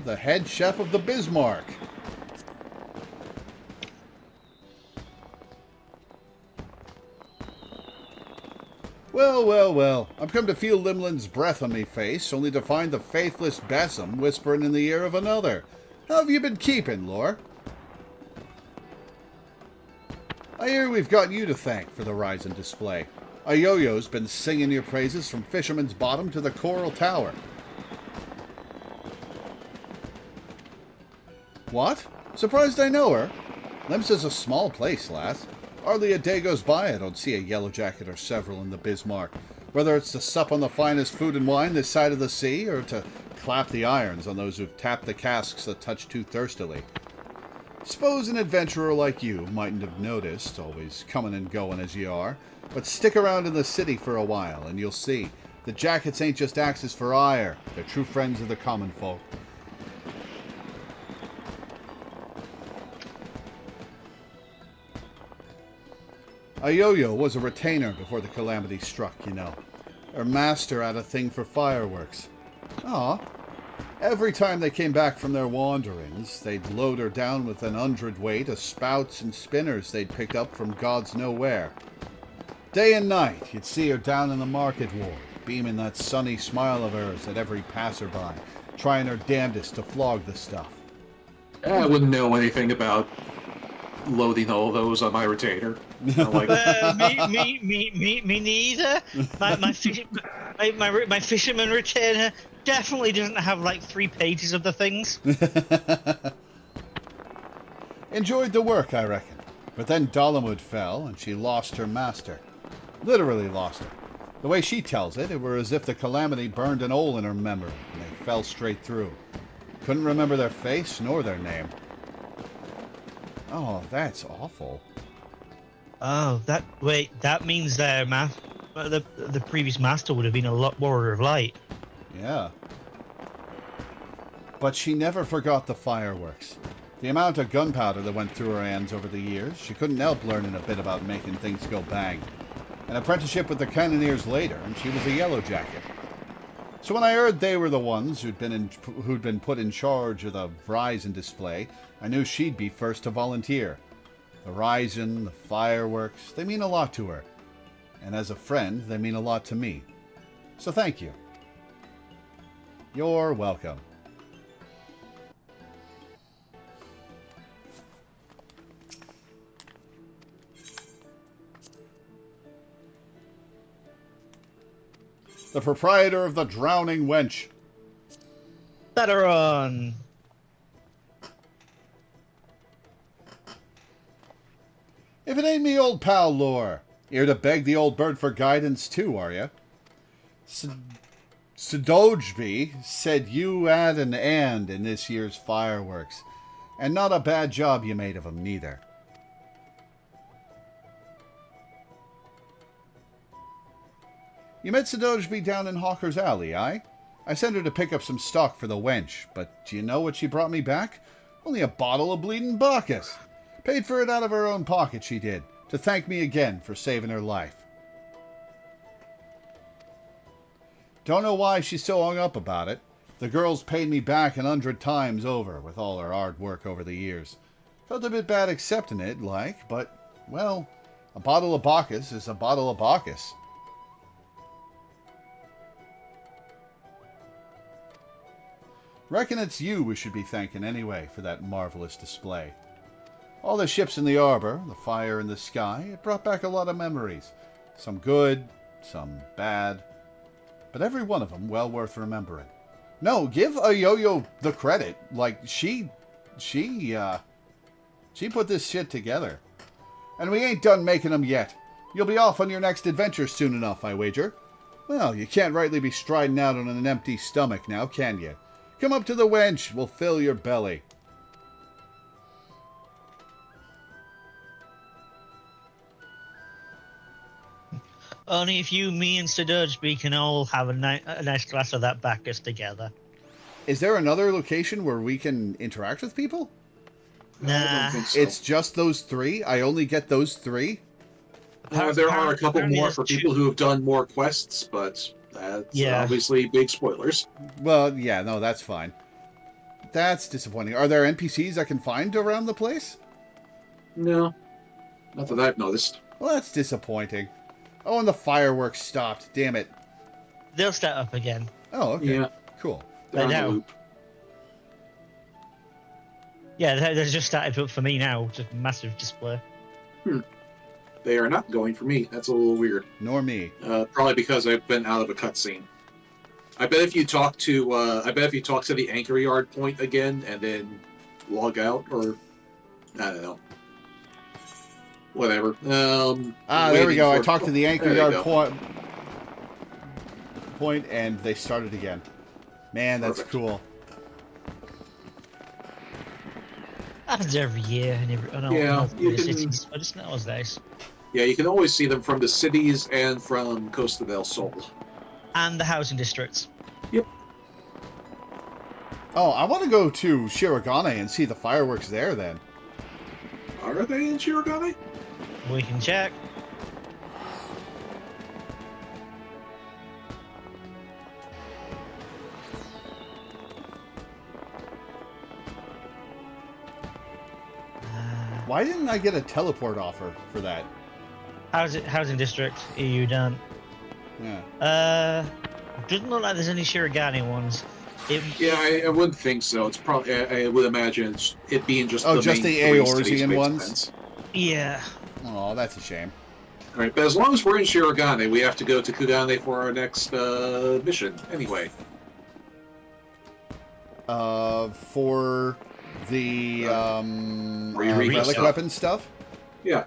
The head chef of the Bismarck. Well. I've come to feel Limlin's breath on me face, only to find the faithless besom whispering in the ear of another. How have you been keeping, Lore? I hear we've got you to thank for the rise in display. A yo-yo's been singing your praises from Fisherman's Bottom to the Coral Tower. What? Surprised I know her? Lim's is a small place, lass. Hardly a day goes by I don't see a yellow jacket or several in the Bismarck, whether it's to sup on the finest food and wine this side of the sea, or to clap the irons on those who've tapped the casks that touch too thirstily. Suppose an adventurer like you mightn't have noticed, always coming and going as you are, but stick around in the city for a while, and you'll see. The jackets ain't just axes for ire, they're true friends of the common folk. A yo-yo was a retainer before the calamity struck, you know. Her master had a thing for fireworks. Aw. Every time they came back from their wanderings, they'd load her down with an hundredweight of spouts and spinners they'd picked up from God's nowhere. Day and night, you'd see her down in the market ward, beaming that sunny smile of hers at every passerby, trying her damnedest to flog the stuff. I wouldn't know anything about loading all those on my retainer. Like, Me neither. My fisherman retainer definitely doesn't have like 3 pages of the things. Enjoyed the work, I reckon. But then Dalamud fell, and she lost her master. Literally lost her. The way she tells it, it were as if the calamity burned an hole in her memory, and they fell straight through. Couldn't remember their face nor their name. Oh, that's awful. Oh, that means the previous master would have been a lot warrior of light. Yeah. But she never forgot the fireworks. The amount of gunpowder that went through her hands over the years, she couldn't help learning a bit about making things go bang. An apprenticeship with the cannoneers later, and she was a yellow jacket. So when I heard they were the ones who'd been put in charge of the rise and display, I knew she'd be first to volunteer. The rising, the fireworks, they mean a lot to her. And as a friend, they mean a lot to me. So thank you. You're welcome. The proprietor of the Drowning Wench. Better on. If it ain't me old pal Lore, here to beg the old bird for guidance too, are you? Sudojby said you had an and in this year's fireworks, and not a bad job you made of 'em neither. You met Sudojby down in Hawker's Alley, aye? I sent her to pick up some stock for the wench, but do you know what she brought me back? Only a bottle of bleeding Bacchus. Paid for it out of her own pocket, she did, to thank me again for saving her life. Don't know why she's so hung up about it. The girl's paid me back 100 times over with all her hard work over the years. Felt a bit bad accepting it, like, but, well, a bottle of Bacchus is a bottle of Bacchus. Reckon it's you we should be thanking anyway for that marvelous display. All the ships in the harbor, the fire in the sky, it brought back a lot of memories. Some good, some bad, but every one of them well worth remembering. No, give a yo-yo the credit. Like, she put this shit together. And we ain't done making them yet. You'll be off on your next adventure soon enough, I wager. Well, you can't rightly be striding out on an empty stomach now, can you? Come up to the wench, we'll fill your belly. Only if you, me, and Sadurge can all have a nice glass of that Bacchus together. Is there another location where we can interact with people? I Nah. don't think so. It's just those 3? I only get those 3? There are a couple apparently more there's for 2. people who have done more quests, but that's Yeah. obviously big spoilers. Well, yeah, no, that's fine. That's disappointing. Are there NPCs I can find around the place? No, not that I've noticed. Well, that's disappointing. Oh, and the fireworks stopped. Damn it. They'll start up again. Oh, okay. Yeah, Cool. they're on the know. loop. Yeah, they just started up for me now. Just massive display. They are not going for me. That's a little weird. Nor me. Probably because I've been out of a cutscene. I bet if you talk to the anchor yard point again and then log out, or I don't know, whatever. There we go. I talked to the anchor There you yard go. point, and they started again. Man, that's Perfect. cool. Happens every year and Yeah, you can- cities, but it's not as nice. Yeah, you can always see them from the cities and from Costa del Sol. And the housing districts. Oh, I want to go to Shirogane and see the fireworks there then. Are they in Shirogane? We can check. Why didn't I get a teleport offer for that? Housing district, EU done. Yeah. Doesn't look like there's any Shirogane ones. Yeah, I wouldn't think so. It's probably I would imagine it being just the just main the 3 Eorzean cities makes ones? sense. Yeah. Oh, that's a shame. All right, but as long as we're in Shirogane, we have to go to Kugane for our next mission. Anyway, For the Eureka relic stuff. weapon stuff. yeah.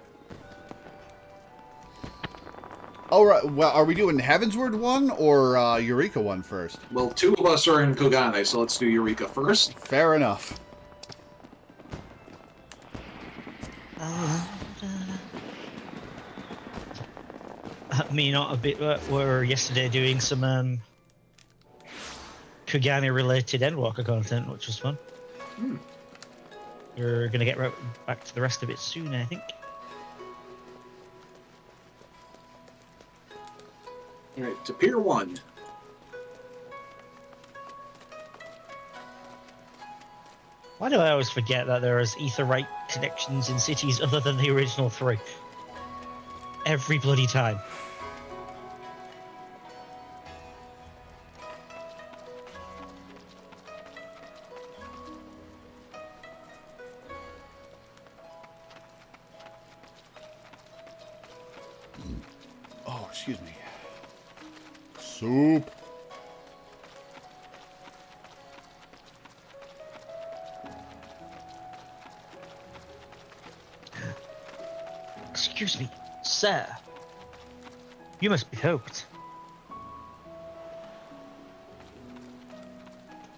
Oh, right. Well, are we doing Heavensward one or Eureka one first? Well, 2 of us are in Kugane, so let's do Eureka first. Fair enough. Me not a bit. Were yesterday doing some Kugane related Endwalker content, which was fun. You're gonna get right back to the rest of it soon, I think. All right, to Pier 1. Why do I always forget that there is Aetheryte connections in cities other than the original 3? Every bloody time. Oh, excuse me. Soup. Excuse me, sir. You must be hooked.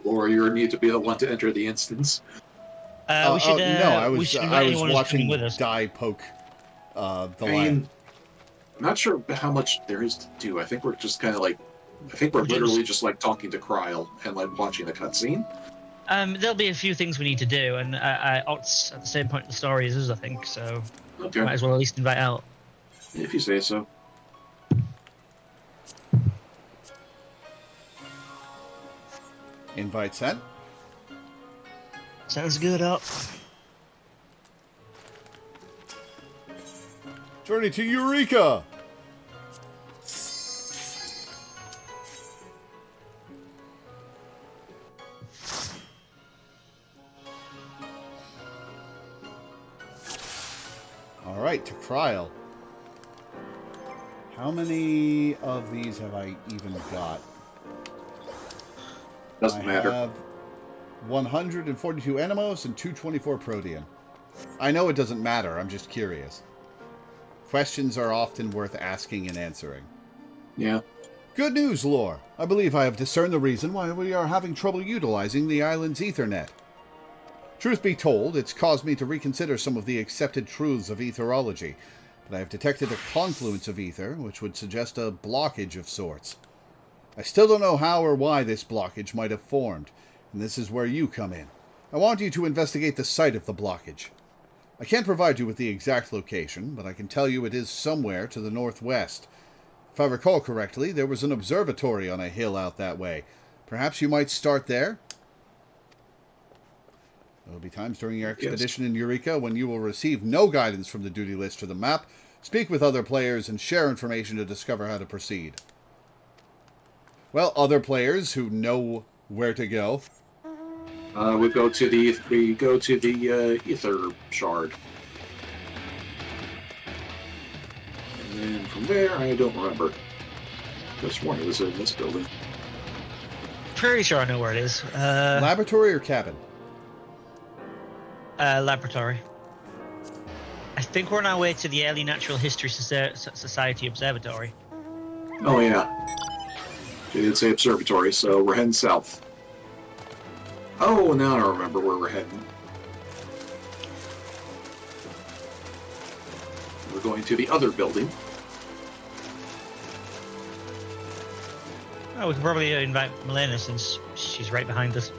Or you need to be the one to enter the instance. We should. no, I we was should invite anyone who's watching coming with us. Dai poke the I lion. mean, I'm not sure how much there is to do. I think we're just kind of like, I think we're We're just- literally just like talking to Kryl and like watching the cutscene. There'll be a few things we need to do, and Ott's at the same point in the story as us, I think. So Okay, might as well at least invite out. if you say so. Invite sent. Sounds good, Ott. Journey to Eureka. All right, to Kryl. How many of these have I even got? Doesn't I matter. have 142 Animos and 224 Protean. I know it doesn't matter, I'm just curious. Questions are often worth asking and answering. Yeah. Good news, Lore. I believe I have discerned the reason why we are having trouble utilizing the island's Ethernet. Truth be told, it's caused me to reconsider some of the accepted truths of etherology. but I have detected a confluence of ether, which would suggest a blockage of sorts. I still don't know how or why this blockage might have formed, and this is where you come in. I want you to investigate the site of the blockage. I can't provide you with the exact location, but I can tell you it is somewhere to the northwest. If I recall correctly, there was an observatory on a hill out that way. Perhaps you might start there? There will be times during your expedition in Eureka when you will receive no guidance from the duty list or the map, speak with other players, and share information to discover how to proceed. Well, other players who know where to go. We go to the ether shard, and then from there, I don't remember. Just one it was in this building. Pretty sure I know where it is. Laboratory or cabin? Laboratory. I think we're on our way to the Early Natural History Society Observatory. Oh yeah, they did say observatory, so we're heading south. Oh, now I remember where we're heading. We're going to the other building. Oh, we can probably invite Milena since she's right behind us.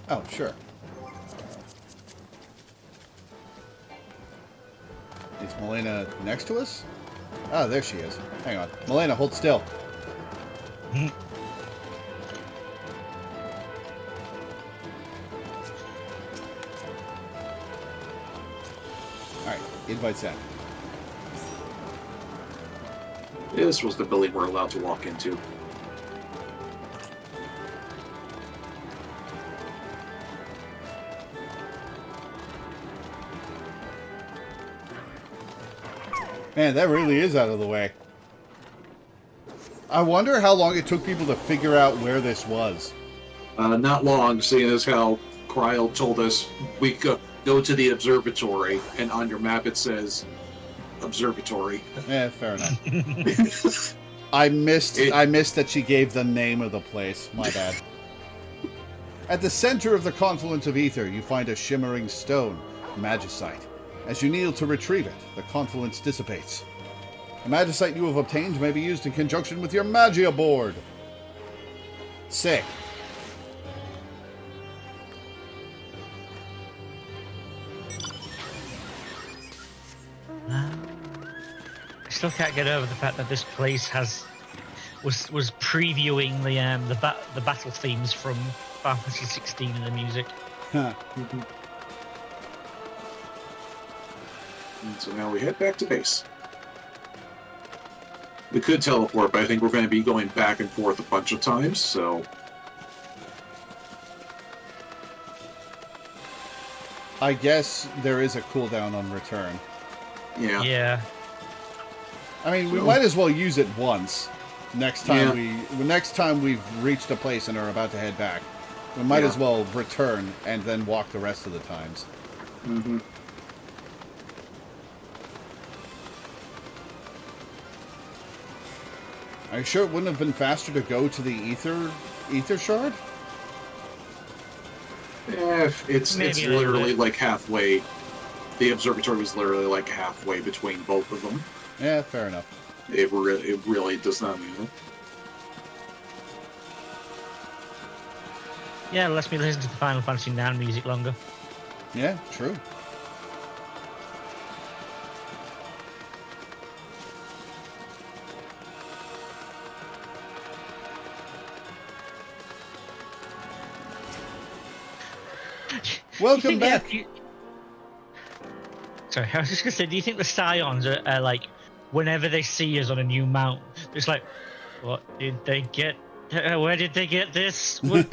Oh, sure. Is Milena next to us? Oh, there she is. Hang on. Milena, hold still. Alright, invite sent. This was the building we're allowed to walk into. Man, that really is out of the way. I wonder how long it took people to figure out where this was. Not long, seeing as how Cryle told us we go to the observatory, and on your map it says observatory. Yeah, fair enough. I missed that she gave the name of the place. My bad. At the center of the confluence of ether, you find a shimmering stone, magicite. As you kneel to retrieve it, the confluence dissipates. The magicite you have obtained may be used in conjunction with your magia board. Sick. I still can't get over the fact that this place was previewing the battle themes from Final Fantasy XVI in the music. Huh. And so now we head back to base. We could teleport, but I think we're going to be going back and forth a bunch of times, so... I guess there is a cooldown on return. Yeah. Yeah. I mean, we might as well use it once. Next time we've reached a place and are about to head back, we might as well return and then walk the rest of the times. Mm-hmm. Are you sure it wouldn't have been faster to go to the ether shard? Yeah, it's Maybe literally like halfway. The observatory was literally like halfway between both of them. Yeah, fair enough. It really does not matter. Yeah, it lets me listen to the Final Fantasy IX music longer. Yeah, true. Welcome back. Sorry, I was just gonna say, do you think the Scions are like, whenever they see us on a new mount, it's like, what did they get? Where did they get this? We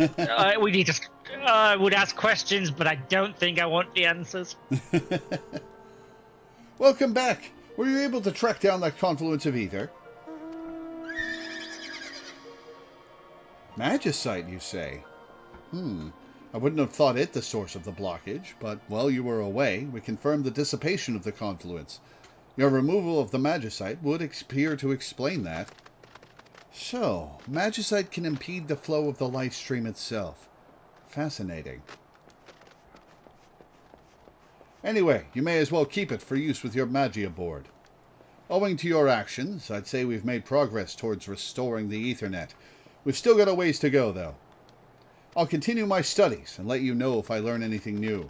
need to. I would ask questions, but I don't think I want the answers. Welcome back. Were you able to track down that confluence of ether? Magicite, you say? I wouldn't have thought it the source of the blockage, but while you were away, we confirmed the dissipation of the confluence. Your removal of the magicite would appear to explain that. So, magicite can impede the flow of the life stream itself. Fascinating. Anyway, you may as well keep it for use with your Magia board. Owing to your actions, I'd say we've made progress towards restoring the Ethernet. We've still got a ways to go, though. I'll continue my studies and let you know if I learn anything new.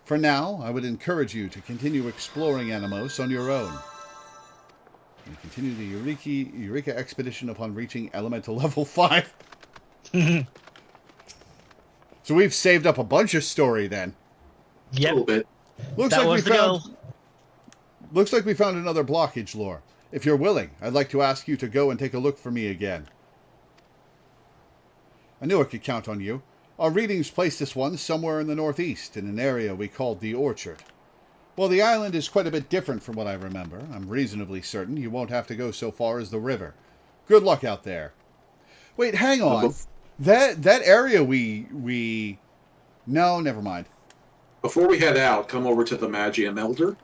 For now, I would encourage you to continue exploring Animos on your own. And continue the Eureka expedition upon reaching elemental level 5. So we've saved up a bunch of story then. A little Yep. bit. Looks That like we was the found. goal. Looks like we found another blockage, Lore. If you're willing, I'd like to ask you to go and take a look for me again. I knew I could count on you. Our readings placed this one somewhere in the northeast, in an area we called the Orchard. Well, the island is quite a bit different from what I remember. I'm reasonably certain you won't have to go so far as the river. Good luck out there. Wait, hang on. That area we... No, never mind. Before we head out, come over to the Magium Elder.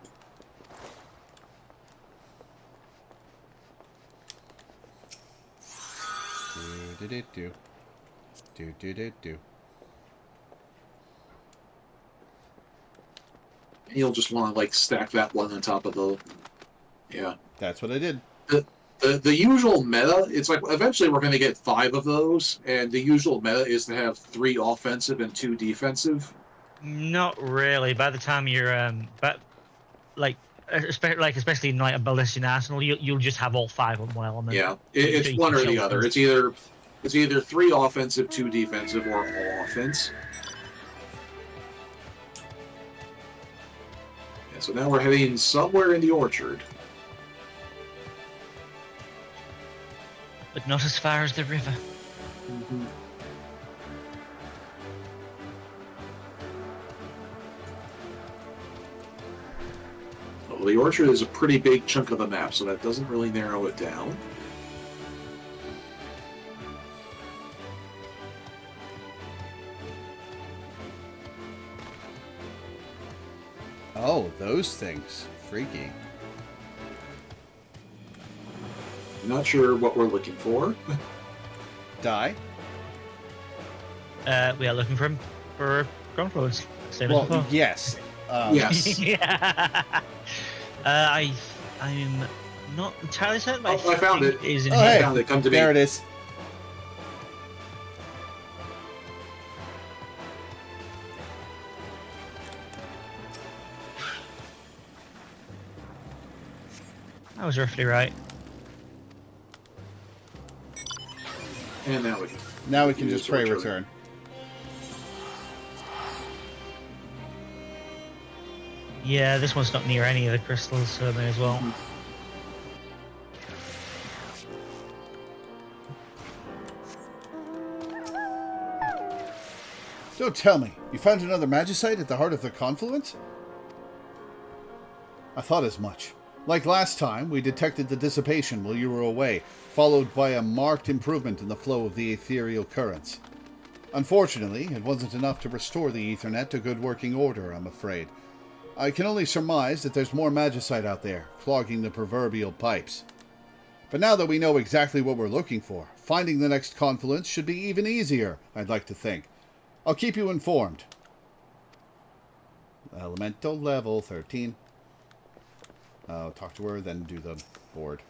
Do. You'll just want to like stack that one on top of the. Yeah. That's what I did. The usual meta, it's like eventually we're going to get 5 of those, and the usual meta is to have 3 offensive and 2 defensive. Not really. By the time you're but especially in like a ballistic arsenal, you'll just have all 5 on one element. Yeah, So you it's can one or the chill other. things. It's either 3 offensive, 2 defensive, or all offense. Yeah, so now we're heading somewhere in the orchard. But not as far as the river. Well, the orchard is a pretty big chunk of the map, so that doesn't really narrow it down. Oh, those things. Freaky. Not sure what we're looking for. Die? We are looking for confluence. Same as Well, before. yes. Yes. Yeah. I'm not entirely certain. But Oh, I found think it. Is in Oh, here. hey, Found it. Come to me. there it is. I was roughly right. And now we Now we can Use just pray return. return. Yeah, this one's not near any of the crystals, so I may as well. Don't tell me. You found another magicite at the heart of the confluence? I thought as much. Like last time, we detected the dissipation while you were away, followed by a marked improvement in the flow of the ethereal currents. Unfortunately, it wasn't enough to restore the Ethernet to good working order, I'm afraid. I can only surmise that there's more magicite out there, clogging the proverbial pipes. But now that we know exactly what we're looking for, finding the next confluence should be even easier, I'd like to think. I'll keep you informed. Elemental level 13. I'll talk to her, then do the board.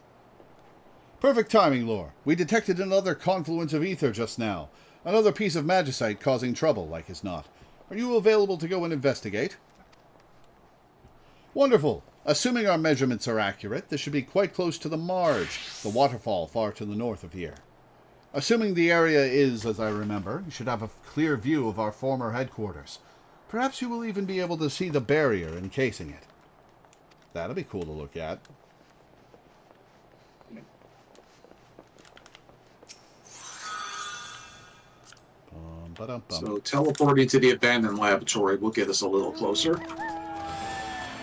Perfect timing, Lore. We detected another confluence of ether just now. Another piece of magicite causing trouble, like as not. Are you available to go and investigate? Wonderful. Assuming our measurements are accurate, this should be quite close to the Marge, the waterfall far to the north of here. Assuming the area is, as I remember, you should have a clear view of our former headquarters. Perhaps you will even be able to see the barrier encasing it. That'll be cool to look at. So teleporting to the abandoned laboratory will get us a little closer.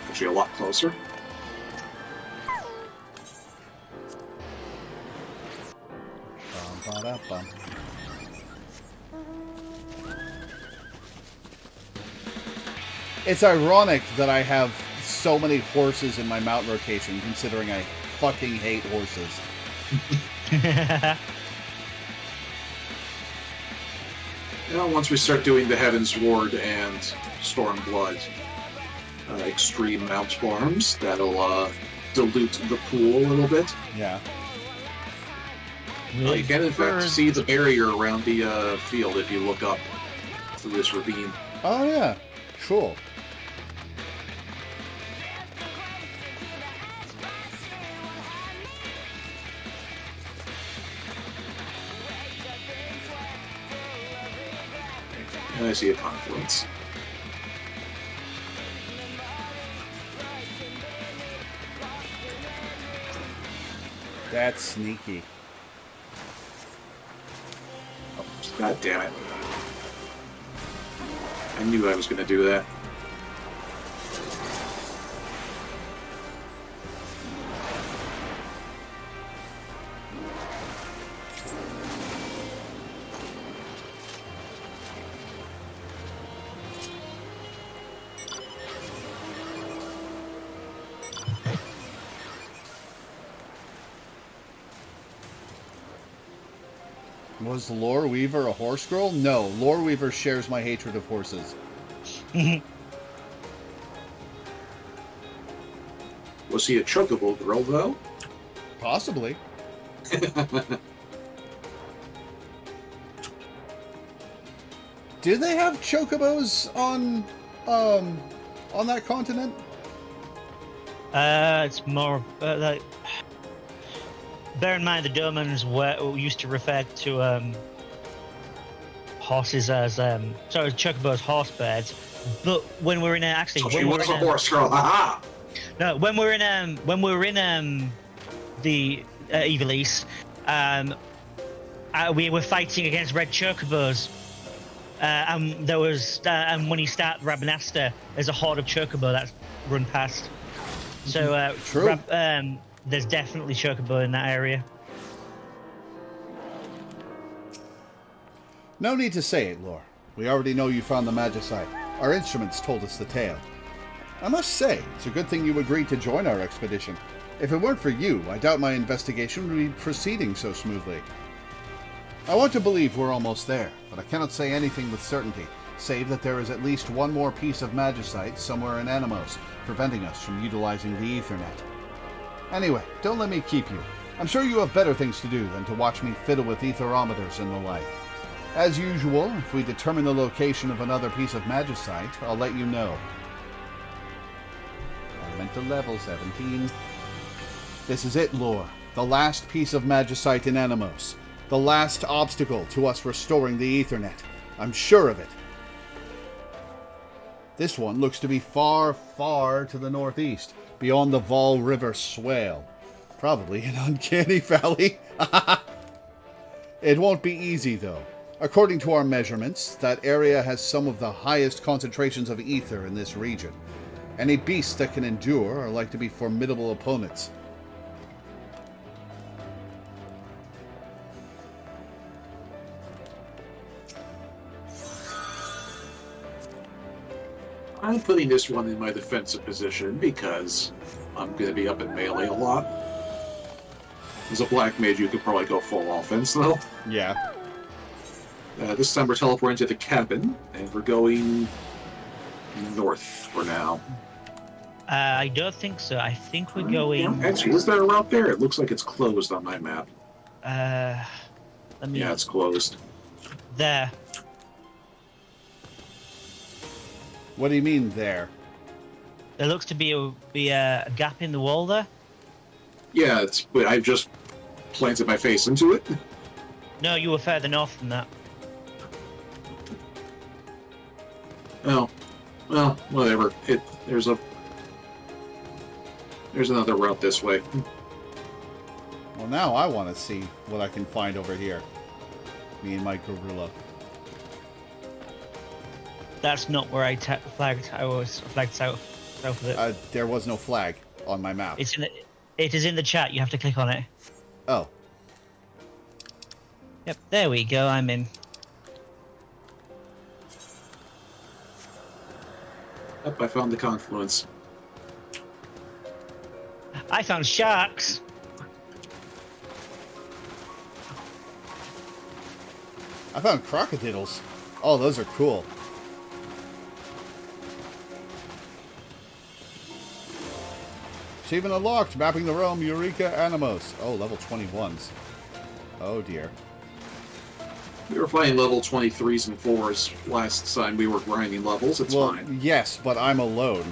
Actually, a lot closer. It's ironic that I have so many horses in my mount rotation, considering I fucking hate horses. You know, once we start doing the Heaven's Ward and Storm Blood, extreme mount farms that'll dilute the pool a little bit. Yeah. You can in fact see the barrier around the field if you look up through this ravine. Oh, yeah. Cool. And I see a confluence. That's sneaky. Oh, God damn it. I knew I was going to do that. Was Loreweaver a horse girl? No, Loreweaver shares my hatred of horses. Was he a chocobo girl, though? Possibly. Do they have chocobos on that continent? It's more like. Bear in mind, the Domans used to refer to horses as chocobos, horse birds. But when we're in So she was a horse girl, haha! No, when we're in the Evil East, we were fighting against red chocobos. And there was, and when you start Rabanasta, there's a horde of chocobo that's run past. So True. There's definitely chocobo in that area. No need to say it, Lore. We already know you found the Magicite. Our instruments told us the tale. I must say, it's a good thing you agreed to join our expedition. If it weren't for you, I doubt my investigation would be proceeding so smoothly. I want to believe we're almost there, but I cannot say anything with certainty, save that there is at least one more piece of Magicite somewhere in Animos, preventing us from utilizing the Ethernet. Anyway, don't let me keep you. I'm sure you have better things to do than to watch me fiddle with etherometers and the like. As usual, if we determine the location of another piece of Magicite, I'll let you know. Elemental level 17. This is it, Lore. The last piece of Magicite in Animos. The last obstacle to us restoring the Ethernet. I'm sure of it. This one looks to be far, far to the northeast, beyond the Vol River swale. Probably an uncanny valley. It won't be easy, though. According to our measurements, that area has some of the highest concentrations of ether in this region. Any beasts that can endure are like to be formidable opponents. I'm putting this one in my defensive position because I'm going to be up in melee a lot. As a black mage, you could probably go full offense, though. Yeah. This time we're teleporting to the cabin, and we're going north for now. I don't think so. I think we're going. Yeah, actually, is there a route there? It looks like it's closed on my map. Let me. Yeah, it's closed. There. What do you mean, there? There looks to be a gap in the wall there. Yeah, but I've just planted my face into it. No, you were further north than that. Oh, well, whatever. There's another route this way. Well, now I want to see what I can find over here. Me and my gorilla. That's not where I flagged. I was flagged south of it. There was no flag on my map. It is in the chat. You have to click on it. Oh. Yep, there we go. I'm in. Up, I found the confluence. I found sharks. I found crocodiles. Oh, those are cool. Achievement unlocked. Mapping the realm. Eureka Animos. Oh, level 21s. Oh, dear. We were fighting level 23s and 4s last time we were grinding levels. It's Well, fine. yes, but I'm alone.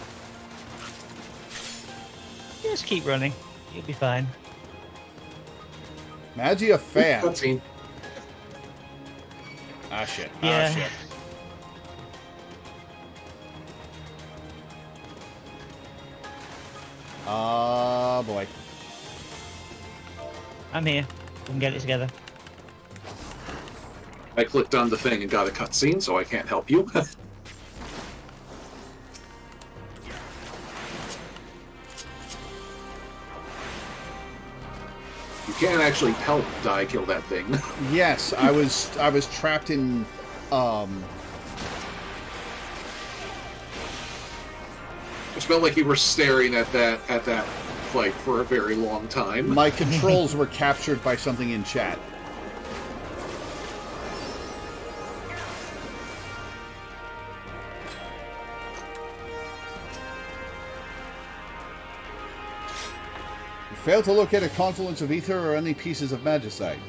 Just keep running. You'll be fine. Magia fan. Cutscene. Ah, shit. Yeah. Ah, shit. Ah, boy. I'm here. We can get it together. I clicked on the thing and got a cutscene, so I can't help you. You can't actually help die kill that thing. Yes, I was trapped in It felt like you were staring at that fight for a very long time. my controls were captured by something in chat. You failed to locate a confluence of ether or any pieces of magicite.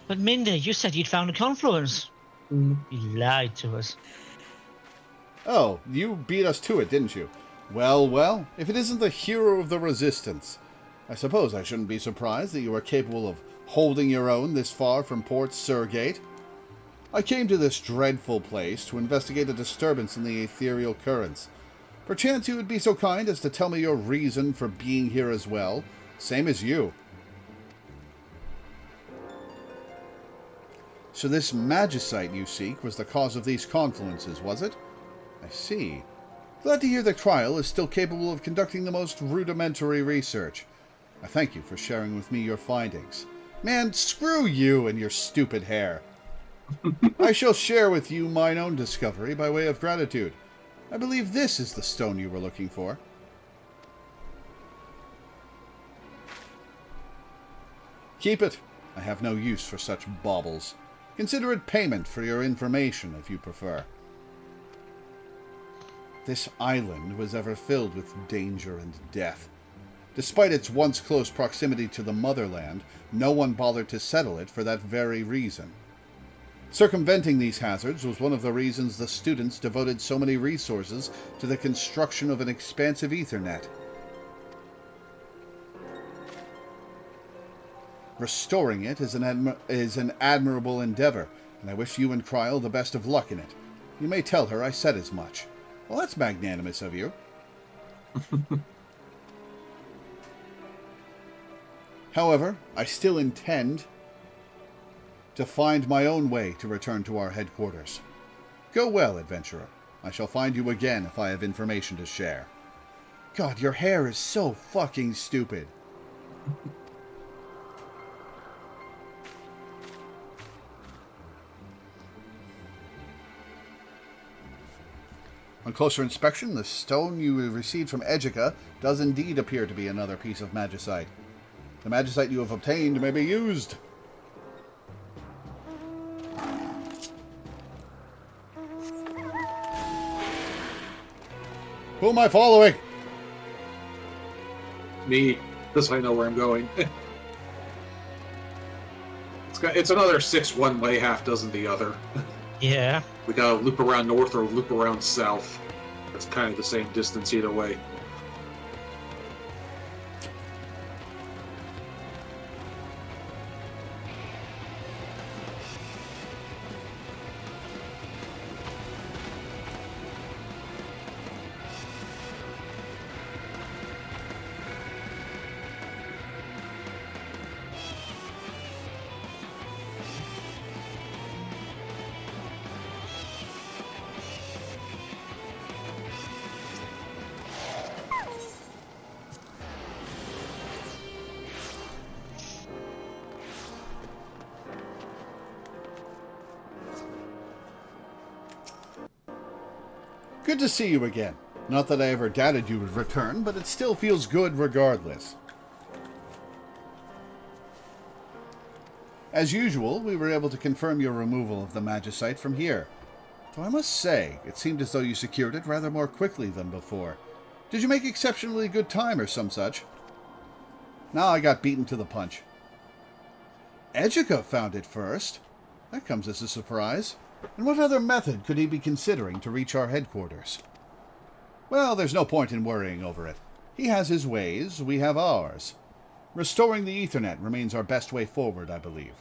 But Minda, you said you'd found a confluence. You lied to us. Oh, you beat us to it, didn't you? Well, well, if it isn't the hero of the Resistance. I suppose I shouldn't be surprised that you are capable of holding your own this far from Port Surgate. I came to this dreadful place to investigate a disturbance in the ethereal currents. Perchance you would be so kind as to tell me your reason for being here as well, same as you. So this magicite you seek was the cause of these confluences, was it? I see. Glad to hear the trial is still capable of conducting the most rudimentary research. I thank you for sharing with me your findings. Man, screw you and your stupid hair. I shall share with you mine own discovery by way of gratitude. I believe this is the stone you were looking for. Keep it. I have no use for such baubles. Consider it payment for your information, if you prefer. This island was ever filled with danger and death. Despite its once close proximity to the motherland, no one bothered to settle it for that very reason. Circumventing these hazards was one of the reasons the students devoted so many resources to the construction of an expansive Ethernet. Restoring it is an admirable endeavor, and I wish you and Kryl the best of luck in it. You may tell her I said as much. Well, that's magnanimous of you. However, I still intend to find my own way to return to our headquarters. Go well, adventurer. I shall find you again if I have information to share. God, your hair is so fucking stupid. On closer inspection, the stone you received from Eureka does indeed appear to be another piece of magicite. The magicite you have obtained may be used. Who am I following? Me, because I know where I'm going. It's another 6 one way, half dozen the other. Yeah. We gotta loop around north or loop around south. It's kind of the same distance either way. Good to see you again. Not that I ever doubted you would return, but it still feels good regardless. As usual, we were able to confirm your removal of the magicite from here. Though I must say, it seemed as though you secured it rather more quickly than before. Did you make exceptionally good time or some such? No, I got beaten to the punch. Ejika found it first. That comes as a surprise. And what other method could he be considering to reach our headquarters? Well, there's no point in worrying over it. He has his ways, we have ours. Restoring the Ethernet remains our best way forward, I believe.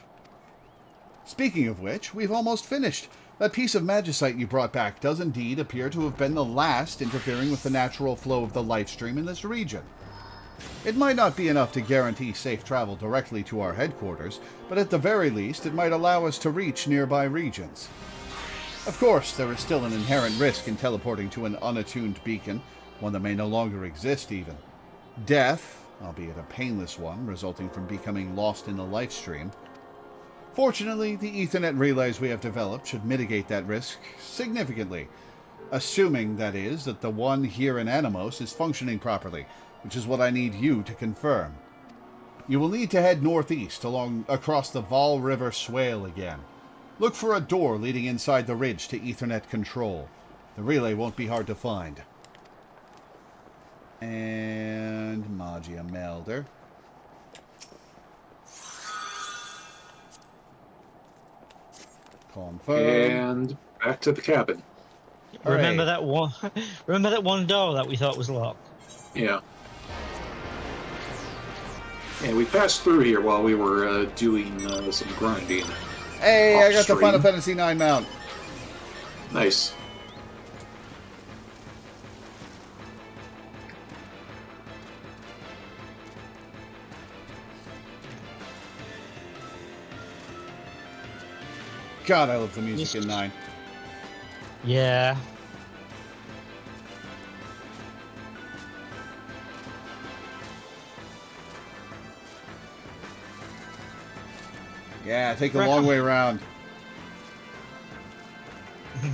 Speaking of which, we've almost finished. That piece of magicite you brought back does indeed appear to have been the last interfering with the natural flow of the life stream in this region. It might not be enough to guarantee safe travel directly to our headquarters, but at the very least it might allow us to reach nearby regions. Of course, there is still an inherent risk in teleporting to an unattuned beacon, one that may no longer exist even. Death, albeit a painless one, resulting from becoming lost in the life stream. Fortunately, the Ethernet relays we have developed should mitigate that risk significantly, assuming, that is, that the one here in Animos is functioning properly, which is what I need you to confirm. You will need to head northeast across the Val River Swale again. Look for a door leading inside the ridge to Ethernet control. The relay won't be hard to find. And Magia Melder. Confirm. And back to the cabin. Remember that one? Remember that one door that we thought was locked? Yeah. And we passed through here while we were doing some grinding. Hey, I got the Off-stream. Final Fantasy IX mount. Nice. God, I love the music in 9. Yeah. Yeah, take the long way around.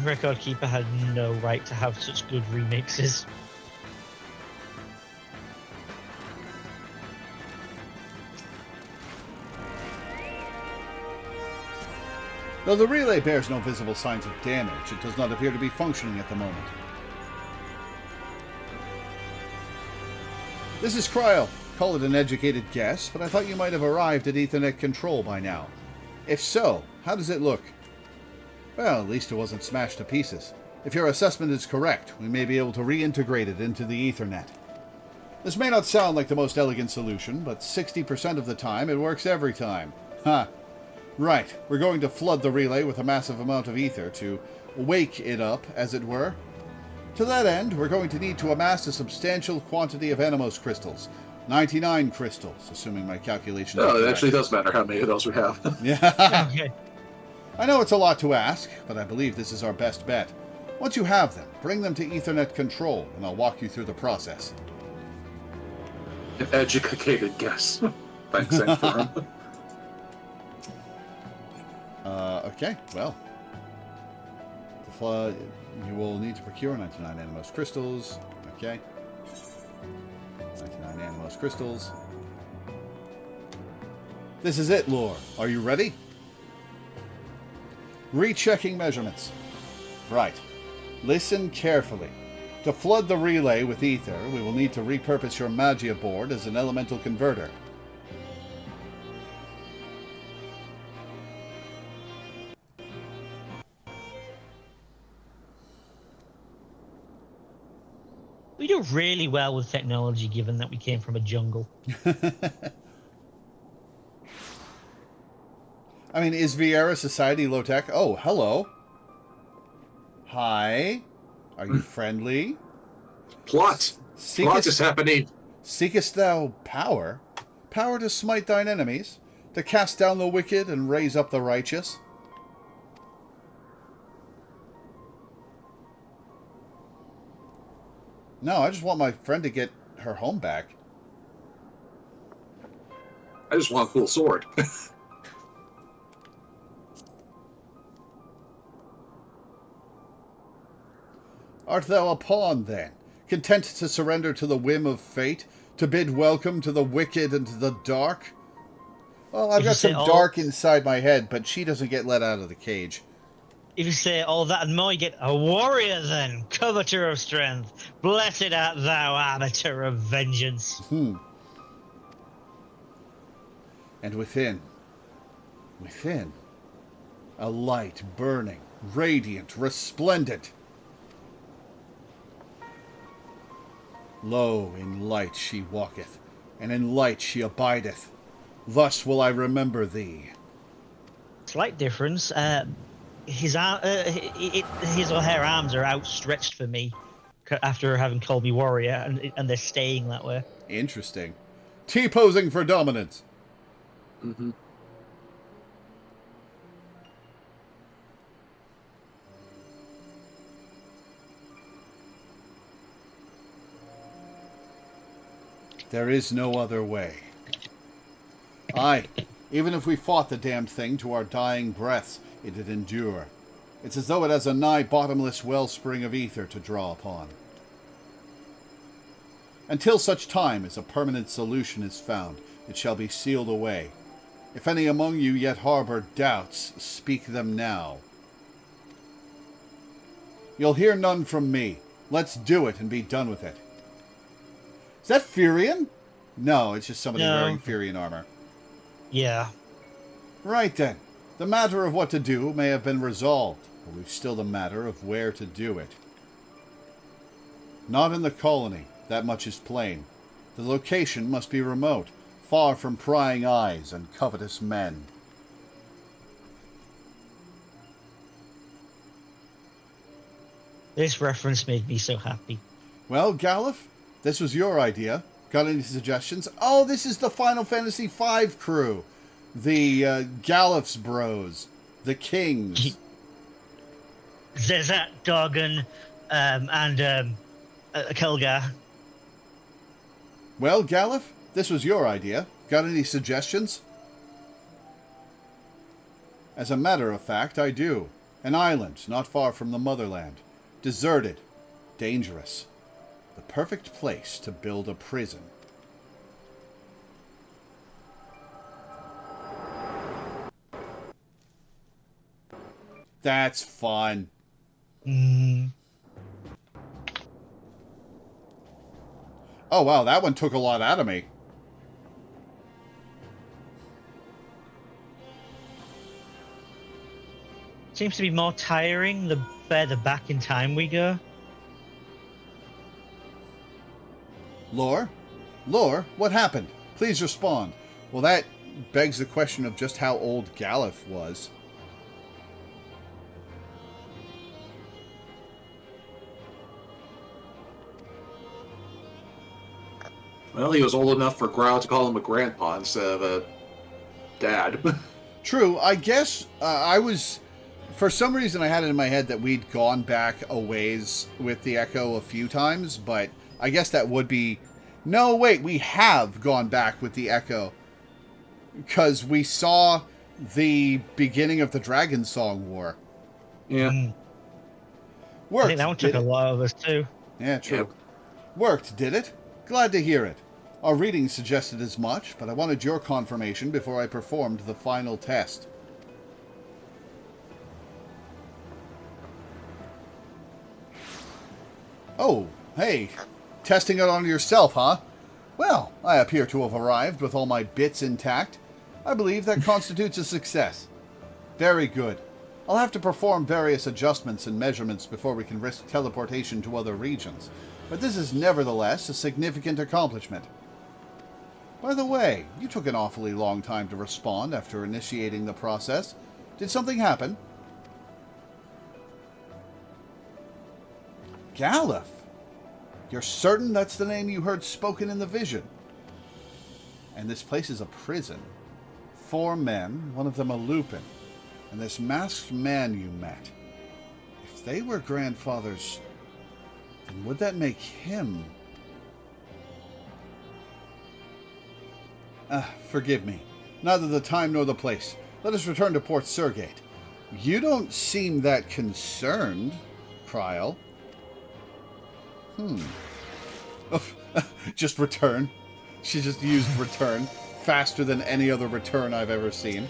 Record Keeper had no right to have such good remixes. Though the relay bears no visible signs of damage, it does not appear to be functioning at the moment. This is Cryo. Call it an educated guess, but I thought you might have arrived at Ethernet control by now. If so, how does it look? Well, at least it wasn't smashed to pieces. If your assessment is correct, we may be able to reintegrate it into the Ethernet. This may not sound like the most elegant solution, but 60% of the time it works every time. Ha! Right, we're going to flood the relay with a massive amount of ether to wake it up, as it were. To that end, we're going to need to amass a substantial quantity of Animos crystals. 99 crystals, assuming my calculations are Oh, it correct. actually does matter how many of those we have. Yeah. Okay. I know it's a lot to ask, but I believe this is our best bet. Once you have them, bring them to Ethernet control, and I'll walk you through the process. An educated guess. Thanks, Infirm. Okay, well. You will need to procure 99 Animos crystals. Okay. 99 Animos crystals. This is it, Lore. Are you ready? Rechecking measurements. Right. Listen carefully. To flood the relay with ether, we will need to repurpose your Magia board as an elemental converter. We do really well with technology, given that we came from a jungle. I mean, is Viera Society low-tech? Oh, hello. Hi. Are you friendly? Plot! Plot is happening! Seekest thou power? Power to smite thine enemies? To cast down the wicked and raise up the righteous? No, I just want my friend to get her home back. I just want a cool sword. Art thou a pawn, then, content to surrender to the whim of fate, to bid welcome to the wicked and to the dark? Well, I've Did you got say some all- dark inside my head, but she doesn't get let out of the cage. if you say all that and more, you get a warrior then, coveter of strength. Blessed art thou, arbiter of vengeance. And within, a light burning, radiant, resplendent. Lo, in light she walketh, and in light she abideth. Thus will I remember thee. Slight difference. His or her arms are outstretched for me after having called me warrior, and they're staying that way. Interesting. T-posing for dominance. Mm-hmm. There is no other way. Aye, even if we fought the damned thing to our dying breaths, it'd endure. It's as though it has a nigh bottomless wellspring of ether to draw upon. Until such time as a permanent solution is found, it shall be sealed away. If any among you yet harbor doubts, speak them now. You'll hear none from me. Let's do it and be done with it. Is that Furion? No, it's just somebody wearing Furion armor. Yeah. Right then. The matter of what to do may have been resolved, but we've still the matter of where to do it. Not in the colony, that much is plain. The location must be remote, far from prying eyes and covetous men. This reference made me so happy. Well, Galuf, this was your idea. Got any suggestions? Oh, this is the Final Fantasy V crew. The Galuf's bros. The Kings. Zezat, Dogan, and Kelgar. Well, Galuf, this was your idea. Got any suggestions? As a matter of fact, I do. An island not far from the motherland. Deserted. Dangerous. The perfect place to build a prison. That's fun. Oh, wow, that one took a lot out of me. Seems to be more tiring the further back in time we go. Lore? Lore, what happened? Please respond. Well, that begs the question of just how old Galuf was. Well, he was old enough for Growl to call him a grandpa instead of a dad. True, I guess I was... For some reason, I had it in my head that we'd gone back a ways with the Echo a few times, but I guess that would be... No, wait, we have gone back with the Echo. Because we saw the beginning of the Dragon Song War. Yeah. Worked, I think that one took a lot of us too. Yeah, true. Yep. Worked, did it? Glad to hear it. Our reading suggested as much, but I wanted your confirmation before I performed the final test. Oh, hey. Testing it on yourself, huh? Well, I appear to have arrived with all my bits intact. I believe that constitutes a success. Very good. I'll have to perform various adjustments and measurements before we can risk teleportation to other regions, but this is nevertheless a significant accomplishment. By the way, you took an awfully long time to respond after initiating the process. Did something happen? Galuf! You're certain that's the name you heard spoken in the vision? And this place is a prison. 4 men, one of them a Lupin, and this masked man you met. If they were grandfathers, then would that make him... Forgive me. Neither the time nor the place. Let us return to Port Surgate. You don't seem that concerned, Kryl. Just return. She just used return. Faster than any other return I've ever seen.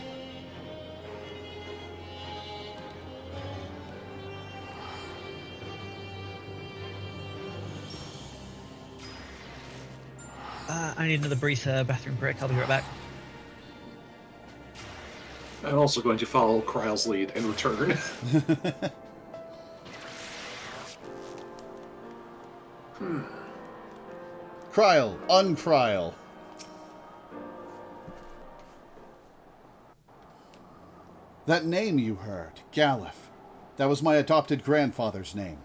I need another brief bathroom break. I'll be right back. I'm also going to follow Kryle's lead and return. Kryle, uncryle. That name you heard, Galef, that was my adopted grandfather's name.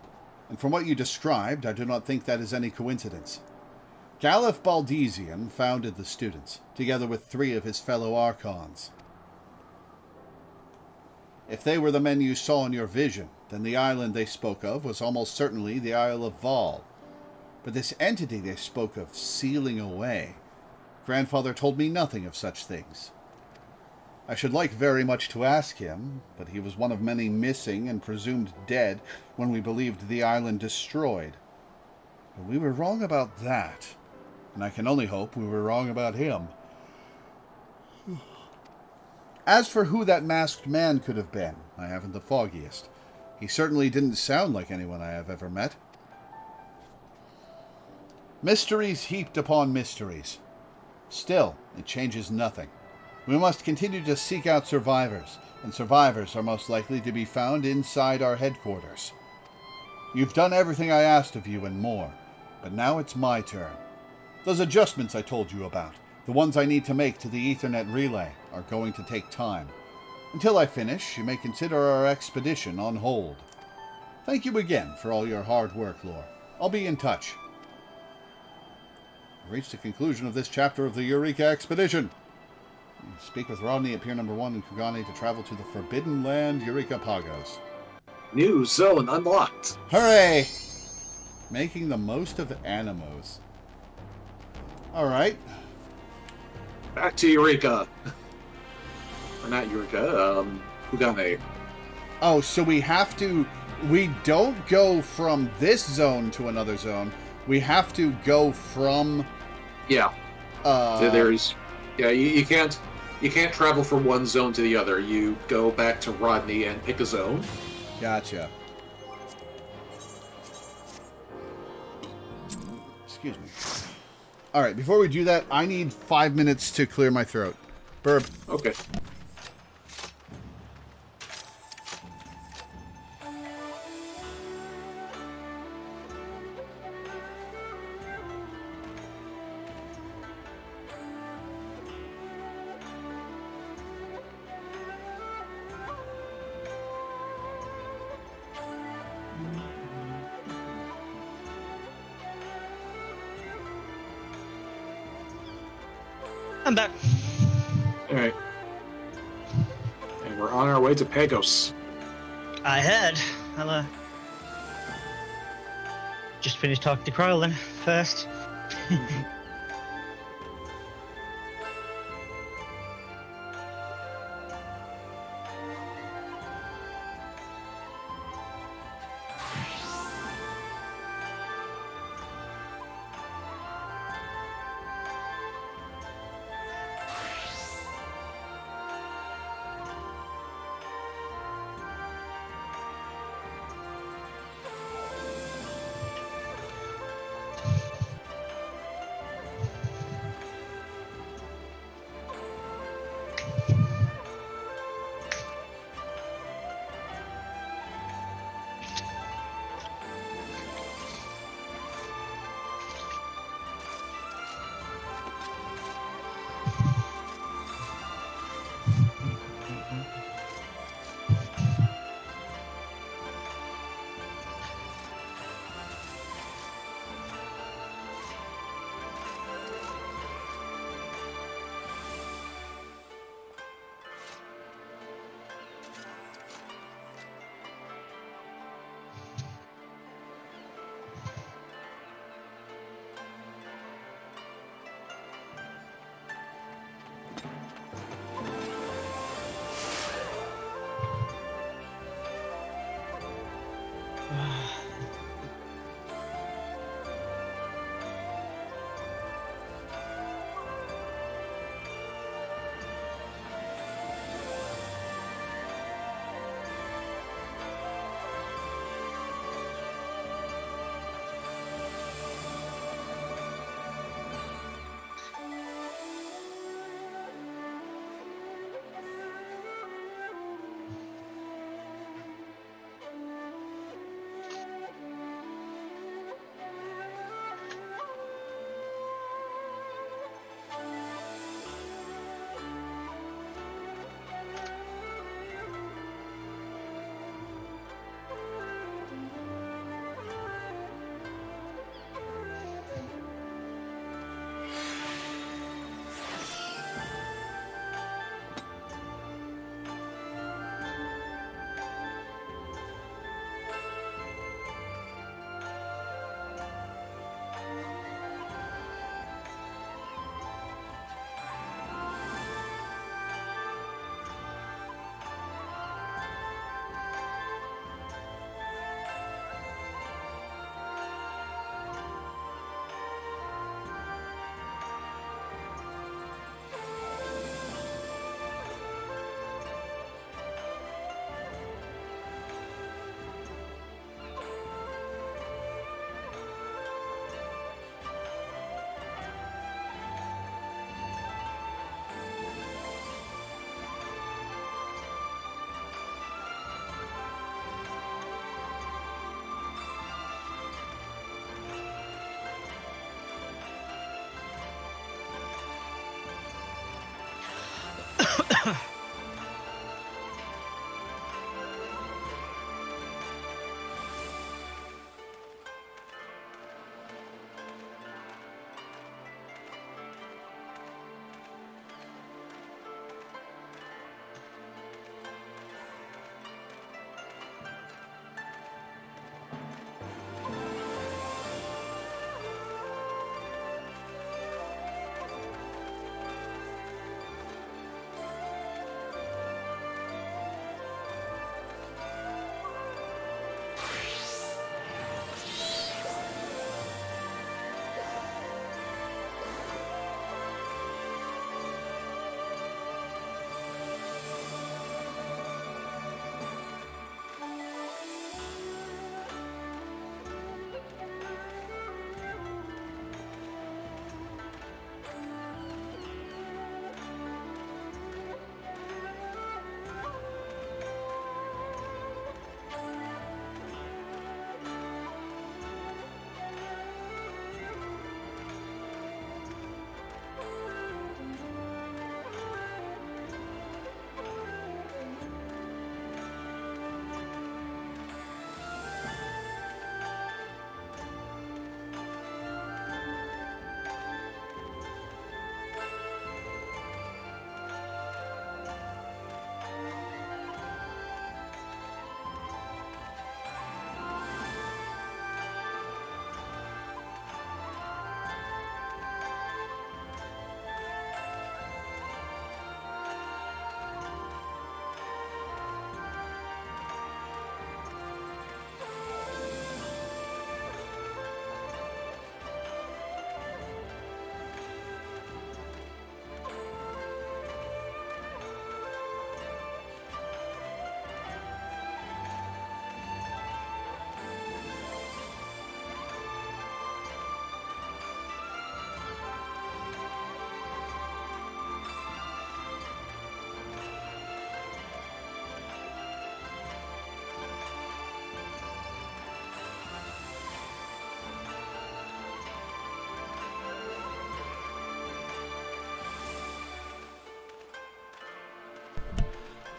And from what you described, I do not think that is any coincidence. Galef Baldesion founded the students, together with 3 of his fellow Archons. If they were the men you saw in your vision, then the island they spoke of was almost certainly the Isle of Val. But this entity they spoke of sealing away, Grandfather told me nothing of such things. I should like very much to ask him, but he was one of many missing and presumed dead when we believed the island destroyed. But we were wrong about that, and I can only hope we were wrong about him. As for who that masked man could have been, I haven't the foggiest. He certainly didn't sound like anyone I have ever met. Mysteries heaped upon mysteries. Still, it changes nothing. We must continue to seek out survivors, and survivors are most likely to be found inside our headquarters. You've done everything I asked of you and more, but now it's my turn. Those adjustments I told you about, the ones I need to make to the Ethernet relay, are going to take time. Until I finish, you may consider our expedition on hold. Thank you again for all your hard work, Lore. I'll be in touch. We've reached the conclusion of this chapter of the Eureka expedition. Speak with Rodney at Pier Number 1 in Kugane to travel to the Forbidden Land, Eureka Pagos. New zone unlocked. Hooray! Making the most of Animos. Alright. Back to Eureka. Or not Eureka, Kugane. Oh, so we have to... We don't go from this zone to another zone. We have to go from... Yeah. There's... Yeah, you can't travel from one zone to the other. You go back to Rodney and pick a zone. Gotcha. Excuse me. Alright, before we do that, I need 5 minutes to clear my throat. Burp. Okay. I'm back. Alright. And we're on our way to Pagos. I heard. I'll just finish talking to Kryle then first.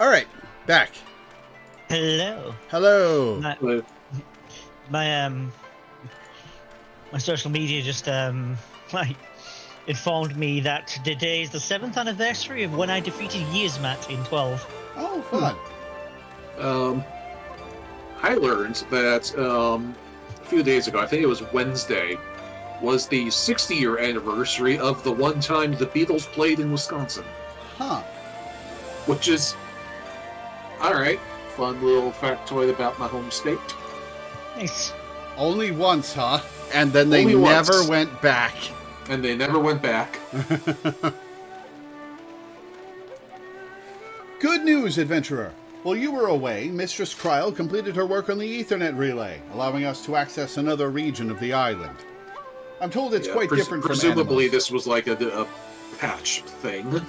All right, back. Hello. Hello. My social media just like informed me that today is the 7th anniversary of when I defeated Yizmat in 12. Oh, fun. I learned that a few days ago, I think it was Wednesday, was the 60-year anniversary of the one time the Beatles played in Wisconsin. Huh. Which is, alright, fun little factoid about my home state. Nice. Only once, huh? And then they Only never once. went back. And they never went back. Good news, adventurer. While you were away, Mistress Kryl completed her work on the Ethernet relay, allowing us to access another region of the island. I'm told it's quite different from presumably animals. this was like a patch thing.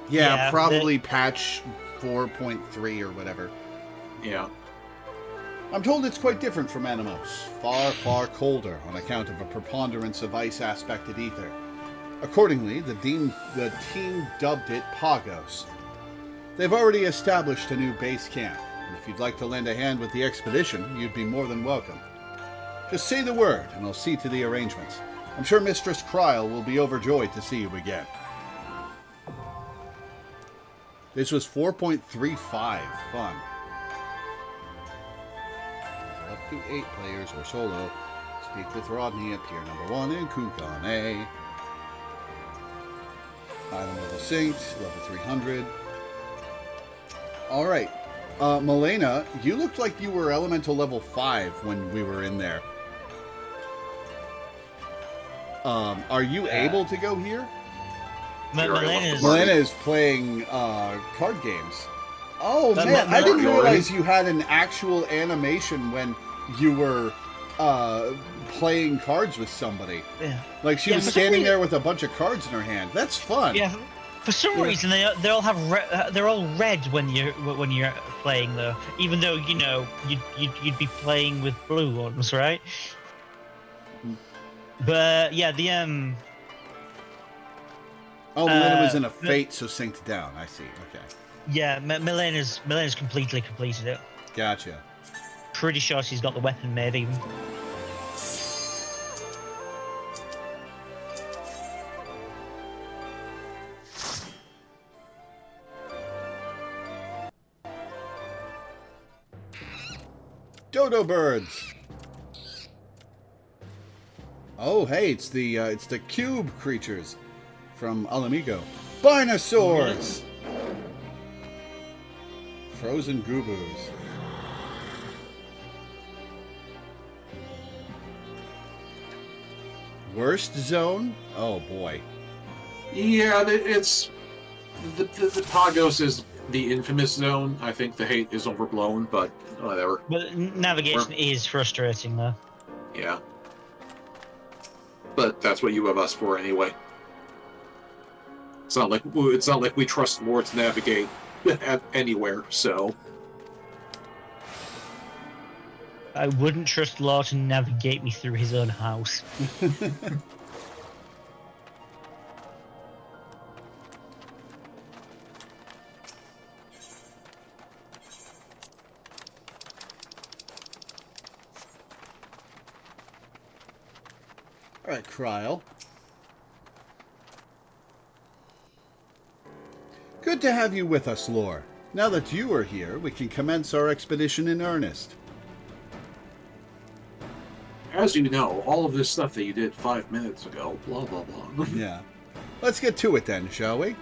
Yeah, probably patch 4.3 or whatever. Yeah. I'm told it's quite different from Animos, far, far colder on account of a preponderance of ice-aspected ether. Accordingly, the team dubbed it Pagos. They've already established a new base camp, and if you'd like to lend a hand with the expedition, you'd be more than welcome. Just say the word, and I'll see to the arrangements. I'm sure Mistress Kryl will be overjoyed to see you again. This was 4.35. Fun. Up to 8 players or solo. Speak with Rodney at Pier number 1 in Kukane. Item level synced. Level 300. Alright. Milena, you looked like you were elemental level 5 when we were in there. Are you able to go here? Milena is playing card games. Oh, But man, I didn't Mario, realize you had an actual animation when you were playing cards with somebody. Yeah. Like she was standing there with a bunch of cards in her hand. That's fun. Yeah. For some reason, they all have they're all red when you're playing though. Even though you'd be playing with blue ones, right? But yeah, the Oh, Milena was in a fate, so synced down. I see. Okay. Yeah, Milena's completely completed it. Gotcha. Pretty sure she's got the weapon made even. Dodo birds. Oh, hey, it's the cube creatures from Alamigo. Binosaurs. Frozen goobos. Worst zone? Oh boy. Yeah, it's the Pagos is the infamous zone. I think the hate is overblown, but whatever. But navigation is frustrating though. Yeah. But that's what you have us for anyway. It's not like we trust more to navigate anywhere, so. I wouldn't trust Law to navigate me through his own house. All right, Kryl. Good to have you with us, Lore. Now that you are here, we can commence our expedition in earnest. As you know, all of this stuff that you did 5 minutes ago, blah, blah, blah. Yeah. Let's get to it then, shall we?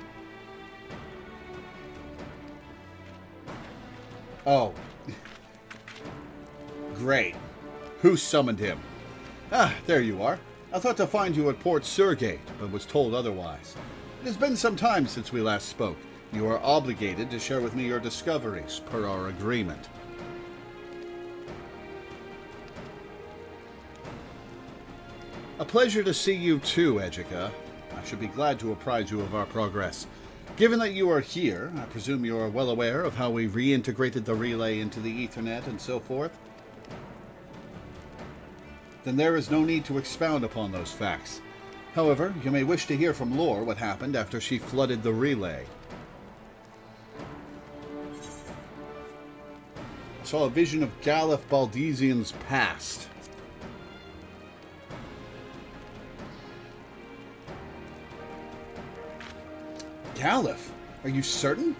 Oh. Great. Who summoned him? Ah, there you are. I thought to find you at Port Surgate, but was told otherwise. It has been some time since we last spoke. You are obligated to share with me your discoveries, per our agreement. A pleasure to see you too, Educa. I should be glad to apprise you of our progress. Given that you are here, I presume you are well aware of how we reintegrated the relay into the Ethernet and so forth? Then there is no need to expound upon those facts. However, you may wish to hear from Lore what happened after she flooded the relay. saw a vision of Galef Baldesian's past. Galef? Are you certain?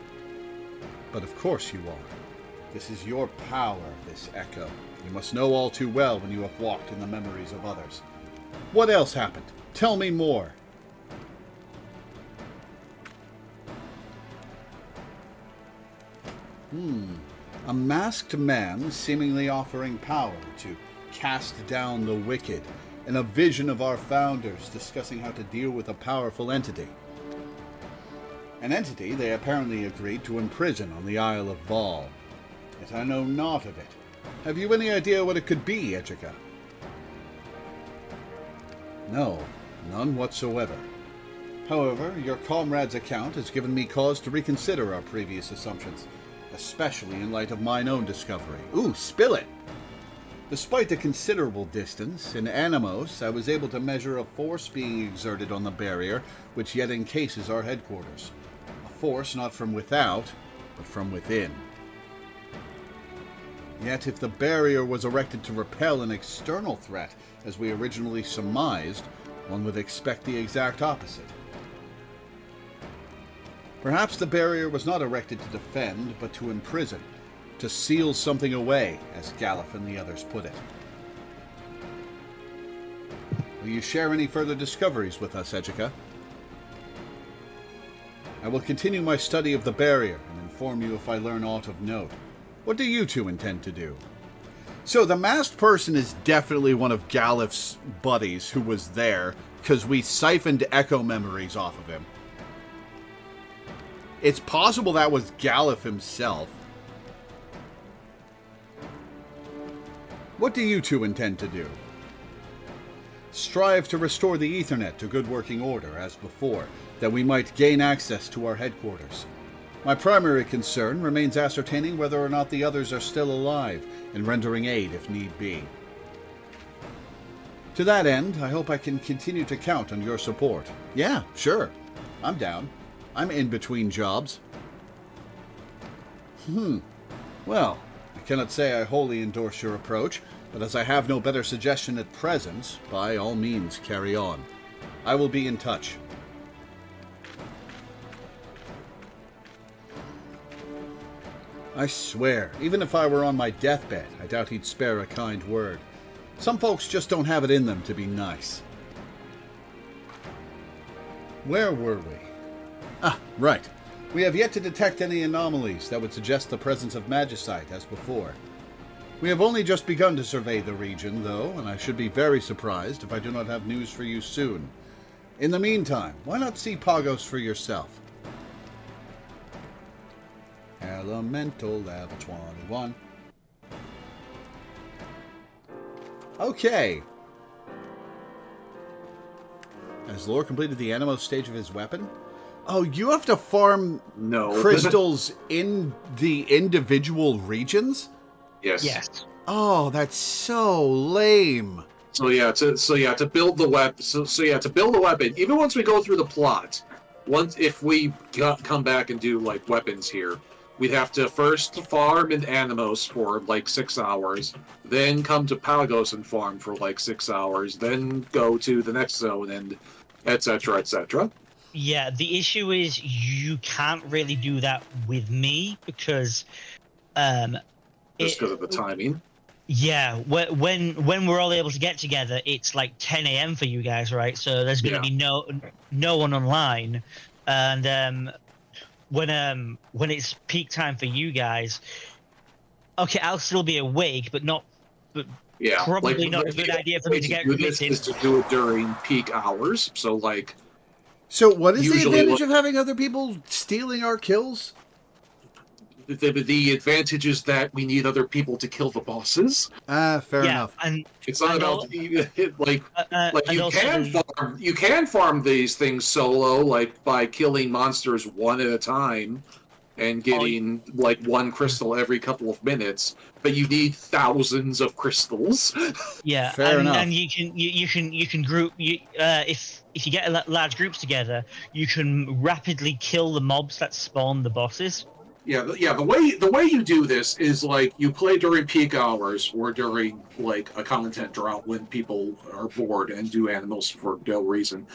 But of course you are. This is your power, this echo. You must know all too well when you have walked in the memories of others. What else happened? Tell me more. A masked man seemingly offering power to cast down the wicked, and a vision of our founders discussing how to deal with a powerful entity. An entity they apparently agreed to imprison on the Isle of Val. Yet I know naught of it. Have you any idea what it could be, Eureka? No, none whatsoever. However, your comrade's account has given me cause to reconsider our previous assumptions, especially in light of mine own discovery. Ooh, spill it! Despite the considerable distance, in Animos, I was able to measure a force being exerted on the barrier, which yet encases our headquarters. A force not from without, but from within. Yet if the barrier was erected to repel an external threat, as we originally surmised, one would expect the exact opposite. Perhaps the barrier was not erected to defend, but to imprison, to seal something away, as Galef and the others put it. Will you share any further discoveries with us, Eureka? I will continue my study of the barrier and inform you if I learn aught of note. What do you two intend to do? So the masked person is definitely one of Galef's buddies who was there, because we siphoned echo memories off of him. It's possible that was Galef himself. What do you two intend to do? Strive to restore the Ethernet to good working order, as before, that we might gain access to our headquarters. My primary concern remains ascertaining whether or not the others are still alive, and rendering aid if need be. To that end, I hope I can continue to count on your support. Yeah, sure. I'm down. I'm in between jobs. Well, I cannot say I wholly endorse your approach, but as I have no better suggestion at present, by all means carry on. I will be in touch. I swear, even if I were on my deathbed, I doubt he'd spare a kind word. Some folks just don't have it in them to be nice. Where were we? Ah, right. We have yet to detect any anomalies that would suggest the presence of magicite, as before. We have only just begun to survey the region, though, and I should be very surprised if I do not have news for you soon. In the meantime, why not see Pagos for yourself? Elemental level 21. Okay. Has Lore completed the Animo stage of his weapon? Oh, you have to farm crystals in the individual regions? Yes. Yes. Oh, that's so lame. To build the weapon. To build the weapon, even once we go through the plot, if we come back and do like weapons here, we'd have to first farm in Animos for like 6 hours, then come to Pagos and farm for like 6 hours, then go to the next zone and etc. etc. Yeah, the issue is you can't really do that with me because Just because of the timing. Yeah, when we're all able to get together, it's like 10 a.m. for you guys, right? So there's going to be no one online, and when it's peak time for you guys, okay, I'll still be awake, but probably not a good idea for me to get committed. Is to do it during peak hours, so like. So what is the advantage of having other people stealing our kills? The advantage is that we need other people to kill the bosses. Fair enough. And it's not about you can farm these things solo, like by killing monsters one at a time and getting like one crystal every couple of minutes. But you need thousands of crystals. Yeah, fair enough. And you can group if you get large groups together, you can rapidly kill the mobs that spawn the bosses. The way you do this is like you play during peak hours or during like a content drought when people are bored and do animals for no reason.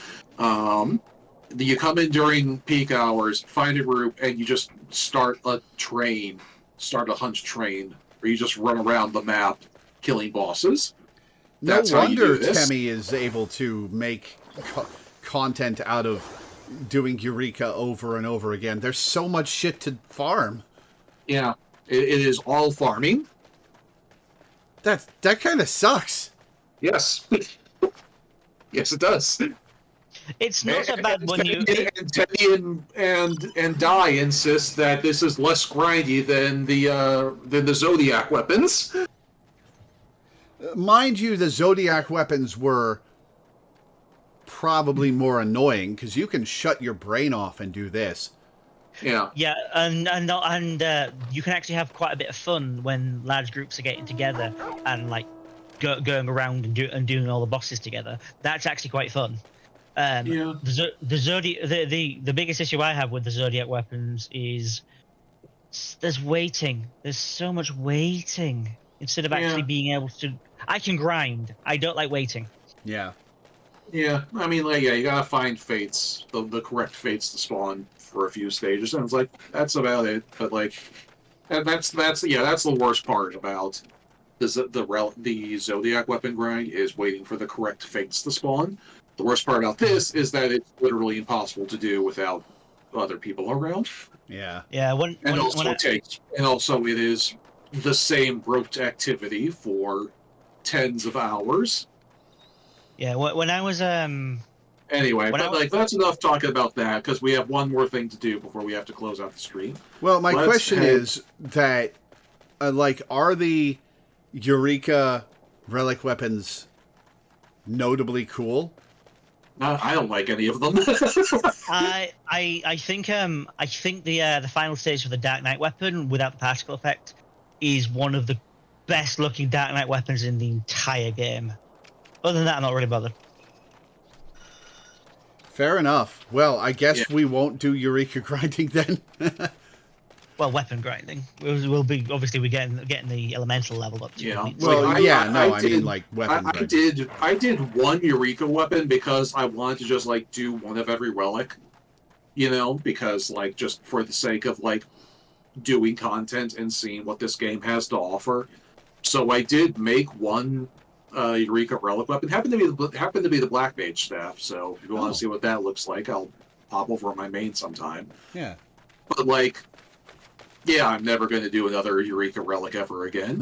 You come in during peak hours, find a group, and you just start a hunt train, where you just run around the map killing bosses. That's no how you do wonder this. Temmie is able to make content out of doing Eureka over and over again. There's so much shit to farm. Yeah, it is all farming. That kind of sucks. Yes. Yes, it does. It's not so bad when you. And Teddy and Dai insist that this is less grindy than the Zodiac weapons. Mind you, the Zodiac weapons were probably more annoying because you can shut your brain off and do this. Yeah. Yeah, and you can actually have quite a bit of fun when large groups are getting together and like going around and doing all the bosses together. That's actually quite fun. Yeah. The biggest issue I have with the Zodiac weapons is there's waiting. There's so much waiting instead of actually being able to. I can grind. I don't like waiting. Yeah. Yeah. I mean, like, you gotta find fates, the correct fates to spawn for a few stages, and it's like that's about it. But like, and that's the worst part about the Zodiac weapon grind is waiting for the correct fates to spawn. The worst part about this is that it's literally impossible to do without other people around. Yeah. Yeah. Also it is the same roped activity for tens of hours. Yeah. When I was Anyway, that's enough talking about that because we have one more thing to do before we have to close out the stream. Well, my question is that, are the Eureka relic weapons notably cool? I don't like any of them. I think the final stage of the Dark Knight weapon without the particle effect is one of the best looking Dark Knight weapons in the entire game. Other than that, I'm not really bothered. Fair enough. Well, I guess we won't do Eureka grinding then. Well, weapon grinding. We'll be obviously we're getting the elemental level up to. Yeah. Well, I mean weapon grinding. I did one Eureka weapon because I wanted to just like do one of every relic, because like just for the sake of like doing content and seeing what this game has to offer. So I did make one Eureka relic weapon. Happened to be the Black Mage staff. So if you want to see what that looks like, I'll pop over on my main sometime. Yeah. But like. Yeah, I'm never going to do another Eureka relic ever again.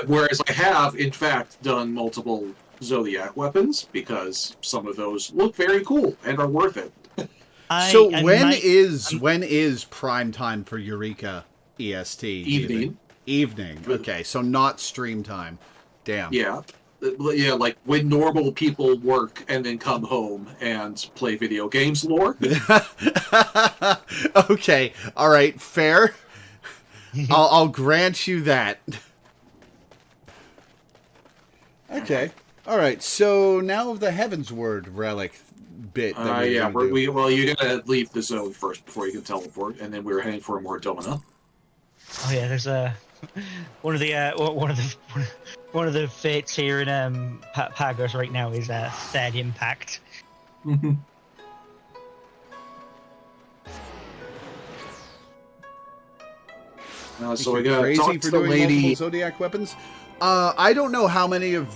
Whereas I have, in fact, done multiple Zodiac weapons because some of those look very cool and are worth it. When is prime time for Eureka EST? Evening. Okay, so not stream time. Damn. Yeah. Yeah, like when normal people work and then come home and play video games lore. Okay, all right, fair. I'll grant you that. Okay, all right. So now of the Heaven's Word relic bit. You gotta leave the zone first before you can teleport, and then we're heading for a Mordona. Oh yeah, there's one of the fates here in Pagos right now is Third Impact. Mm-hmm. So we got crazy for doing multiple Zodiac weapons. I don't know how many of.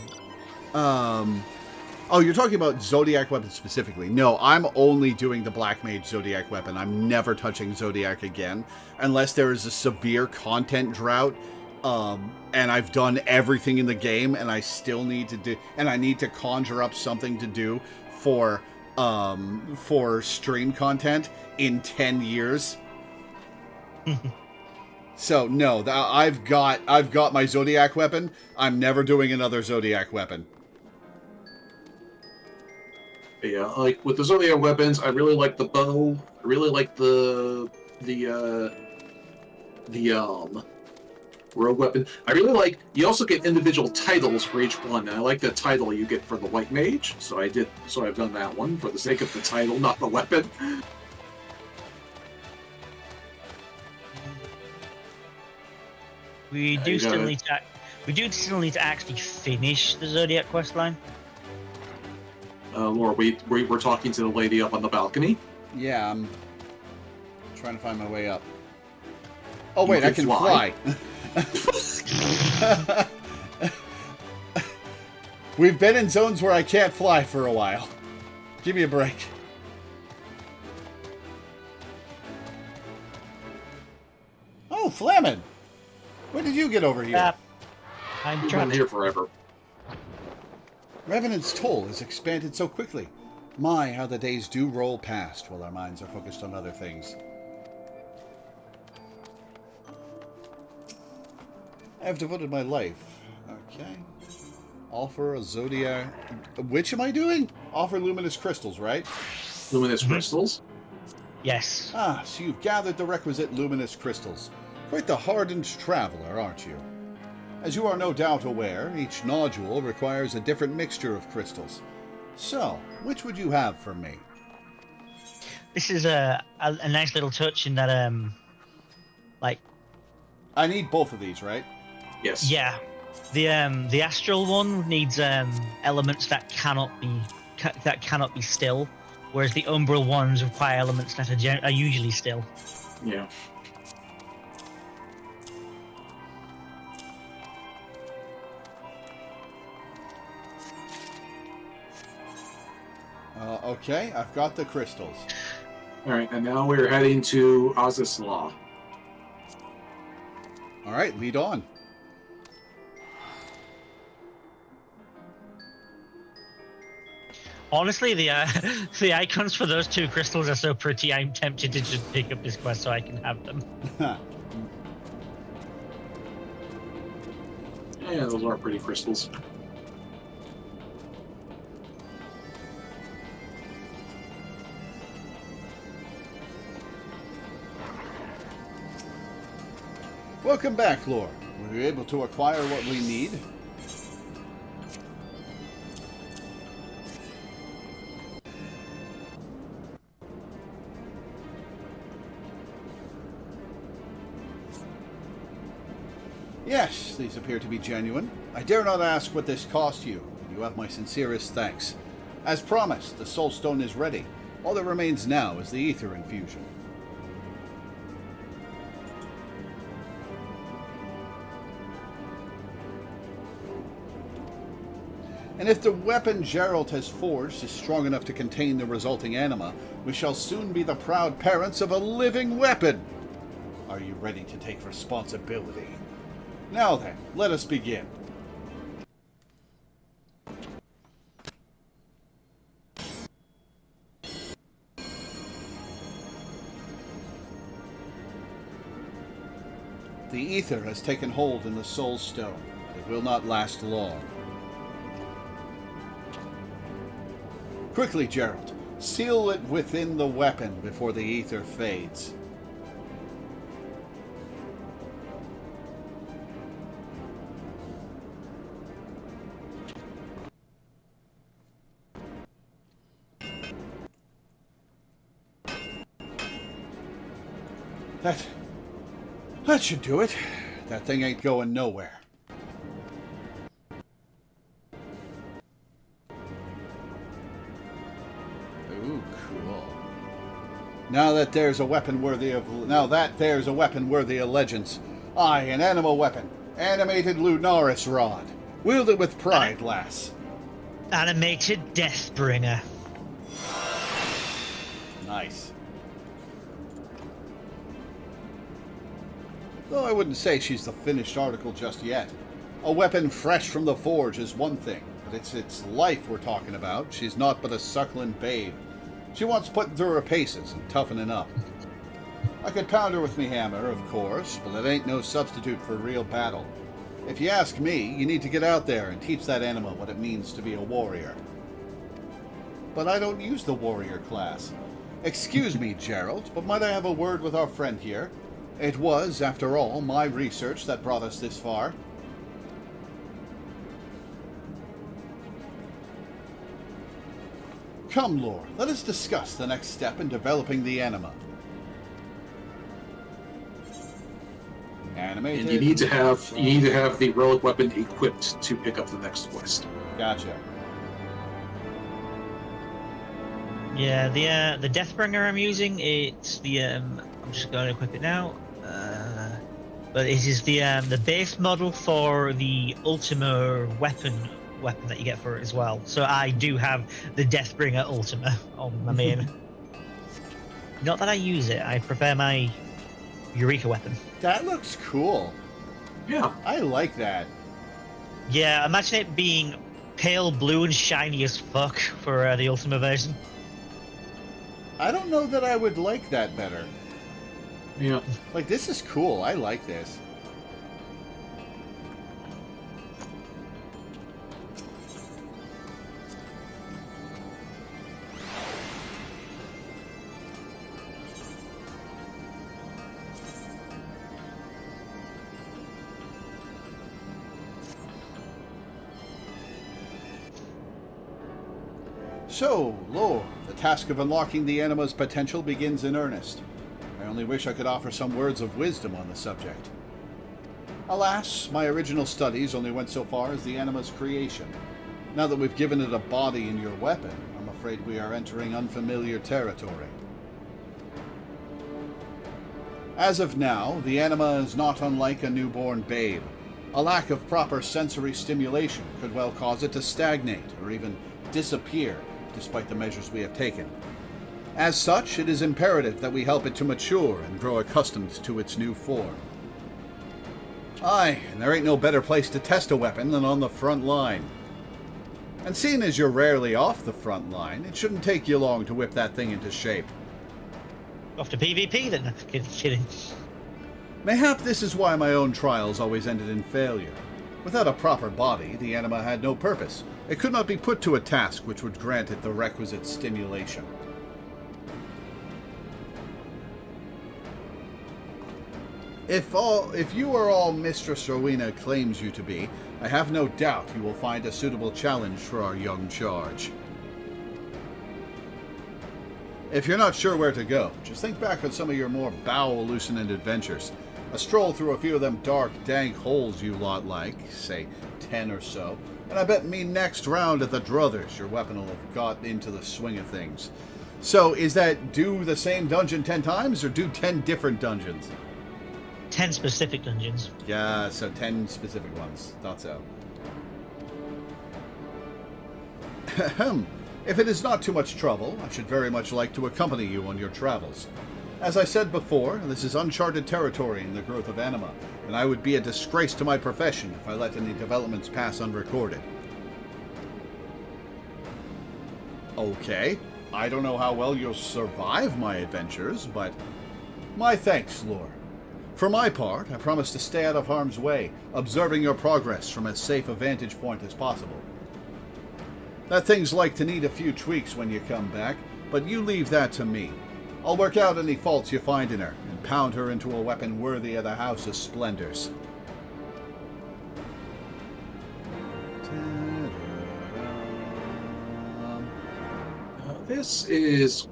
Oh, you're talking about Zodiac weapons specifically. No, I'm only doing the Black Mage Zodiac weapon. I'm never touching Zodiac again unless there is a severe content drought. And I've done everything in the game, and I still need to do, and I need to conjure up something to do for stream content in 10 years. So no, I've got my Zodiac weapon. I'm never doing another Zodiac weapon. Yeah, like with the Zodiac weapons, I really like the bow. I really like the rogue weapon. I really like. You also get individual titles for each one, and I like the title you get for the White Mage. So I've done that one for the sake of the title, not the weapon. We do still need to. We do still need to actually finish the Zodiac quest line. Laura, we're talking to the lady up on the balcony. Yeah, I'm trying to find my way up. Oh wait, I can fly. We've been in zones where I can't fly for a while. Give me a break. Oh, Flamin! When did you get over here? I'm We've trying been here forever. Revenant's toll has expanded so quickly. My, how the days do roll past while our minds are focused on other things. I've devoted my life. Okay. Offer a Zodiac... Which am I doing? Offer luminous crystals, right? Luminous crystals? Yes. Ah, so you've gathered the requisite luminous crystals. Quite the hardened traveler, aren't you? As you are no doubt aware, each nodule requires a different mixture of crystals. So, which would you have for me? This is a nice little touch in that, like... I need both of these, right? Yes. Yeah. The astral one needs elements that cannot be still, whereas the umbral ones require elements that are usually still. Yeah. Okay, I've got the crystals. Alright, and now we're heading to Azizla. Alright, lead on. Honestly, the icons for those two crystals are so pretty, I'm tempted to just pick up this quest so I can have them. Yeah, those are pretty crystals. Welcome back, Lord. Were you able to acquire what we need? Yes, these appear to be genuine. I dare not ask what this cost you, and you have my sincerest thanks. As promised, the Soul Stone is ready. All that remains now is the Ether infusion. And if the weapon Geralt has forged is strong enough to contain the resulting anima, we shall soon be the proud parents of a living weapon. Are you ready to take responsibility? Now then, let us begin. The ether has taken hold in the Soul Stone. It will not last long. Quickly, Geralt. Seal it within the weapon before the ether fades. That should do it. That thing ain't going nowhere. Ooh, cool. Now that there's a weapon worthy of legends. Aye, an animal weapon. Animated Lunaris rod. Wield it with pride, lass. Animated Deathbringer. Nice. Though I wouldn't say she's the finished article just yet. A weapon fresh from the forge is one thing, but it's its life we're talking about. She's not but a suckling babe. She wants putting through her paces and toughening up. I could pound her with me hammer, of course, but that ain't no substitute for real battle. If you ask me, you need to get out there and teach that animal what it means to be a warrior. But I don't use the warrior class. Excuse me, Geralt, but might I have a word with our friend here? It was, after all, my research that brought us this far. Come, Lord, let us discuss the next step in developing the anima. Animated. And you need to have the relic weapon equipped to pick up the next quest. Gotcha. Yeah, the Deathbringer I'm using, it's the I'm just going to equip it now. But it is the base model for the Ultima weapon that you get for it as well. So I do have the Deathbringer Ultima on my main. Not that I use it. I prefer my Eureka weapon. That looks cool. Yeah. I like that. Yeah, imagine it being pale blue and shiny as fuck for the Ultima version. I don't know that I would like that better. Yeah. Like, this is cool. I like this. So, Lore, the task of unlocking the anima's potential begins in earnest. I only wish I could offer some words of wisdom on the subject. Alas, my original studies only went so far as the anima's creation. Now that we've given it a body in your weapon, I'm afraid we are entering unfamiliar territory. As of now, the anima is not unlike a newborn babe. A lack of proper sensory stimulation could well cause it to stagnate or even disappear, despite the measures we have taken. As such, it is imperative that we help it to mature and grow accustomed to its new form. Aye, and there ain't no better place to test a weapon than on the front line. And seeing as you're rarely off the front line, it shouldn't take you long to whip that thing into shape. Off to PvP then. Kidding. Mayhap this is why my own trials always ended in failure. Without a proper body, the anima had no purpose. It could not be put to a task which would grant it the requisite stimulation. If you are all Mistress Rowena claims you to be, I have no doubt you will find a suitable challenge for our young charge. If you're not sure where to go, just think back on some of your more bowel-loosening adventures. A stroll through a few of them dark, dank holes you lot like, say 10 or so, and I bet me next round at the Druthers your weapon will have got into the swing of things. So, is that do the same dungeon 10 times, or do 10 different dungeons? 10 specific dungeons. Yeah, so 10 specific ones. Thought so. If it is not too much trouble, I should very much like to accompany you on your travels. As I said before, this is uncharted territory in the growth of anima, and I would be a disgrace to my profession if I let any developments pass unrecorded. Okay, I don't know how well you'll survive my adventures, but my thanks, Lore. For my part, I promise to stay out of harm's way, observing your progress from as safe a vantage point as possible. That thing's like to need a few tweaks when you come back, but you leave that to me. I'll work out any faults you find in her, and pound her into a weapon worthy of the House's splendors. This is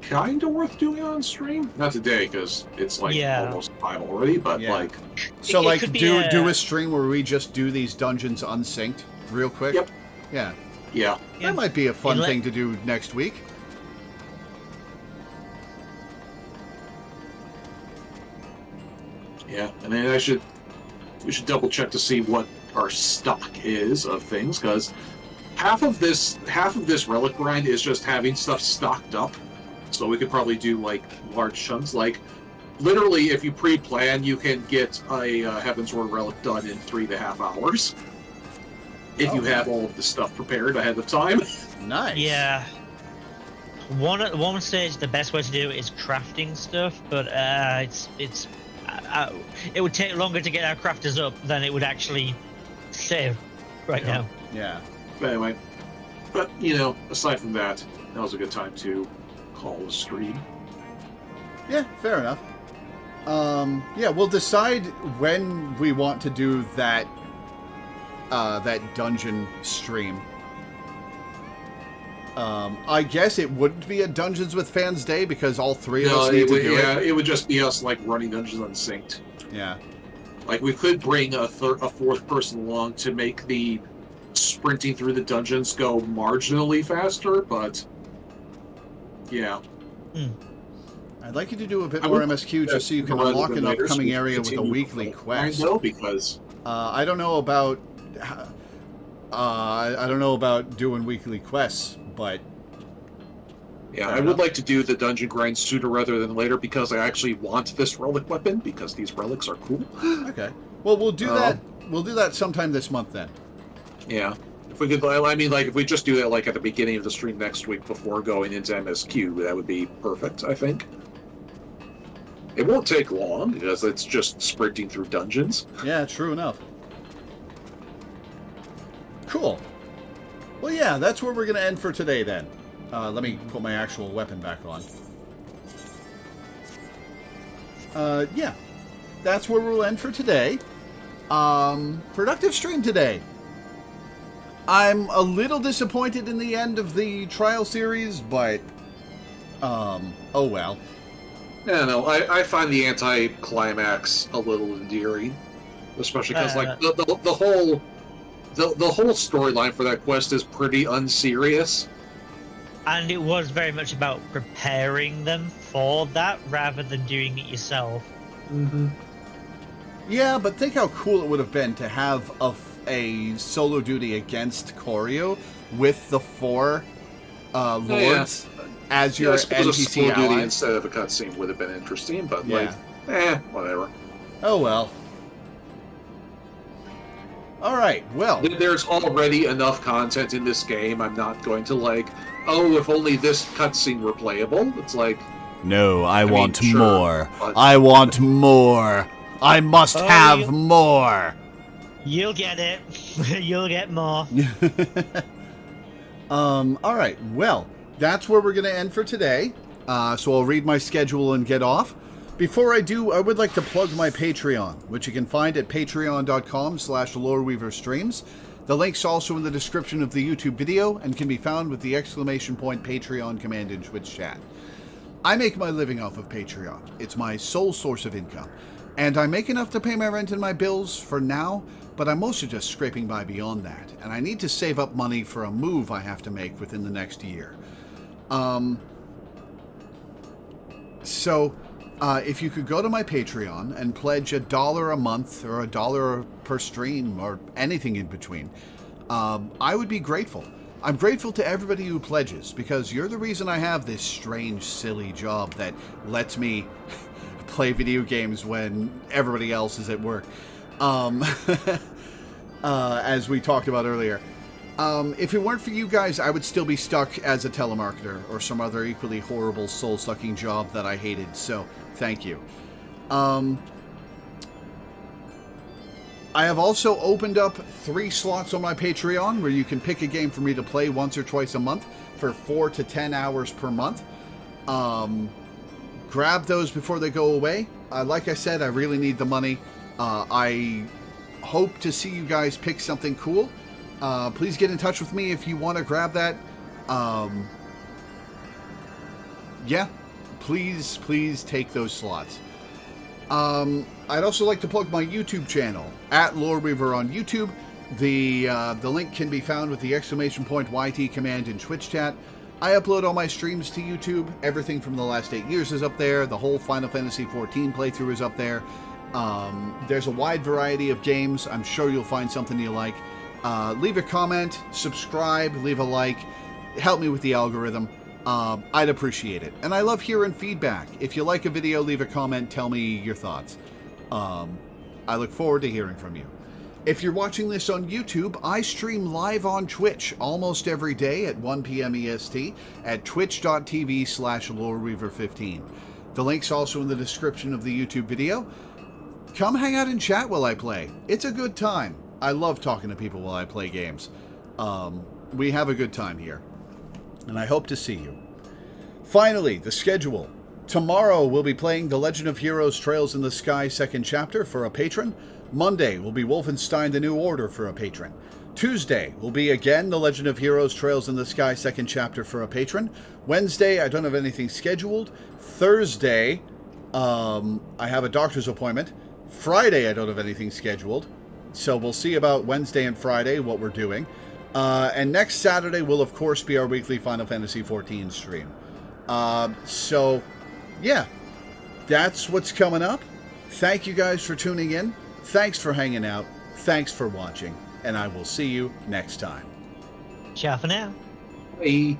kind of worth doing on stream. Not today, because it's like almost 5 already, but like... So, it like, could be do a stream where we just do these dungeons unsynced real quick? Yep. Yeah. Yeah. That might be a fun thing to do next week. Yeah, and then we should double check to see what our stock is of things, because half of this relic grind is just having stuff stocked up. So we could probably do like large chunks. Like literally, if you pre-plan, you can get a Heaven's Word relic done in 3.5 hours. If you have all of the stuff prepared ahead of time. Nice. Yeah. One stage, the best way to do it is crafting stuff, but it would take longer to get our crafters up than it would actually save right now. Yeah. But anyway, aside from that, that was a good time to call the stream. Yeah, fair enough. Yeah, we'll decide when we want to do that dungeon stream. I guess it wouldn't be a Dungeons with Fans day because all three of us need to do it. Yeah, it would just be us like running dungeons unsynced. Yeah. Like, we could bring a fourth person along to make the sprinting through the dungeons go marginally faster, but yeah. I'd like you to do a bit more MSQ just so you can unlock an upcoming area with a weekly quest. I know, because I don't know about I don't know about doing weekly quests, but yeah, I would like to do the dungeon grind sooner rather than later because I actually want this relic weapon because these relics are cool. Okay. Well, we'll do that. We'll do that sometime this month then. Yeah. If we could, I mean, like, if we just do that, like, at the beginning of the stream next week before going into MSQ, that would be perfect, I think. It won't take long, because it's just sprinting through dungeons. Yeah, true enough. Cool. Well, yeah, that's where we're going to end for today, then. Let me put my actual weapon back on. Yeah. That's where we'll end for today. Productive stream today. I'm a little disappointed in the end of the trial series, but oh well. Yeah, no, I find the anti-climax a little endearing, especially because like the whole storyline for that quest is pretty unserious, and it was very much about preparing them for that rather than doing it yourself. Mm-hmm. Yeah, but think how cool it would have been to have a solo duty against Koryu with the 4 lords as your NPC a solo allies. duty instead of a cutscene would have been interesting, but whatever. Oh well. All right, well. There's already enough content in this game. I'm not going to if only this cutscene were playable. It's like, no, I want sure, more. but... I want more. I must have more. You'll get it. You'll get more. All right. Well, that's where we're going to end for today. So I'll read my schedule and get off. Before I do, I would like to plug my Patreon, which you can find at patreon.com/LoreweaverStreams. The link's also in the description of the YouTube video and can be found with the !Patreon command in Twitch chat. I make my living off of Patreon. It's my sole source of income. And I make enough to pay my rent and my bills for now, but I'm mostly just scraping by beyond that. And I need to save up money for a move I have to make within the next year. So if you could go to my Patreon and pledge $1 a month or $1 per stream or anything in between, I would be grateful. I'm grateful to everybody who pledges because you're the reason I have this strange, silly job that lets me play video games when everybody else is at work. As we talked about earlier. If it weren't for you guys, I would still be stuck as a telemarketer or some other equally horrible soul-sucking job that I hated, so thank you. I have also opened up 3 slots on my Patreon where you can pick a game for me to play once or twice a month for 4 to 10 hours per month. Grab those before they go away. Like I said, I really need the money. I hope to see you guys pick something cool. Please get in touch with me if you want to grab that. Yeah, please take those slots. I'd also like to plug my YouTube channel, at Loreweaver on YouTube. The link can be found with the !YT command in Twitch chat. I upload all my streams to YouTube. Everything from the last 8 years is up there. The whole Final Fantasy XIV playthrough is up there. There's a wide variety of games. I'm sure you'll find something you like. Leave a comment, subscribe, leave a like. Help me with the algorithm. I'd appreciate it. And I love hearing feedback. If you like a video, leave a comment, tell me your thoughts. I look forward to hearing from you. If you're watching this on YouTube, I stream live on Twitch almost every day at 1 p.m. EST at twitch.tv/Loreweaver15. The link's also in the description of the YouTube video. Come hang out and chat while I play. It's a good time. I love talking to people while I play games. We have a good time here. And I hope to see you. Finally, the schedule. Tomorrow we'll be playing The Legend of Heroes Trails in the Sky 2nd Chapter for a patron. Monday will be Wolfenstein The New Order for a patron. Tuesday will be again The Legend of Heroes Trails in the Sky 2nd Chapter for a patron. Wednesday, I don't have anything scheduled. Thursday, I have a doctor's appointment. Friday, I don't have anything scheduled. So we'll see about Wednesday and Friday what we're doing. And next Saturday will, of course, be our weekly Final Fantasy XIV stream. So, yeah, that's what's coming up. Thank you guys for tuning in. Thanks for hanging out. Thanks for watching. And I will see you next time. Ciao for now. Bye.